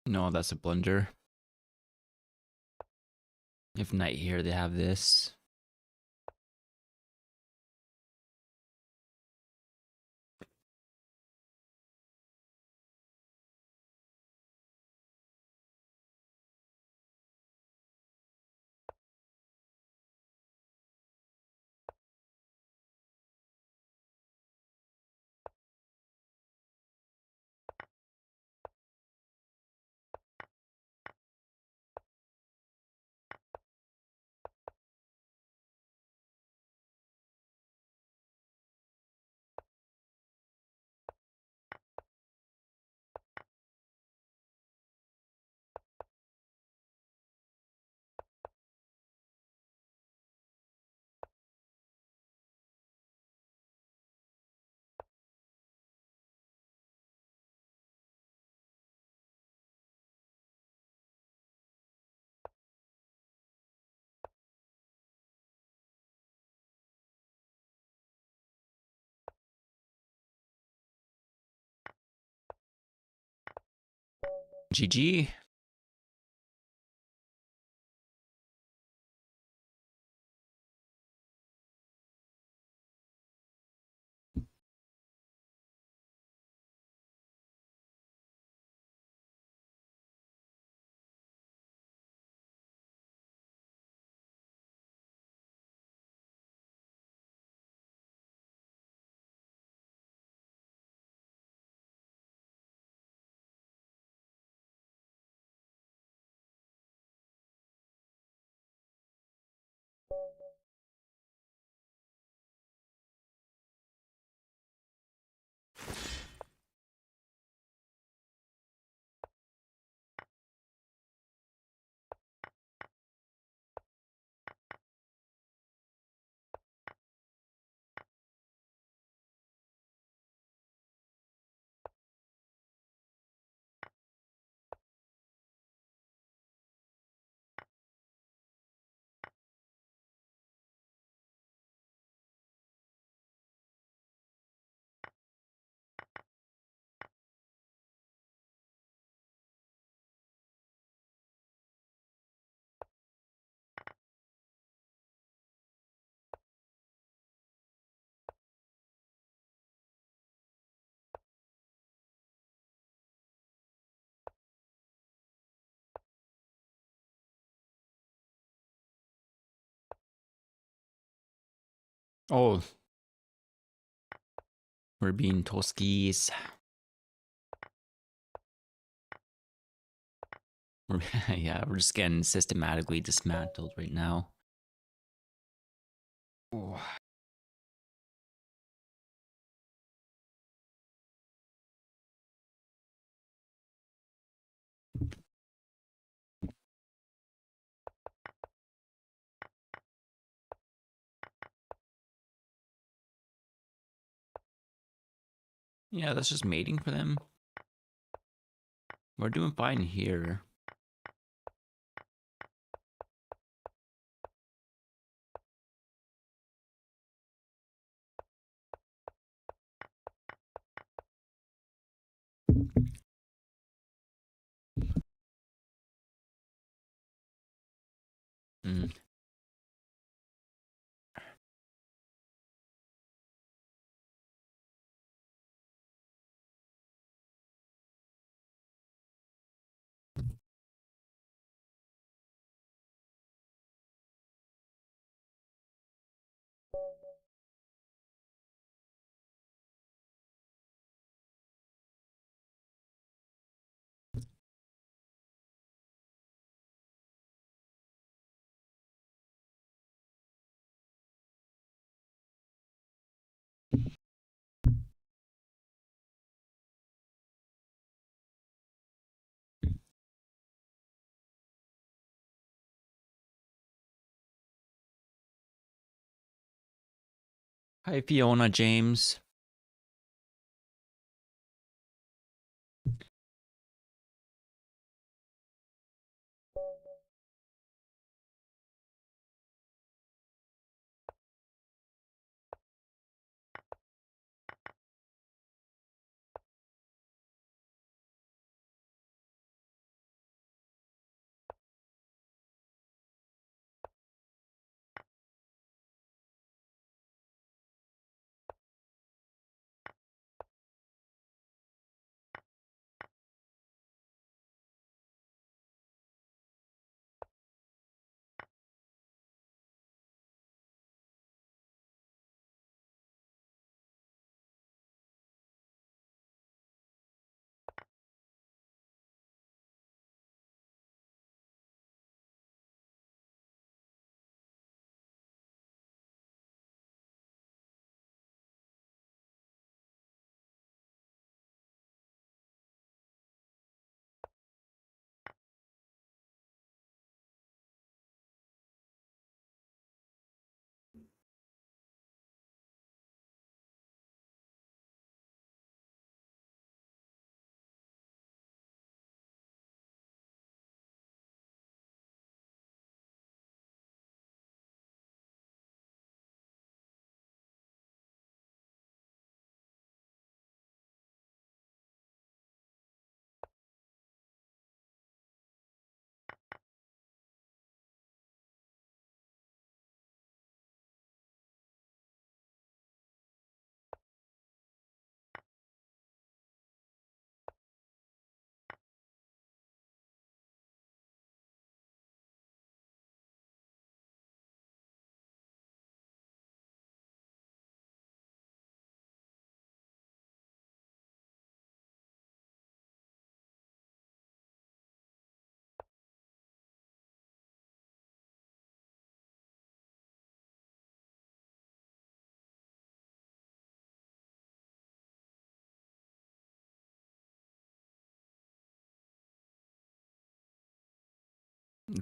No, that's a blunder. If knight here, they have this. GG. Oh, we're being Toskis. Yeah, we're just getting systematically dismantled right now. Oh. Yeah, that's just mating for them. We're doing fine here. Mm. Hi, Fiona James.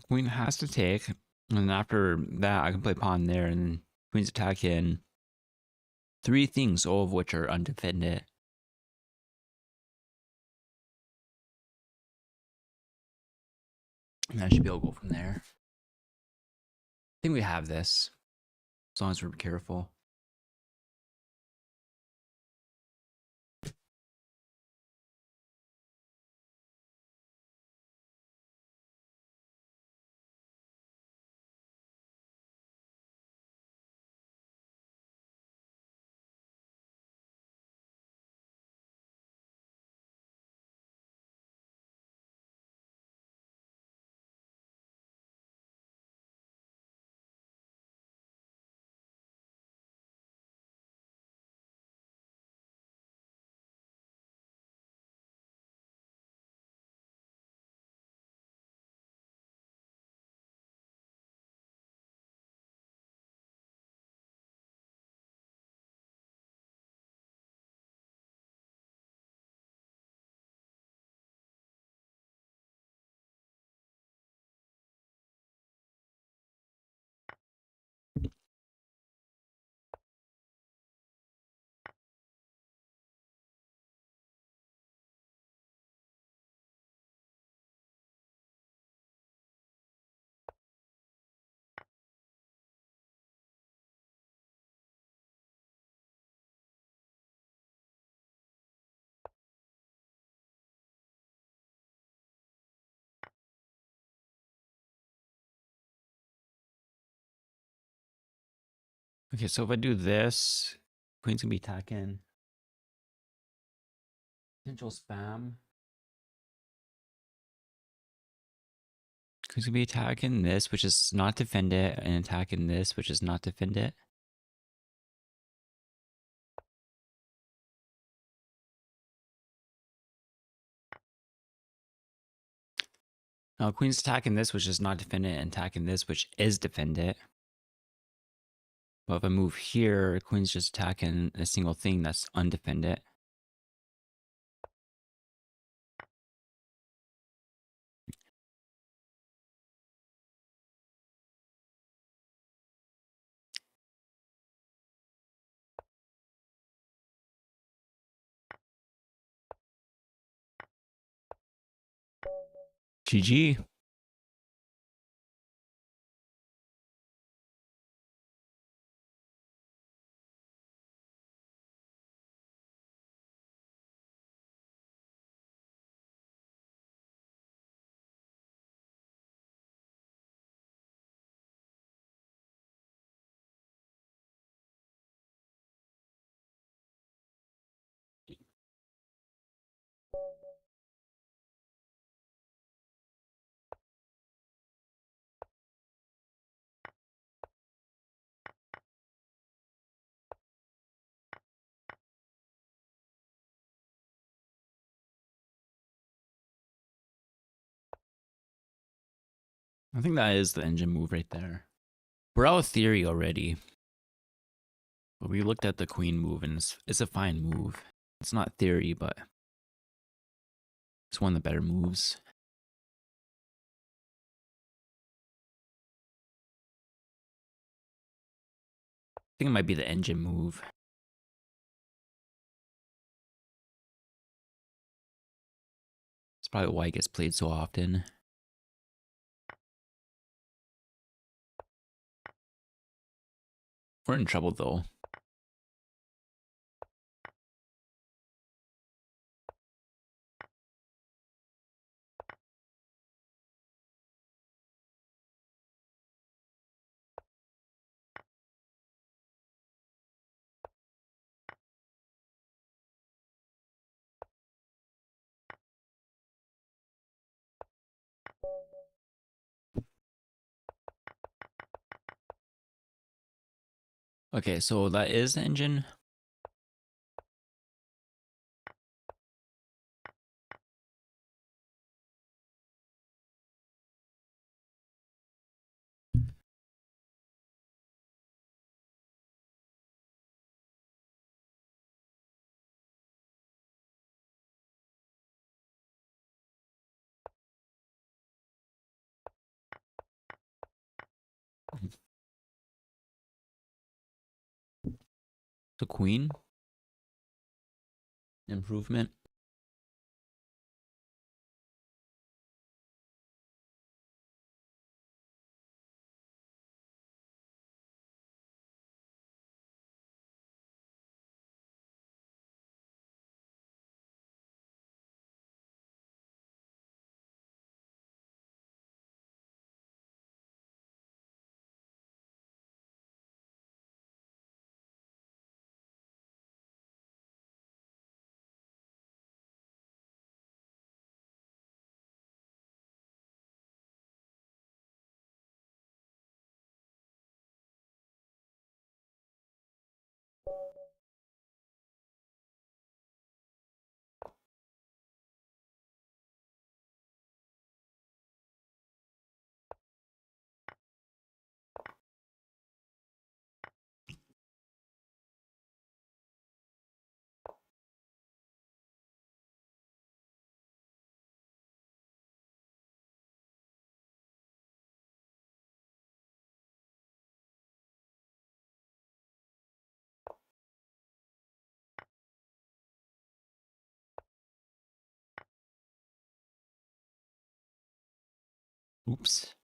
Queen has to take, and then after that, I can play pawn there, and then queen's attack in. 3 things, all of which are undefended. And I should be able to go from there. I think we have this, as long as we're careful. Okay, so if I do this, queen's gonna be attacking. Potential spam. Queen's gonna be attacking this, which is not defended, and attacking this, which is not defended. Now queen's attacking this, which is not defended, and attacking this, which is defended. But if I move here, queen's just attacking a single thing that's undefended. GG. I think that is the engine move right there. We're out of theory already. But we looked at the queen move, and it's a fine move. It's not theory, but it's one of the better moves. I think it might be the engine move. It's probably why it gets played so often. We're in trouble though. Okay, so that is the engine. The queen. Improvement. Oops.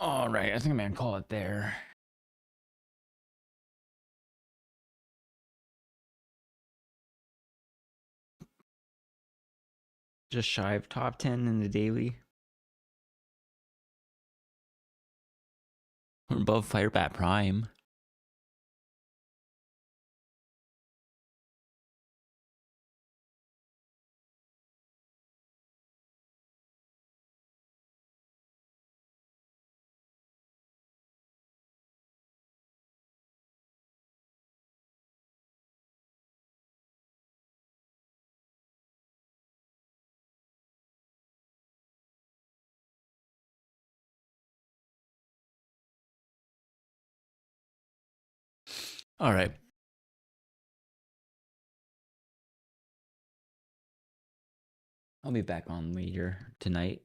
All right, I think I'm gonna call it there. Just shy of top 10 in the daily. We're above Firebat Prime. All right. I'll be back on later tonight.